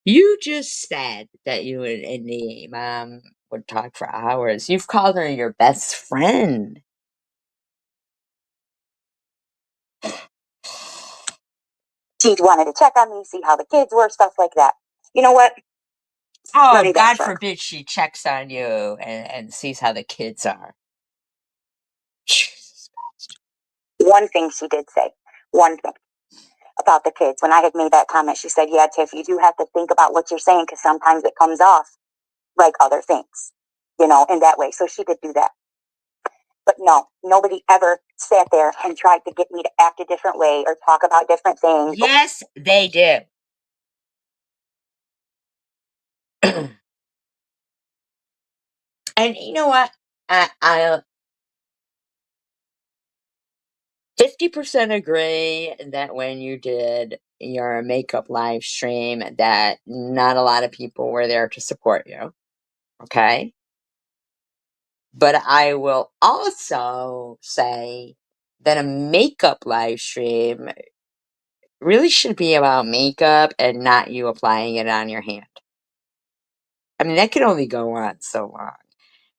You just said that you and the mom would talk for hours. You've called her your best friend. She wanted to check on me, see how the kids were, stuff like that. You know what? Oh, God forbid she checks on you and sees how the kids are. Jesus Christ. One thing she did say, one thing about the kids. When I had made that comment, she said, yeah, Tiff, you do have to think about what you're saying because sometimes it comes off like other things. in that way. So she did do that. But no, nobody ever sat there and tried to get me to act a different way or talk about different things. Yes, they do. And you know what? I 50% agree that when you did your makeup live stream, that not a lot of people were there to support you. Okay. But I will also say that a makeup live stream really should be about makeup and not you applying it on your hand. I mean, that can only go on so long.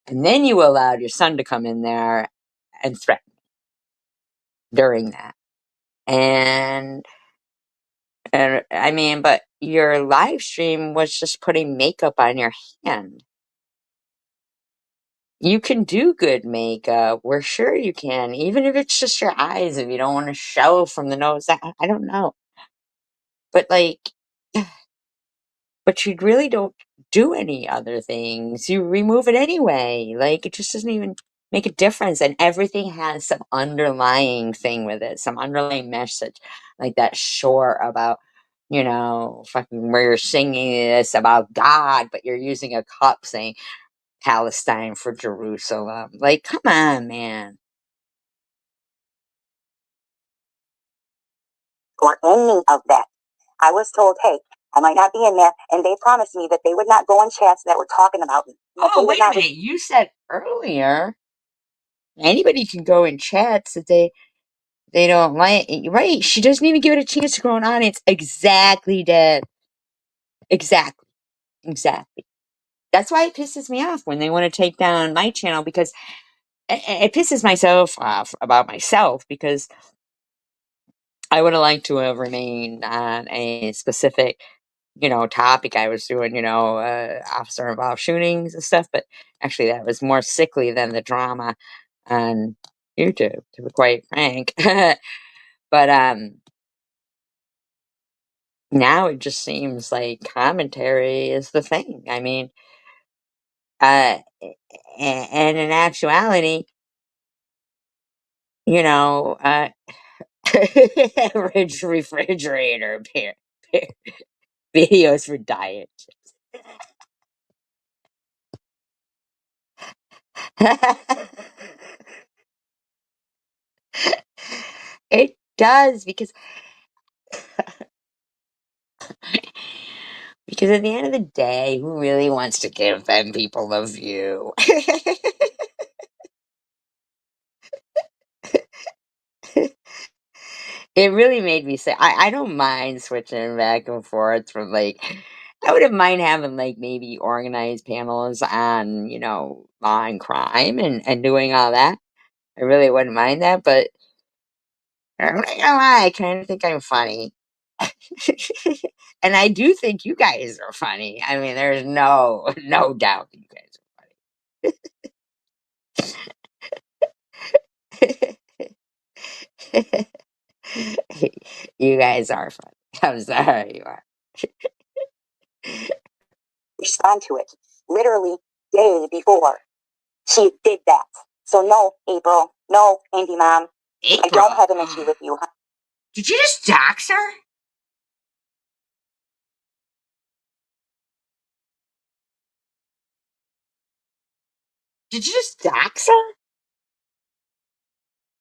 And then you allowed your son to come in there and threaten during that. And I mean, but your live stream was just putting makeup on your hand. You can do good makeup. We're sure you can, even if it's just your eyes, if you don't want to show from the nose. I don't know. But like, but you really don't do any other things. You remove it anyway. Like, it just doesn't even make a difference. And everything has some underlying thing with it, some underlying message, like that short about, fucking where you're singing this about God, but you're using a cup saying Palestine for Jerusalem. Like, come on, man. Or any of that. I was told, hey, I might not be in there, and they promised me that they would not go in chats that were talking about me. Oh, wait a minute. You said earlier anybody can go in chats that they don't like. Right. She doesn't even give it a chance to grow an audience. Exactly, Dad. Exactly. Exactly. That's why it pisses me off when they want to take down my channel, because it pisses myself off about myself, because I would have liked to have remained on a specific, topic. I was doing, officer involved shootings and stuff, but actually that was more sickly than the drama on YouTube, to be quite frank. But now it just seems like commentary is the thing. I mean, and in actuality, you know, uh, refrigerator videos for diet. It does, because at the end of the day, who really wants to give them people a view? It really made me say I don't mind switching back and forth from, like, I wouldn't mind having, like, maybe organized panels on, law and crime and doing all that. I really wouldn't mind that, but I'm not gonna lie, I kinda think I'm funny. And I do think you guys are funny. I mean, there's no doubt that you guys are funny. You guys are funny. I'm sorry you are. Respond to it. Literally, day before she did that. So no, April. No, Andy Mom. I don't have an issue with you. Did you just dox her? Did you just dox her?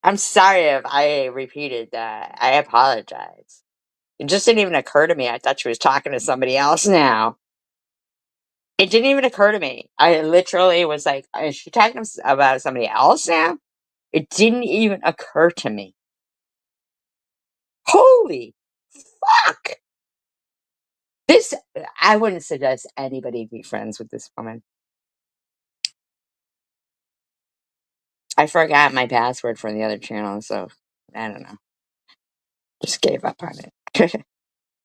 I'm sorry if I repeated that. I apologize. It just didn't even occur to me. I thought she was talking to somebody else now. It didn't even occur to me. I literally was like, is she talking about somebody else now? It didn't even occur to me. Holy fuck! This, I wouldn't suggest anybody be friends with this woman. I forgot my password for the other channel, so I don't know. Just gave up on it.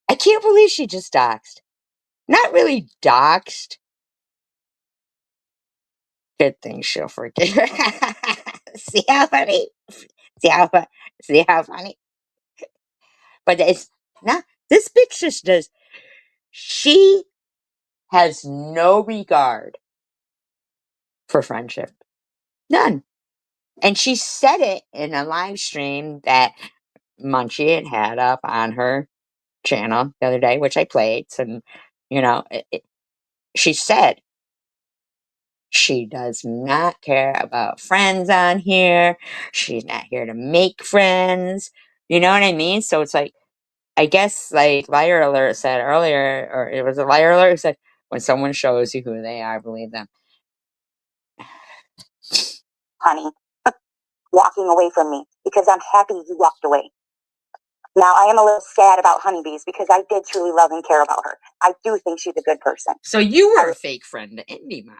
I can't believe she just doxed. Not really doxed. Good thing she'll forget. See how funny? See how see how funny? But it's not. This bitch just does. She has no regard for friendship. None. And she said it in a live stream that Munchie had up on her channel the other day, which I played. So, she said she does not care about friends on here. She's not here to make friends. You know what I mean? So it's like, I guess, like Liar Alert said earlier, or it was a Liar Alert who said, when someone shows you who they are, believe them. Honey, walking away from me because I'm happy you walked away. Now, I am a little sad about Honeybees because I did truly love and care about her. I do think she's a good person. So you were a fake friend to Indie Mom.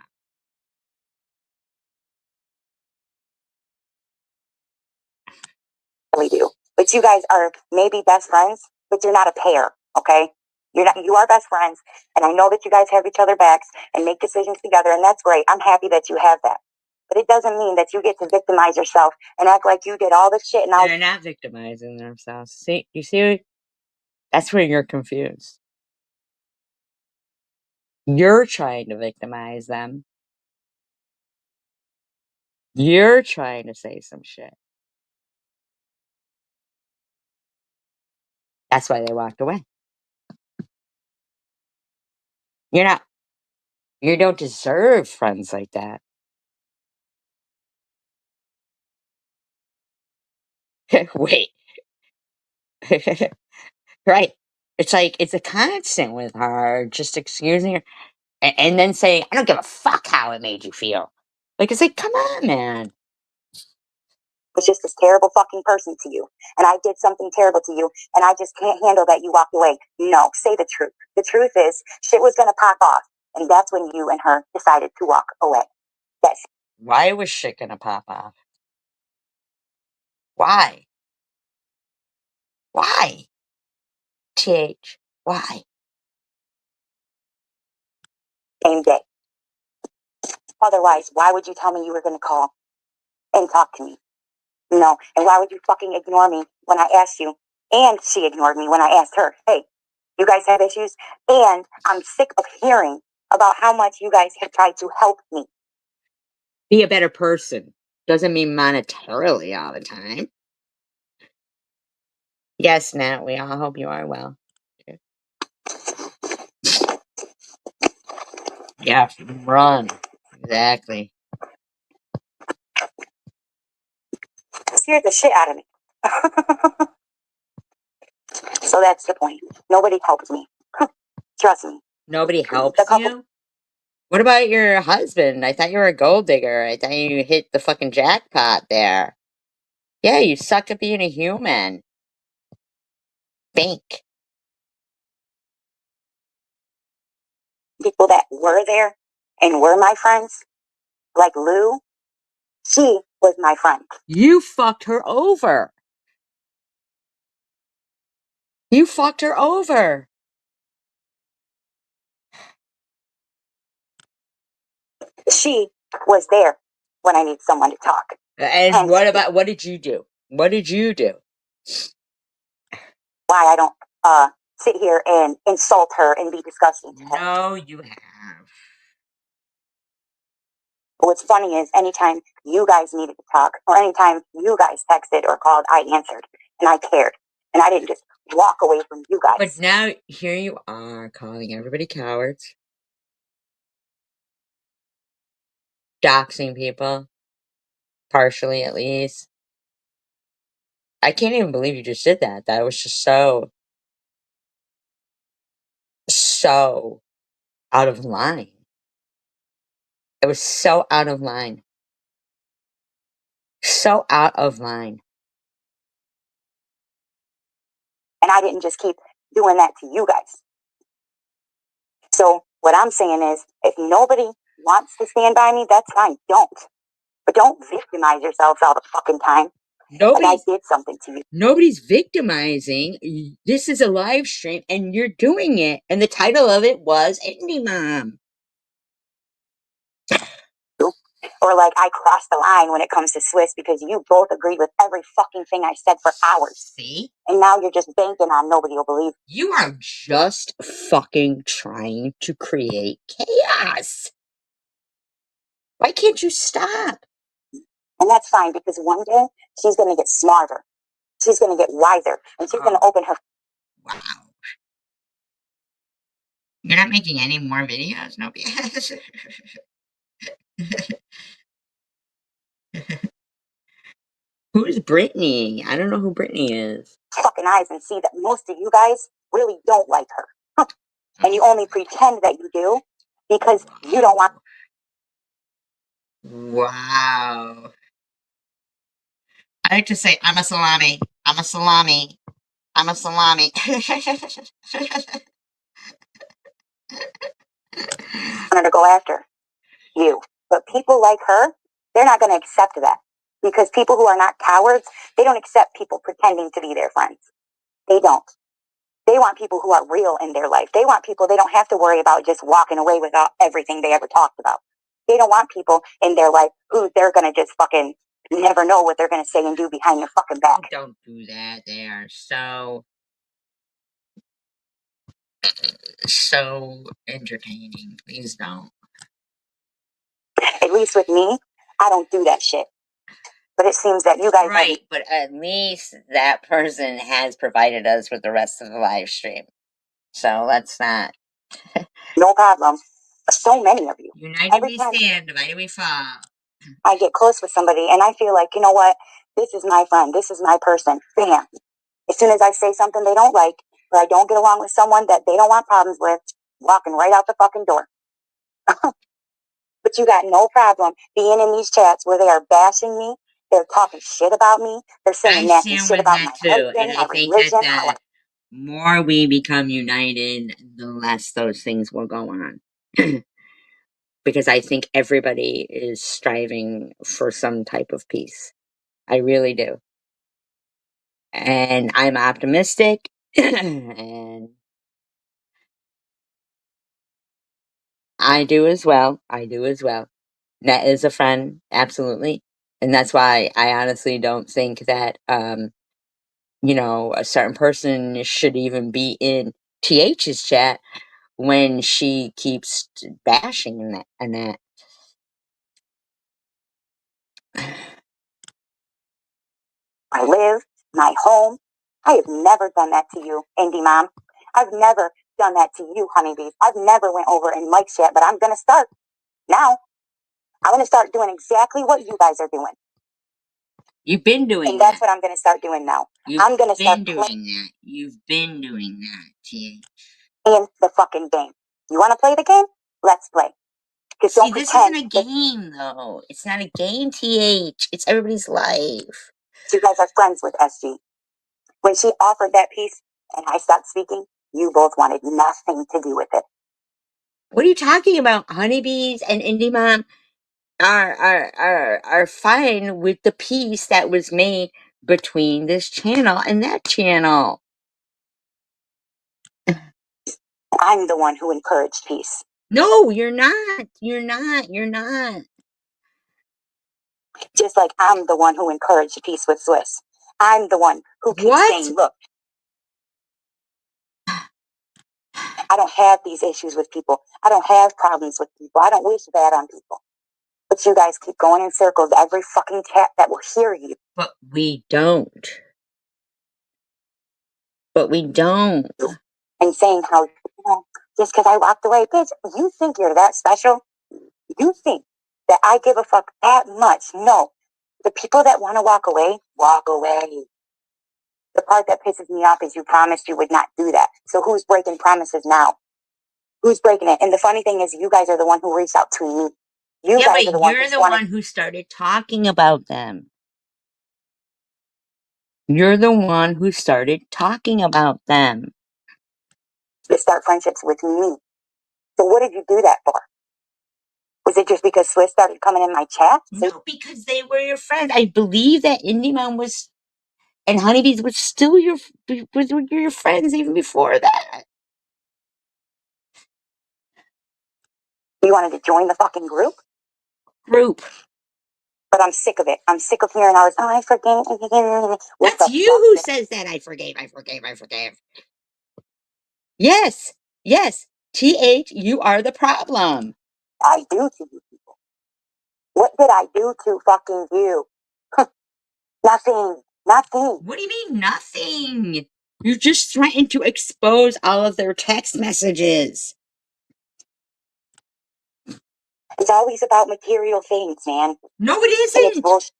I really do. But you guys are maybe best friends, but you're not a pair, okay? You are best friends, and I know that you guys have each other backs and make decisions together, and that's great. I'm happy that you have that. But it doesn't mean that you get to victimize yourself and act like you did all this shit. And They're not victimizing themselves. See, you see, that's where you're confused. You're trying to victimize them. You're trying to say some shit. That's why they walked away. You don't deserve friends like that. Wait. Right. It's like, it's a constant with her, just excusing her and then saying, I don't give a fuck how it made you feel. Like, it's like, come on, man. Was just this terrible fucking person to you, and I did something terrible to you, and I just can't handle that you walked away. No, say the truth. The truth is, shit was gonna pop off, and that's when you and her decided to walk away. That's Why was shit gonna pop off? Why? Why? TH, why? same day. Otherwise, why would you tell me you were gonna call and talk to me? No, and why would you fucking ignore me when I asked you? And she ignored me when I asked her, hey, you guys have issues? And I'm sick of hearing about how much you guys have tried to help me. Be a better person. Doesn't mean monetarily all the time. Yes, Nat, we all hope you are well. Yeah, run. Exactly. Scared the shit out of me. So that's the point. Nobody helped me. Trust me. Nobody helps you? What about your husband? I thought you were a gold digger. I thought you hit the fucking jackpot there. Yeah, you suck at being a human. Think. People that were there and were my friends, like Lou, she was my friend. You fucked her over. You fucked her over. She was there when I need someone to talk. And what did you do? What did you do? Why I don't sit here and insult her and be disgusting to her. No, you have. But what's funny is anytime you guys needed to talk or anytime you guys texted or called, I answered and I cared. And I didn't just walk away from you guys. But now here you are calling everybody cowards. Doxing people. Partially, at least. I can't even believe you just did that. That was just so out of line. It was so out of line. So out of line. And I didn't just keep doing that to you guys. So what I'm saying is, if nobody wants to stand by me, that's fine. Don't. But don't victimize yourselves all the fucking time. Like I did something to you. Nobody's victimizing. This is a live stream and you're doing it. And the title of it was Indie Mom. Or like I crossed the line when it comes to Swiss because you both agreed with every fucking thing I said for hours. See? And now you're just banking on nobody will believe. You are just fucking trying to create chaos. Why can't you stop? And that's fine because one day she's going to get smarter. She's going to get wiser. And she's going to open her. Wow. You're not making any more videos? No BS. Who's Brittany? I don't know who Brittany is. Fucking eyes and see that most of you guys really don't like her. And you only pretend that you do because you don't want. Wow. I like to say, I'm a salami. I'm a salami. I'm a salami. Her to go after you. But people like her, they're not going to accept that. Because people who are not cowards, they don't accept people pretending to be their friends. They don't. They want people who are real in their life. They want people they don't have to worry about just walking away without everything they ever talked about. They don't want people in their life who they're going to just fucking never know what they're going to say and do behind their fucking back. Oh, don't do that. They are so entertaining. Please don't. At least with me, I don't do that shit. But it seems that you guys right, but at least that person has provided us with the rest of the live stream. So let's not. No problem. So many of you. United we stand, divided we fall. I get close with somebody and I feel like, you know what? This is my friend. This is my person. Bam. As soon as I say something they don't like, or I don't get along with someone that they don't want problems with, walking right out the fucking door. But you got no problem being in these chats where they are bashing me. They're talking shit about me. They're saying nasty shit about my husband, and I my think religion. that the more we become united, the less those things will go on. Because I think everybody is striving for some type of peace. I really do. And I'm optimistic. And I do as well. I do as well. Net is a friend, absolutely. And that's why I honestly don't think that a certain person should even be in TH's chat when she keeps bashing that and that. I live, my home. I have never done that to you, Indie Mom. I've never done that to you, honeybees. I've never went over in Mike's chat, but I'm going to start now. I'm going to start doing exactly what you guys are doing. You've been doing and that's what I'm going to start doing now. I'm going to start doing that. You've been doing that, TH. playing the fucking game. You want to play the game? Let's play. See, this isn't a game, though. It's not a game, TH. It's everybody's life. You guys are friends with SG. When she offered that piece and I stopped speaking, you both wanted nothing to do with it. What are you talking about? Honeybees and Indie Mom are fine with the peace that was made between this channel and that channel. I'm the one who encouraged peace. No, you're not. You're not. You're not. Just like I'm the one who encouraged peace with Swiss. I'm the one who keeps saying, look, I don't have these issues with people. I don't have problems with people. I don't wish bad on people. But you guys keep going in circles every fucking cat that will hear you. But we don't. But we don't. And saying how, just because I walked away, bitch, you think you're that special? You think that I give a fuck that much? No. The people that want to walk away. The part that pisses me off is you promised you would not do that. So who's breaking promises now? Who's breaking it? And the funny thing is, you guys are the one who reached out to me. You guys are the one who started talking about them. You're the one who started talking about them. To start friendships with me. So what did you do that for? Was it just because Swiss started coming in my chat? No, because they were your friends. I believe that Indie Mom was, and Honeybees was still your friends even before that. You wanted to join the fucking group? But I'm sick of it. I'm sick of hearing all this, I forgave. That's you who says that. I forgave. Yes. TH, you are the problem. I do to you people. What did I do to fucking you? Nothing. Nothing. What do you mean, nothing? You just threatened to expose all of their text messages. It's always about material things, man. No, it And it's isn't. bullshit.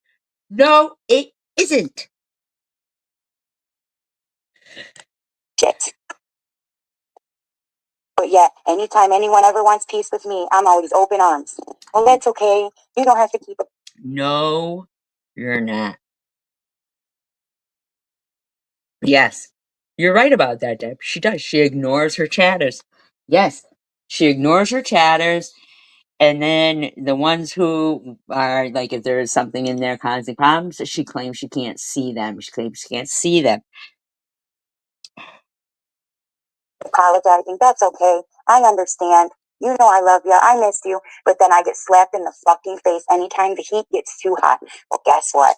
No, it isn't. But yet, anytime anyone ever wants peace with me, I'm always open arms. Well, that's okay. You don't have to keep it. No, you're not. Yes, you're right about that, Deb. She does. She ignores her chatters. Yes, she ignores her chatters. And then the ones who are like, if there is something in there causing problems, she claims she can't see them. She claims she can't see them. Apologizing. That's okay. I understand. You know I love you. I miss you. But then I get slapped in the fucking face anytime the heat gets too hot. Well, guess what?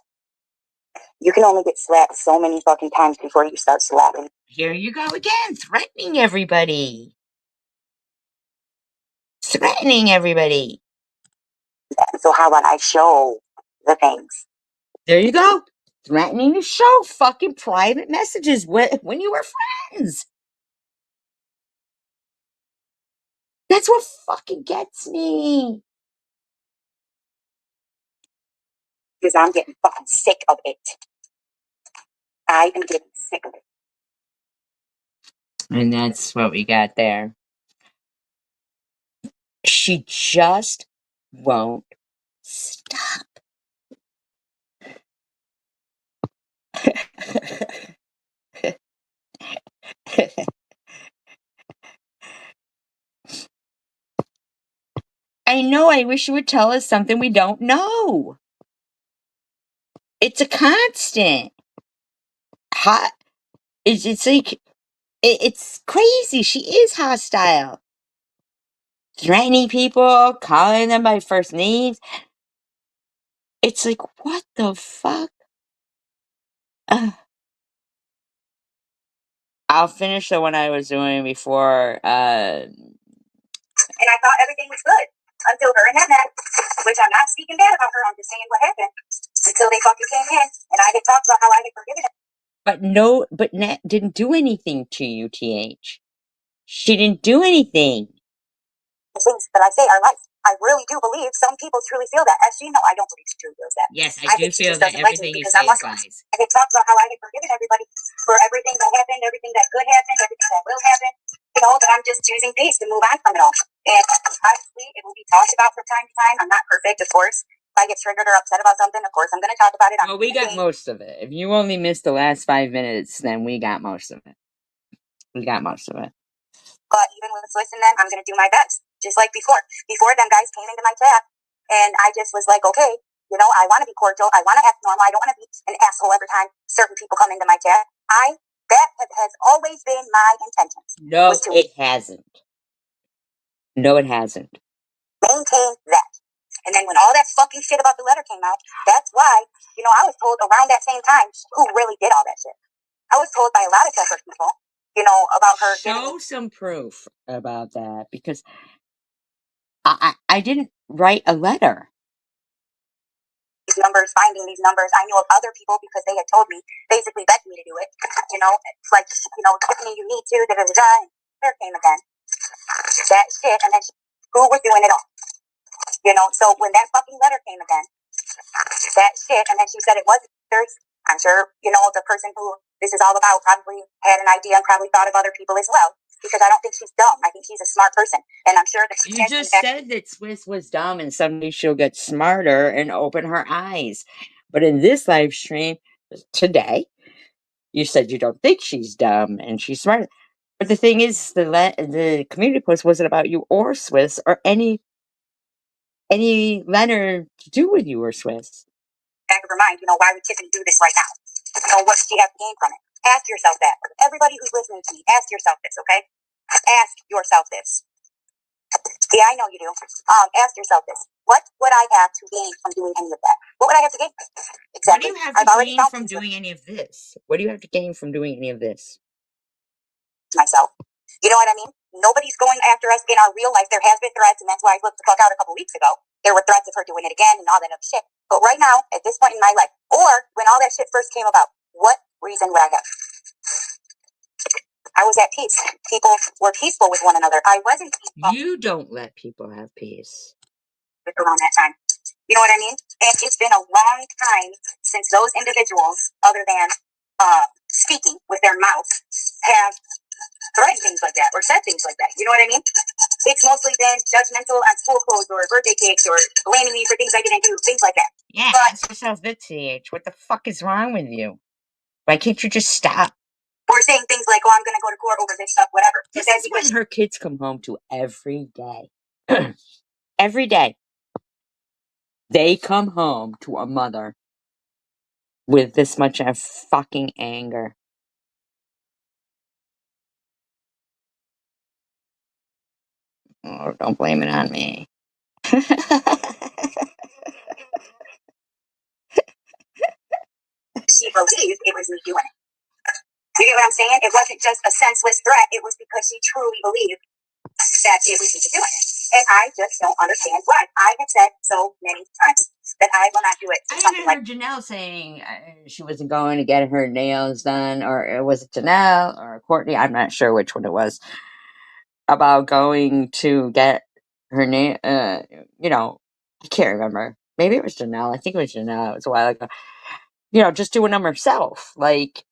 You can only get slapped so many fucking times before you start slapping. Here you go again, threatening everybody. Threatening everybody. So how about I show the things? There you go. Threatening to show fucking private messages when you were friends. That's what fucking gets me. Because I'm getting fucking sick of it. I am getting sick of it. And that's what we got there. She just won't stop. I know, I wish you would tell us something we don't know. It's a constant. Hot. It's like, it's crazy. She is hostile. Threatening people, calling them by first names. It's like, what the fuck? I'll finish the one I was doing before. And I thought everything was good until her and that met, which I'm not speaking bad about her. I'm just saying what happened until they fucking came in, and I had talked about how I had forgiven her. But Nat didn't do anything to you, TH. She didn't do anything. The things that I say are life. I really do believe some people truly feel that. As you know, I don't believe she truly feels that. Yes, I think she just doesn't like me because I'm Muslim. I had talked about how I had forgiven everybody for everything that happened, everything that could happen, everything that will happen. You know, that I'm just choosing peace to move on from it all. And obviously, it will be talked about from time to time. I'm not perfect, of course. If I get triggered or upset about something, of course, I'm going to talk about it. Well, we got most of it. If you only missed the last 5 minutes, then we got most of it. We got most of it. But even with Swiss and them, I'm going to do my best. Just like before. Before, them guys came into my chat, and I just was like, okay, you know, I want to be cordial. I want to act normal. I don't want to be an asshole every time certain people come into my chat. That has always been my intention. No, it hasn't. No, it hasn't. Maintain that. And then when all that fucking shit about the letter came out, that's why, you know, I was told around that same time who really did all that shit. I was told by a lot of separate people, you know, about her. Show some proof about that, because I didn't write a letter. These numbers, finding these numbers. I knew of other people because they had told me, basically begged me to do it. You know, it's like, you know, Tiffany, you need to, da-da-da-da. There came again. That shit, and then who was doing it all? You know, so when that fucking letter came again, that shit, and then she said it wasn't hers. I'm sure, you know, the person who this is all about probably had an idea and probably thought of other people as well. Because I don't think she's dumb. I think she's a smart person. And I'm sure that you just said that Swiss was dumb, and someday she'll get smarter and open her eyes. But in this live stream today, you said you don't think she's dumb and she's smart. But the thing is, the community post wasn't about you or Swiss or any Leonard to do with you or Swiss. Back of her mind, you know, why would Tiffany do this right now? You know, what does she have to gain from it? Ask yourself that. Everybody who's listening to me, ask yourself this, okay? Ask yourself this. Yeah, I know you do. Ask yourself this. What would I have to gain from doing any of that? What would I have to gain? Exactly. What do you have to gain from doing any of this? What do you have to gain from doing any of this? Myself. You know what I mean? Nobody's going after us in our real life. There has been threats, and that's why I flipped the fuck out a couple weeks ago. there were threats of her doing it again and all that other shit. But right now, at this point in my life, or when all that shit first came about, what reason would I have? I was at peace. People were peaceful with one another. I wasn't peaceful. You don't let people have peace. Around that time. You know what I mean? And it's been a long time since those individuals, other than speaking with their mouth, have threatened things like that or said things like that. You know what I mean? It's mostly been judgmental on school clothes or birthday cakes or blaming me for things I didn't do, things like that. Yeah, But ask yourself this, CH. What the fuck is wrong with you? Why can't you just stop? Or saying things like, oh, I'm going to go to court over this stuff, whatever. This is what her kids come home to every day. Every day. They come home to a mother with this much of fucking anger. Oh, don't blame it on me. She believed it was me doing it. You get what I'm saying? It wasn't just a senseless threat. It was because she truly believed that it was me doing it. And I just don't understand why. I have said so many times that I will not do it. I even heard Janelle saying she wasn't going to get her nails done, or was it Janelle or Courtney? I'm not sure which one it was. About going to get her nail, I can't remember. Maybe it was Janelle. I think it was Janelle. It was a while ago. Just doing them herself. Like,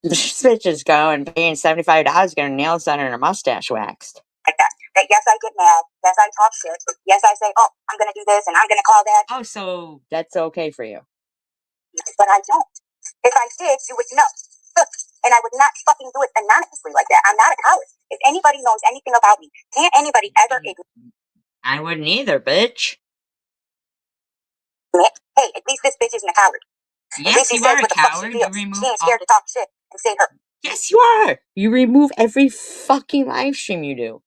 this bitch is going, paying $75 to get her nails done and her mustache waxed. Like that. That yes, I get mad. Yes, I talk shit. Yes, I say, oh, I'm going to do this and I'm going to call that. Oh, so that's okay for you. But I don't. If I did, you would know. And I would not fucking do it anonymously like that. I'm not a coward. If anybody knows anything about me, can't anybody ever admit? I wouldn't either, bitch. Hey, at least this bitch isn't a coward. Yes, at least you are a coward. You remove she ain't scared to talk shit and say her. Yes, you are. You remove every fucking live stream you do.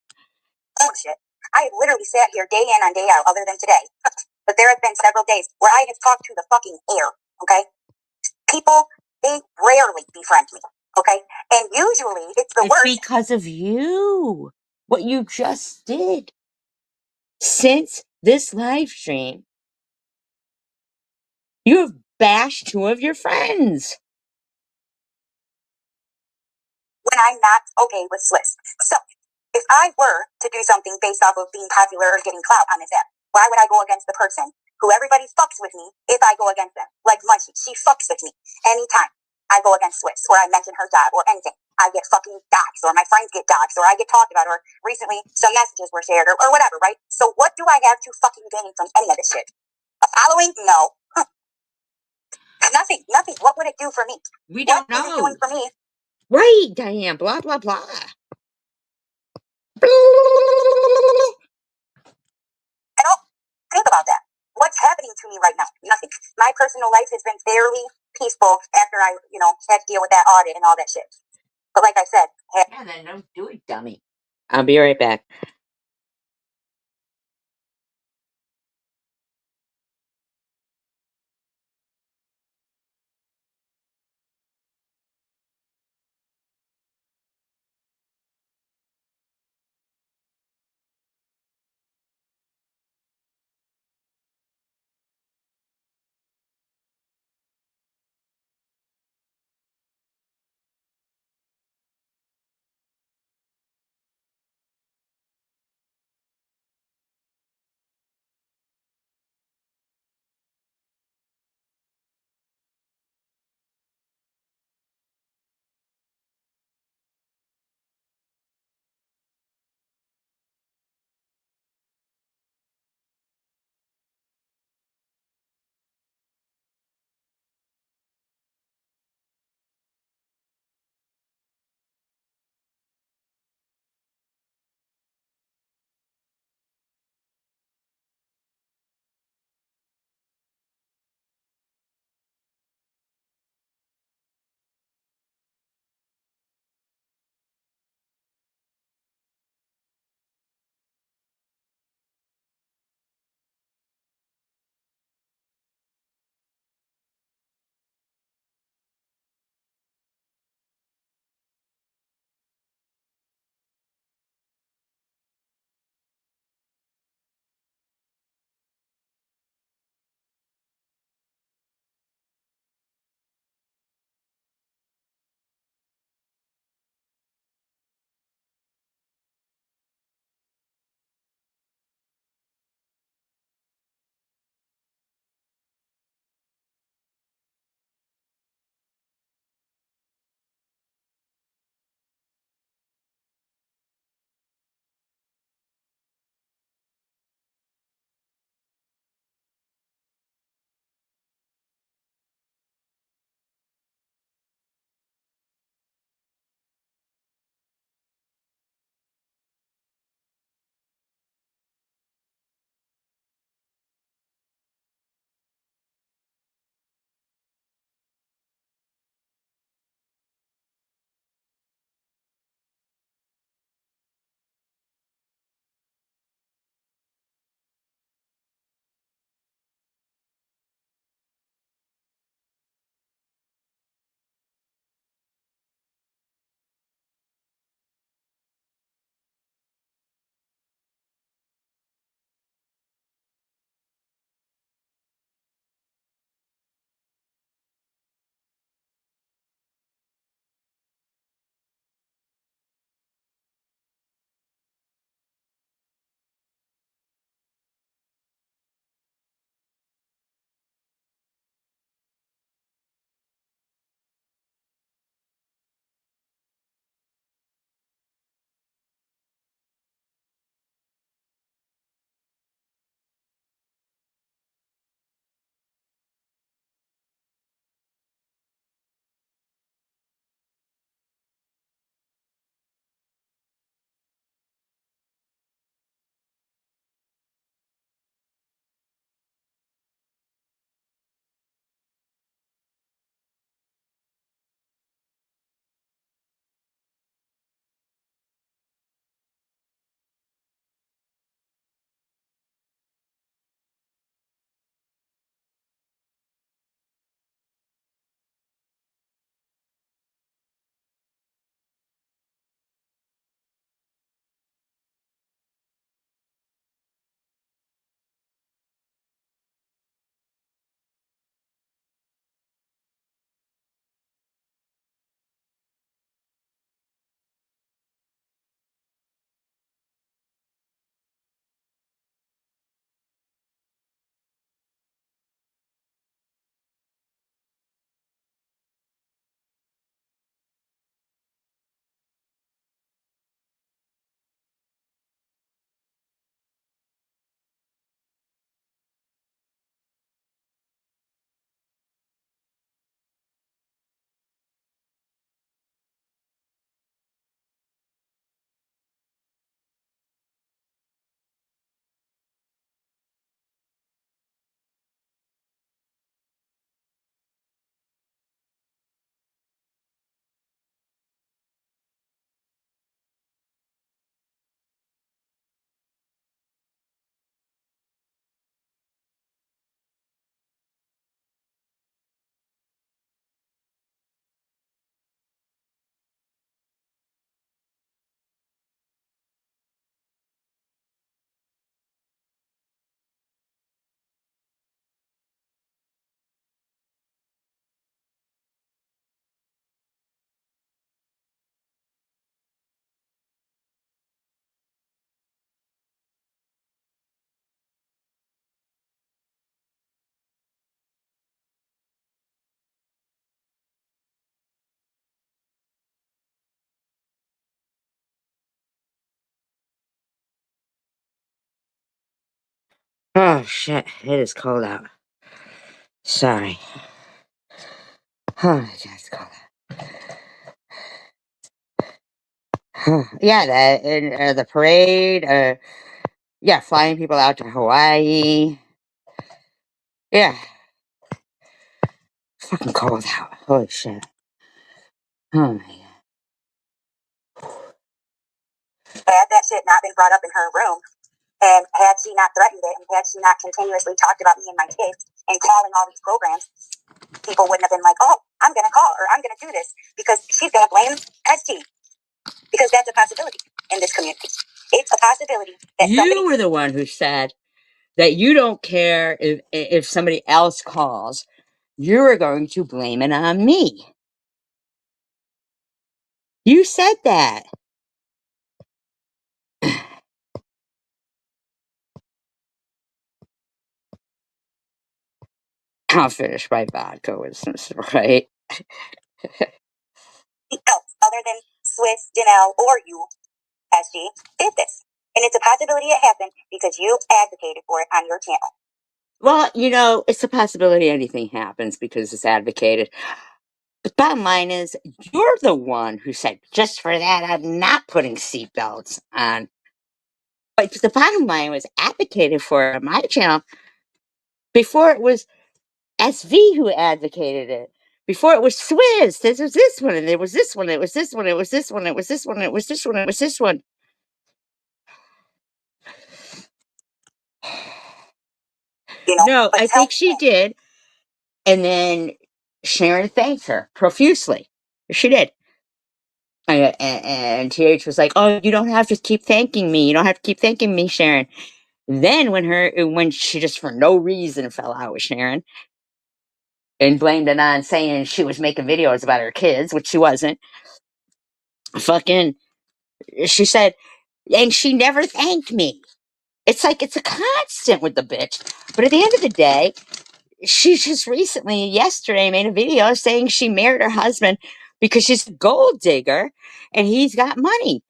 Oh shit. I have literally sat here day in and day out, other than today. But there have been several days where I have talked to the fucking air, okay? People, they rarely befriend me, okay? And usually it's the worst. It's because of you. What you just did. Since this live stream, you have bashed two of your friends. When I'm not okay with Sliss. So, if I were to do something based off of being popular or getting clout on this app, why would I go against the person who everybody fucks with me if I go against them? Like Munchie, she fucks with me anytime I go against Sliss or I mention her job or anything. I get fucking doxxed or my friends get doxxed or I get talked about or recently some messages were shared or whatever, right? So what do I have to fucking gain from any of this shit? A following? No. Nothing. What would it do for me? We don't know. What is it doing for me? Right, Diane. Blah, blah, blah. I don't think about that. What's happening to me right now? Nothing. My personal life has been fairly peaceful after I, had to deal with that audit and all that shit. But like I said, yeah, then don't do it, dummy. I'll be right back. Oh, shit. It is cold out. Sorry. Oh, my God, it's cold out. Yeah, the parade, yeah, flying people out to Hawaii. Yeah. Fucking cold out. Holy shit. Oh, my God. Had that shit not been brought up in her room, and had she not threatened it, and had she not continuously talked about me and my kids and calling all these programs, people wouldn't have been like, oh, I'm going to call or I'm going to do this because she's going to blame ST. Because that's a possibility in this community. It's a possibility that you were the one who said that you don't care if somebody else calls. You're going to blame it on me. You said that. I'll finish my vodka with some Sprite. else other than Swiss, Janelle, or you, SG, did this. And it's a possibility it happened because you advocated for it on your channel. Well, you know, it's a possibility anything happens because it's advocated. The bottom line is, you're the one who said, just for that, I'm not putting seatbelts on. But the bottom line was advocated for on my channel before it was SV who advocated it. Before it was Swizz. This was this one, and there was this one, it was this one, it was this one, it was this one, it was this one, it was this one. You know, No, I think she did. And then Sharon thanked her profusely. She did. And TH was like, oh, you don't have to keep thanking me. You don't have to keep thanking me, Sharon. Then when she just for no reason fell out with Sharon and blamed it on saying she was making videos about her kids, which she wasn't, fucking, she said, and she never thanked me. It's like it's a constant with the bitch. But at the end of the day, she just recently, yesterday, made a video saying she married her husband because she's a gold digger and he's got money.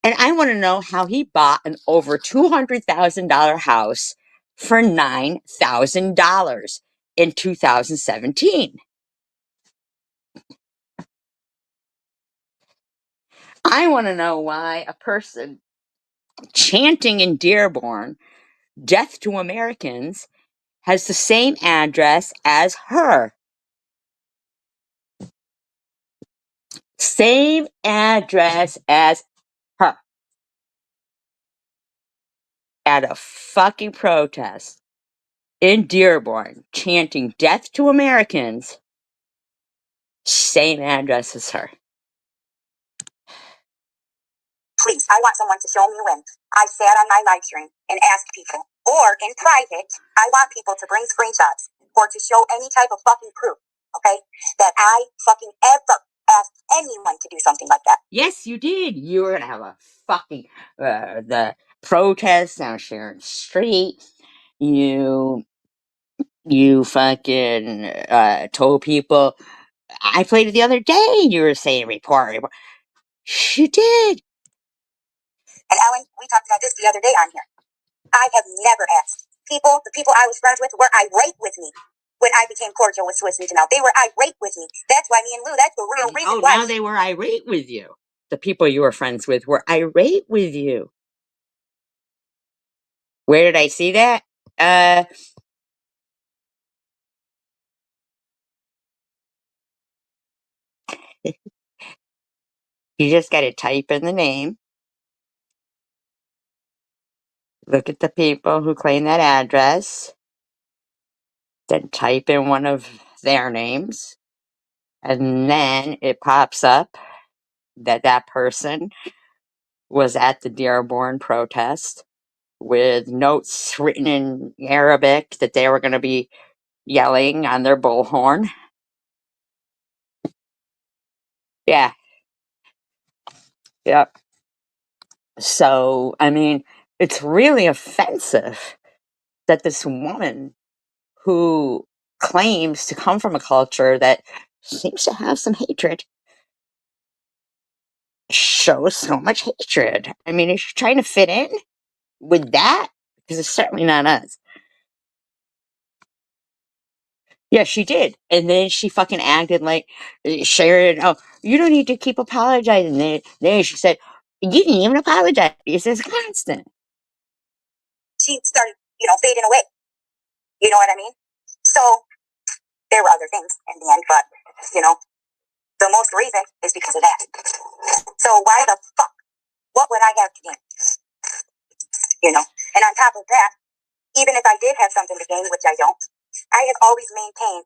And I want to know how he bought an over $200,000 house for $9,000 in 2017. I want to know why a person chanting in Dearborn, death to Americans, has the same address as her. Same address as her. At a fucking protest in Dearborn, chanting death to Americans, same address as her. Please, I want someone to show me when I sat on my live stream and asked people, or in private, I want people to bring screenshots or to show any type of fucking proof, okay, that I fucking ever asked anyone to do something like that. Yes, you did. You were gonna have a fucking the protest down Sharon Street. You fucking told people. I played it the other day. You were saying report. She did. And Ellen, we talked about this the other day on here. I have never asked people. The people I was friends with were irate with me when I became cordial with Swiss and Janelle. They were irate with me. That's why me and Lou. That's the real reason. Oh, now they were irate with you. The people you were friends with were irate with you. Where did I see that? You just got to type in the name. Look at the people who claim that address. Then type in one of their names. And then it pops up that that person was at the Dearborn protest with notes written in Arabic that they were going to be yelling on their bullhorn. Yeah. Yep. So, I mean, it's really offensive that this woman who claims to come from a culture that seems to have some hatred shows so much hatred. I mean, is she trying to fit in with that? Because it's certainly not us. Yeah, she did. And then she fucking acted like Sharon, oh, you don't need to keep apologizing. Then she said, you didn't even apologize. It's just constant. She started, fading away. You know what I mean? So there were other things in the end, but, the most reason is because of that. So why the fuck? What would I have to gain? And on top of that, even if I did have something to gain, which I don't, I have always maintained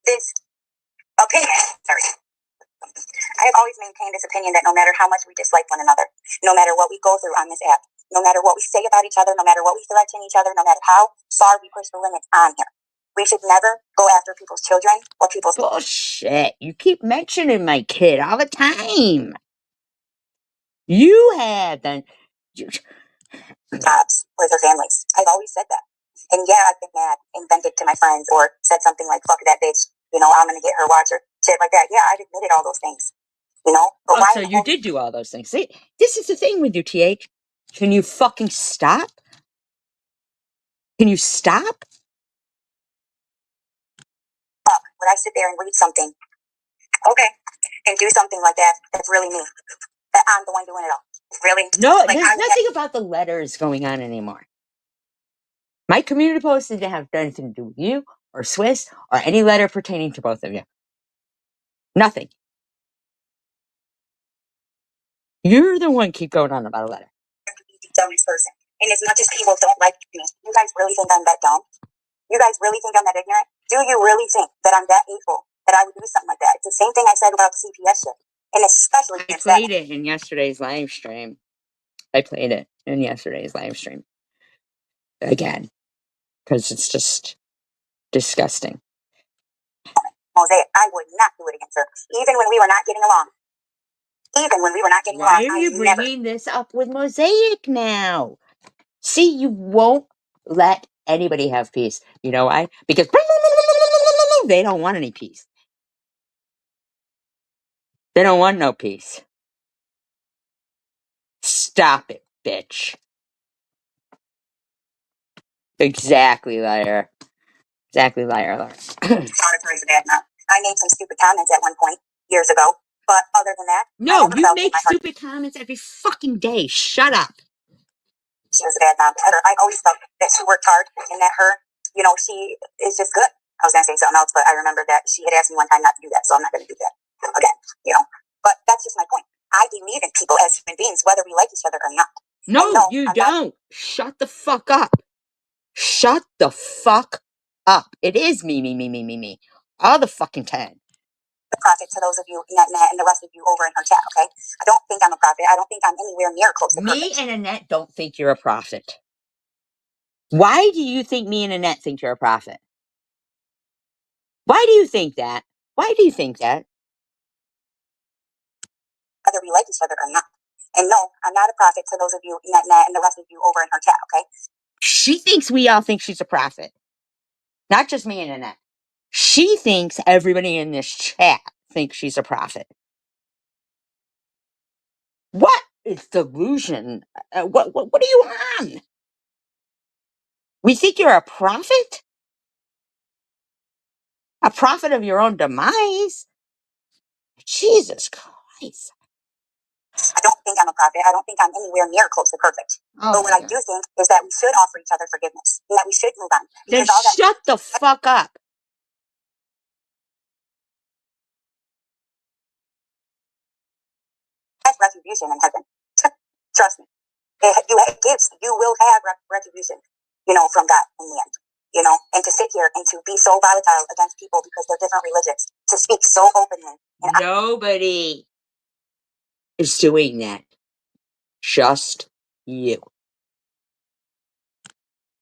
this opinion. Sorry. I have always maintained this opinion that no matter how much we dislike one another, no matter what we go through on this app, no matter what we say about each other, no matter what we threaten each other, no matter how far we push the limits on here, we should never go after people's children or people's bullshit. You keep mentioning my kid all the time. You have then. jobs or their families. I've always said that. And yeah, I've been mad and vented to my friends or said something like, fuck that bitch, I'm gonna get her watch or shit like that. Yeah, I've admitted all those things. But oh, so you did do all those things. See, this is the thing with you, TH. Can you fucking stop? Can you stop? Would I sit there and read something? Okay. And do something like that, that's really me. That I'm the one doing it all. Really? No, like, there's nothing about the letters going on anymore. My community post didn't have anything to do with you or Swiss or any letter pertaining to both of you. Nothing. You're the one keep going on about a letter. The dumbest person. And as much as people don't like me, you guys really think I'm that dumb? You guys really think I'm that ignorant? Do you really think that I'm that hateful that I would do something like that? It's the same thing I said about the CPS shit. And especially I played it in yesterday's live stream. Again. Because it's just disgusting. Mosaic, I would not do it against her. Even when we were not getting along. Why are you bringing this up with Mosaic now? See, you won't let anybody have peace. You know why? Because they don't want any peace. They don't want no peace. Stop it, bitch. Exactly, liar. Exactly, liar. I made some stupid comments at one point years ago, but other than that, no, you make stupid comments every fucking day. Shut up. She was a bad mom. I always felt that she worked hard and that her, she is just good. I was gonna say something else, but I remember that she had asked me one time not to do that, so I'm not gonna do that again. But that's just my point. I believe in people as human beings, whether we like each other or not. No, you don't. Shut the fuck up. Shut the fuck up. It is me. All the fucking time. The prophet to those of you, Annette and the rest of you over in her chat, okay? I don't think I'm a prophet. I don't think I'm anywhere near close to perfect. Me and Annette don't think you're a prophet. Why do you think me and Annette think you're a prophet? Why do you think that? Why do you think that? Whether we like each other or not. And no, I'm not a prophet to those of you, Annette and the rest of you over in her chat, okay? She thinks we all think she's a prophet. Not just me and Annette. She thinks everybody in this chat thinks she's a prophet. What is delusion? What are you on? We think you're a prophet? A prophet of your own demise? Jesus Christ. I don't think I'm a prophet. I don't think I'm anywhere near close to perfect. But what I do think is that we should offer each other forgiveness and that we should move on. Then shut the fuck up. That's retribution in heaven. Trust me. You will have retribution, from God in the end. And to sit here and to be so volatile against people because they're different religions, to speak so openly. Nobody is doing that. Just you.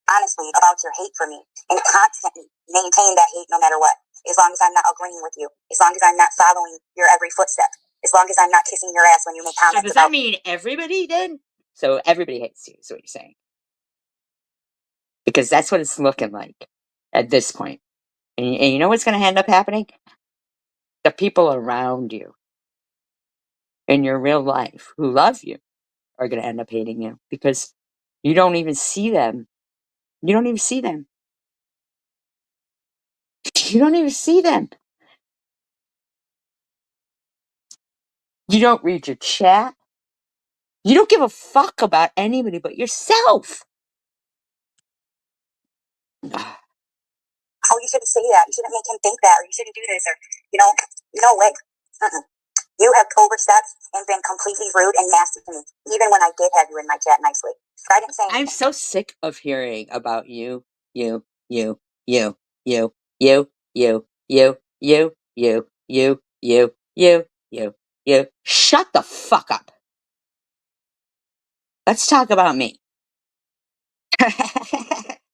Honestly, about your hate for me and constantly maintain that hate no matter what. As long as I'm not agreeing with you, as long as I'm not following your every footstep, as long as I'm not kissing your ass when you make comments. So does that mean everybody then? So everybody hates you, is what you're saying. Because that's what it's looking like at this point. And you know what's going to end up happening? The people around you in your real life who love you are going to end up hating you because you don't even see them. You don't even see them. You don't even see them. You don't read your chat. You don't give a fuck about anybody but yourself. Oh, you shouldn't say that. You shouldn't make him think that, or you shouldn't do this, or, no way. Mm-mm. You have overstepped and been completely rude and nasty to me, even when I did have you in my chat nicely. But I didn't say anything. I'm so sick of hearing about you, you, you, you, you, you, you, you, you, you, you, you, you, you, you. Shut the fuck up. Let's talk about me.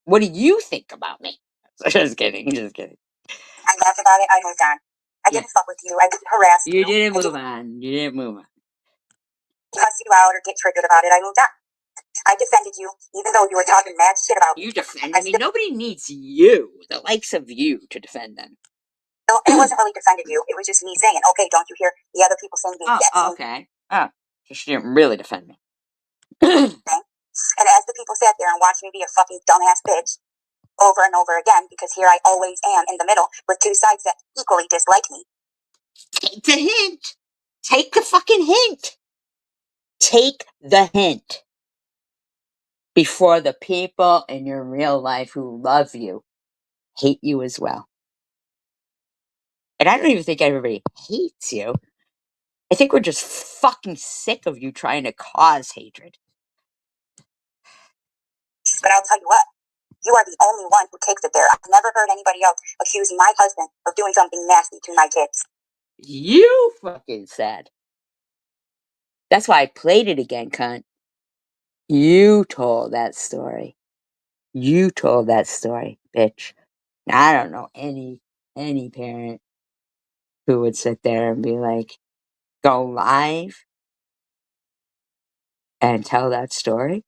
What do you think about me? Just kidding, just kidding. I laughed about it. I moved on. I didn't fuck with you. I didn't harass you. You didn't move on. You didn't move on. Cuss you out or get triggered about it. I moved on. I defended you, even though you were talking mad shit about me. You defended me. Nobody needs you, the likes of you, to defend them. No, and it wasn't really defending you. It was just me saying, okay, don't you hear the other people saying the exact same okay. Oh, so she didn't really defend me. thing? And as the people sat there and watched me be a fucking dumbass bitch over and over again, because here I always am in the middle with two sides that equally dislike me. Take the hint. Take the fucking hint. Take the hint. Before the people in your real life who love you hate you as well. And I don't even think everybody hates you. I think we're just fucking sick of you trying to cause hatred. But I'll tell you what, you are the only one who takes it there. I've never heard anybody else accusing my husband of doing something nasty to my kids. You fucking said. That's why I played it again, cunt. You told that story. You told that story, bitch. I don't know any parent who would sit there and be like, go live and tell that story.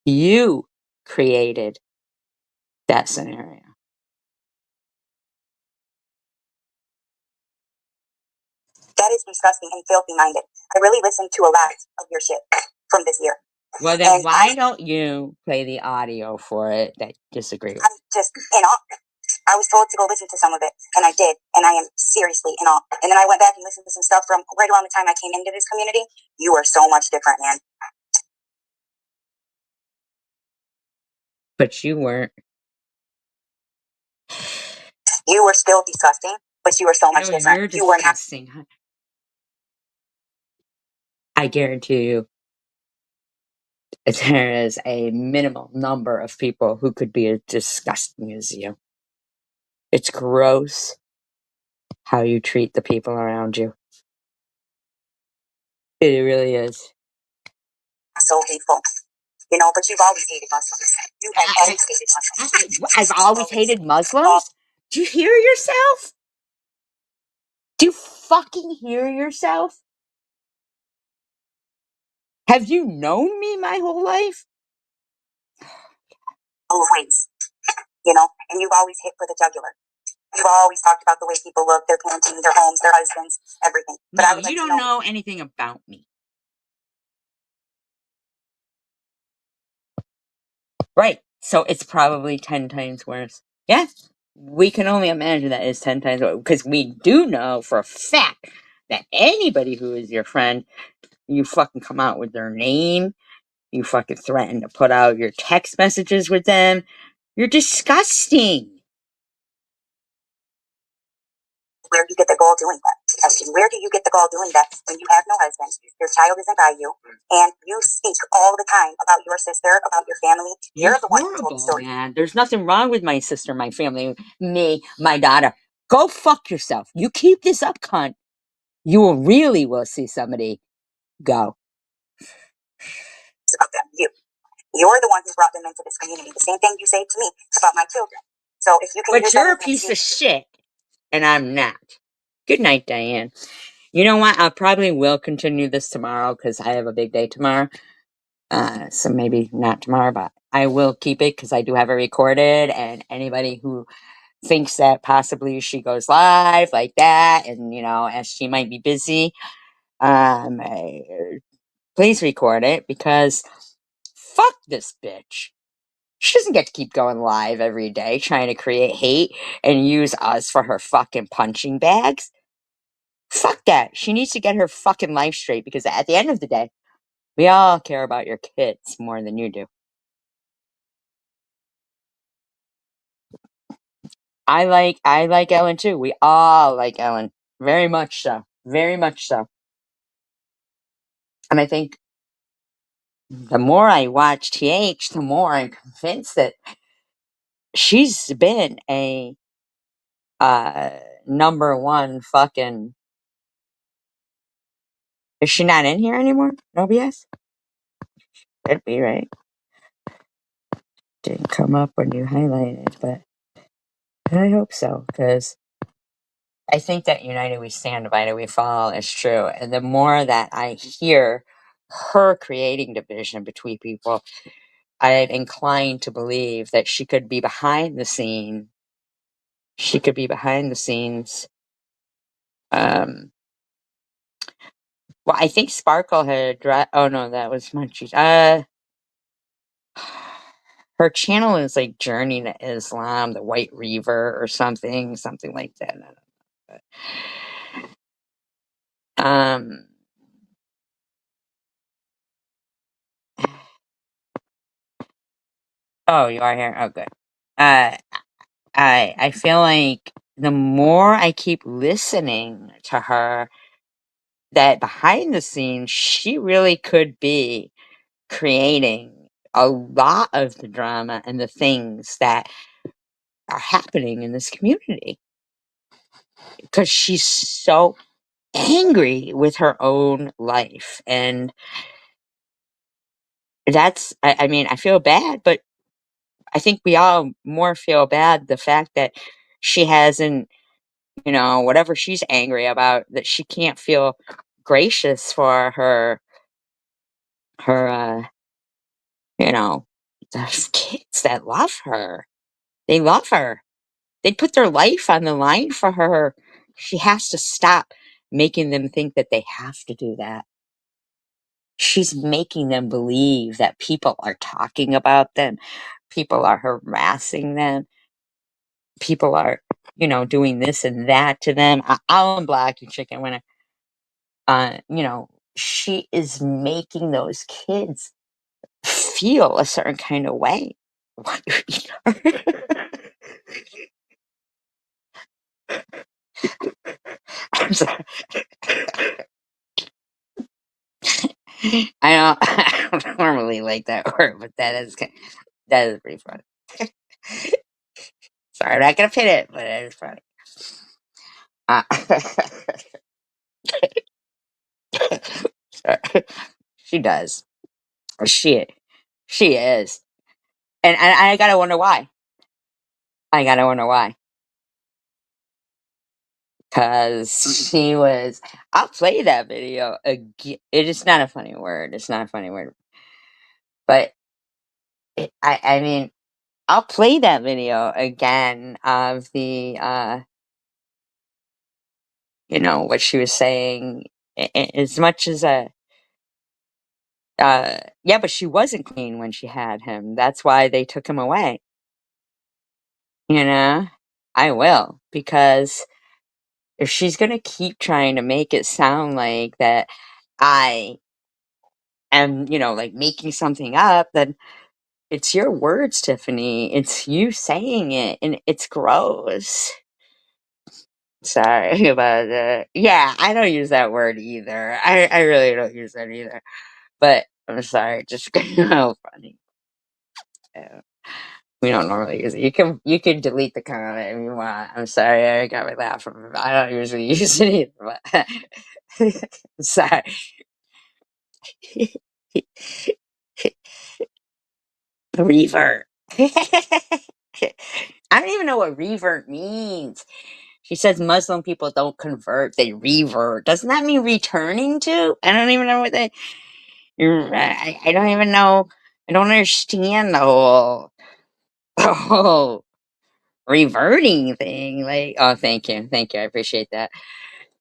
You created that scenario. That is disgusting and filthy minded. I really listened to a lot of your shit from this year. Well, then why don't you play the audio for it that you disagree with? I'm just in awe. I was told to go listen to some of it, and I did, and I am seriously in awe. And then I went back and listened to some stuff from right around the time I came into this community. You are so much different, man. But you weren't. You were still disgusting, but you were so much No, different. you're You were not. disgusting. I guarantee you, there is a minimal number of people who could be as disgusting as you. It's gross how you treat the people around you. It really is. So hateful. But you've always hated Muslims. You have always hated Muslims. I've always hated Muslims? Do you hear yourself? Do you fucking hear yourself? Have you known me my whole life? Always. And you've always hit for the jugular. You've always talked about the way people look, their parenting, their homes, their husbands, everything. But no, you don't know anything about me. Right. So it's probably 10 times worse. Yeah. We can only imagine that it's 10 times worse because we do know for a fact that anybody who is your friend, you fucking come out with their name, you fucking threaten to put out your text messages with them. You're disgusting. Where do you get the gall doing that? Where do you get the gall doing that when you have no husband, your child isn't by you, and you speak all the time about your sister, about your family? You're the one who told the story. Man. There's nothing wrong with my sister, my family, me, my daughter. Go fuck yourself. You keep this up, cunt. You will see somebody go. It's about them. You're the one who brought them into this community. The same thing you say to me about my children. So if you can But you're a piece of shit, and I'm not. Good night, Diane. You know what? I probably will continue this tomorrow because I have a big day tomorrow. So maybe not tomorrow, but I will keep it because I do have it recorded. And anybody who thinks that possibly she goes live like that, and as she might be busy, please record it because fuck this bitch. She doesn't get to keep going live every day trying to create hate and use us for her fucking punching bags. Fuck that. She needs to get her fucking life straight because at the end of the day, we all care about your kids more than you do. I like Ellen too. We all like Ellen. Very much so. Very much so. And I think the more I watch TH, the more I'm convinced that she's been a uh number one fucking. Is she not in here anymore? No BS? Could be, right? Didn't come up when you highlighted, but I hope so, because I think that united we stand, divided we fall is true. And the more that I hear her creating division between people, I'm inclined to believe that she could be behind the scene. She could be behind the scenes. Well, I think Sparkle had. Oh no, that was Munchies. Her channel is like Journey to Islam, the White Reaver, or something like that. I don't know. But, oh, you are here. Oh, good. Uh, I feel like the more I keep listening to her, that behind the scenes, she really could be creating a lot of the drama and the things that are happening in this community because she's so angry with her own life. And I mean, I feel bad, but I think we all more feel bad the fact that she hasn't, whatever she's angry about, that she can't feel gracious for her, you know, the kids that love her. They love her. They put their life on the line for her. She has to stop making them think that they have to do that. She's making them believe that people are talking about them, people are harassing them, people are, doing this and that to them. I'll unblock you, chicken, when she is making those kids feel a certain kind of way. I'm sorry. I don't normally like that word, but that is pretty funny. Sorry, I'm not gonna pin it, but it is funny. Uh, she does. She she is, and I gotta wonder why. I gotta wonder why. Because she was. I'll play that video again. It is not a funny word. It's not a funny word, but I mean, I'll play that video again of the what she was saying, as much as yeah, but she wasn't clean when she had him. That's why they took him away. You know, I will, because if she's gonna keep trying to make it sound like that I am, like making something up, then it's your words, Tiffany. It's you saying it, and it's gross. Sorry about that. Yeah, I don't use that word either. I really don't use that either. But I'm sorry, just how funny. Yeah. We don't normally use it. You can delete the comment if you want. I'm sorry, I got me laughing. I don't usually use it either, but sorry. Revert. I don't even know what revert means. She says Muslim people don't convert, they revert. Doesn't that mean returning to? I don't even know what they. I don't even know. I don't understand the whole the whole reverting thing. Like, oh, thank you, I appreciate that.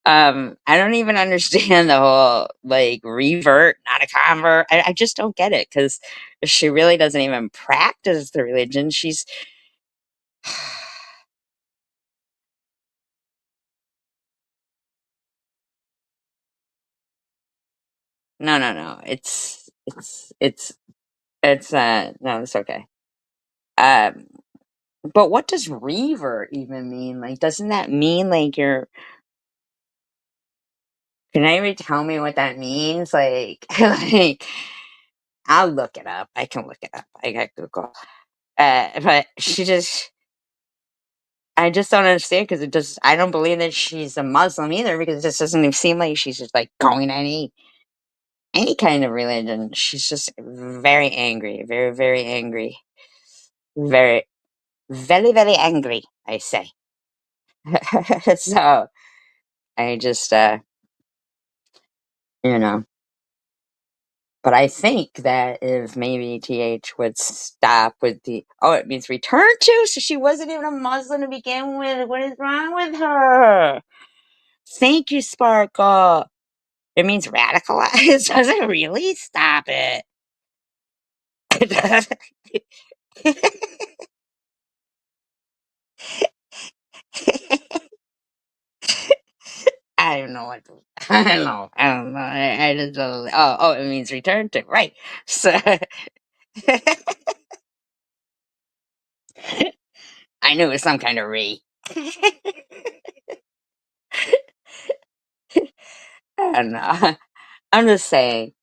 I don't even understand the whole like revert, not a convert. I just don't get it because she really doesn't even practice the religion. She's no, no, no. It's no, it's okay. Um, but what does revert even mean? Like, doesn't that mean like you're can anybody tell me what that means? Like, like I'll look it up. I can look it up. I got Google. But I just don't understand because it just I don't believe that she's a Muslim either because it just doesn't even seem like she's just like going to any kind of religion. She's just very angry, very, very angry. Very, very, very angry, I say. So I just you know. But I think that if maybe TH would stop with the it means return to, so she wasn't even a Muslim to begin with. What is wrong with her? Thank you, Sparkle. It means radicalized. Does it really? Stop it. I don't know what to, I don't know. I don't know. I just don't, it means return to. Right. So I knew it was some kind of re. I don't know. I'm just saying,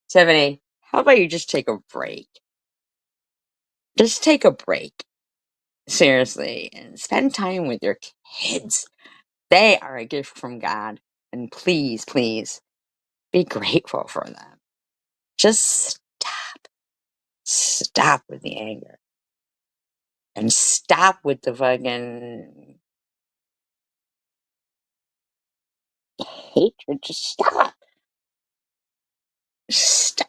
Tiffany, how about you just take a break? Just take a break. Seriously. And spend time with your kids. They are a gift from God. And please, please be grateful for them. Just stop with the anger and stop with the fucking hatred. Just stop. Stop.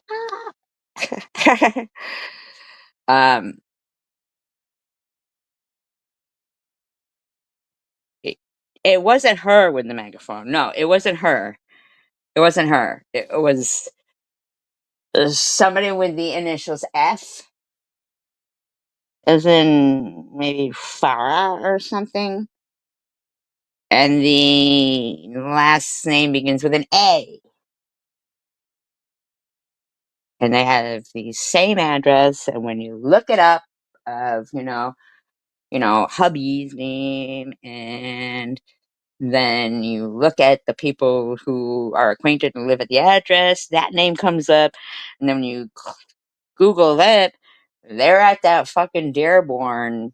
um, it, it wasn't her with the megaphone. No, it wasn't her. It wasn't her. It was somebody with the initials F, as in maybe Farah or something. And the last name begins with an A. And they have the same address. And when you look it up, of hubby's name, and then you look at the people who are acquainted and live at the address, that name comes up, and then when you Google that, they're at that fucking Dearborn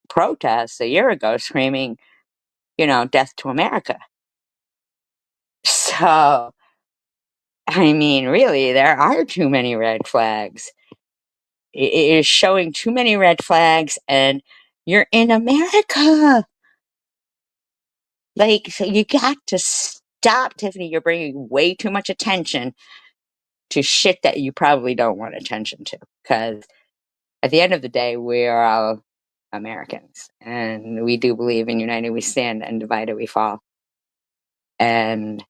protest a year ago screaming, death to America. So, I mean, really, there are too many red flags. It is showing too many red flags, and you're in America. Like, so you got to stop, Tiffany. You're bringing way too much attention to shit that you probably don't want attention to. Because at the end of the day, we are all Americans, and we do believe in united we stand and divided we fall. And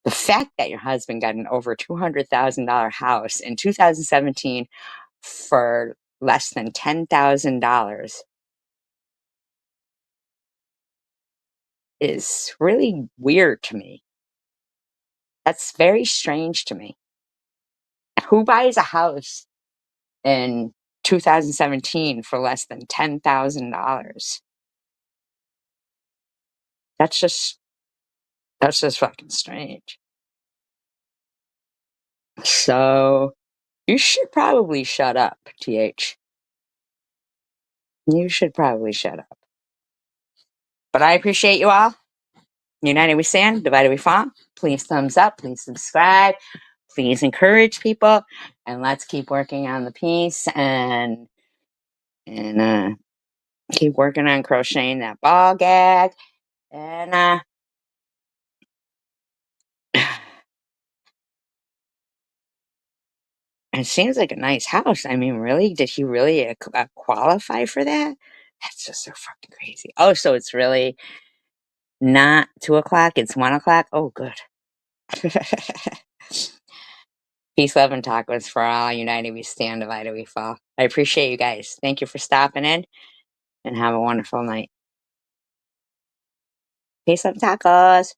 the fact that your husband got an over $200,000 house in 2017 for less than $10,000 is really weird to me. That's very strange to me. Who buys a house in 2017 for less than $10,000? That's just fucking strange. So you should probably shut up, TH. You should probably shut up. But I appreciate you all. United we stand, divided we fall. Please thumbs up, please subscribe, please encourage people, and let's keep working on the piece and keep working on crocheting that ball gag. And it seems like a nice house. I mean, really, did he really qualify for that? That's just so fucking crazy. Oh, so it's really not 2 o'clock, it's 1 o'clock? Oh, good. Peace, love, and tacos for all. United we stand, divided we fall. I appreciate you guys. Thank you for stopping in, and have a wonderful night. Peace, love, tacos.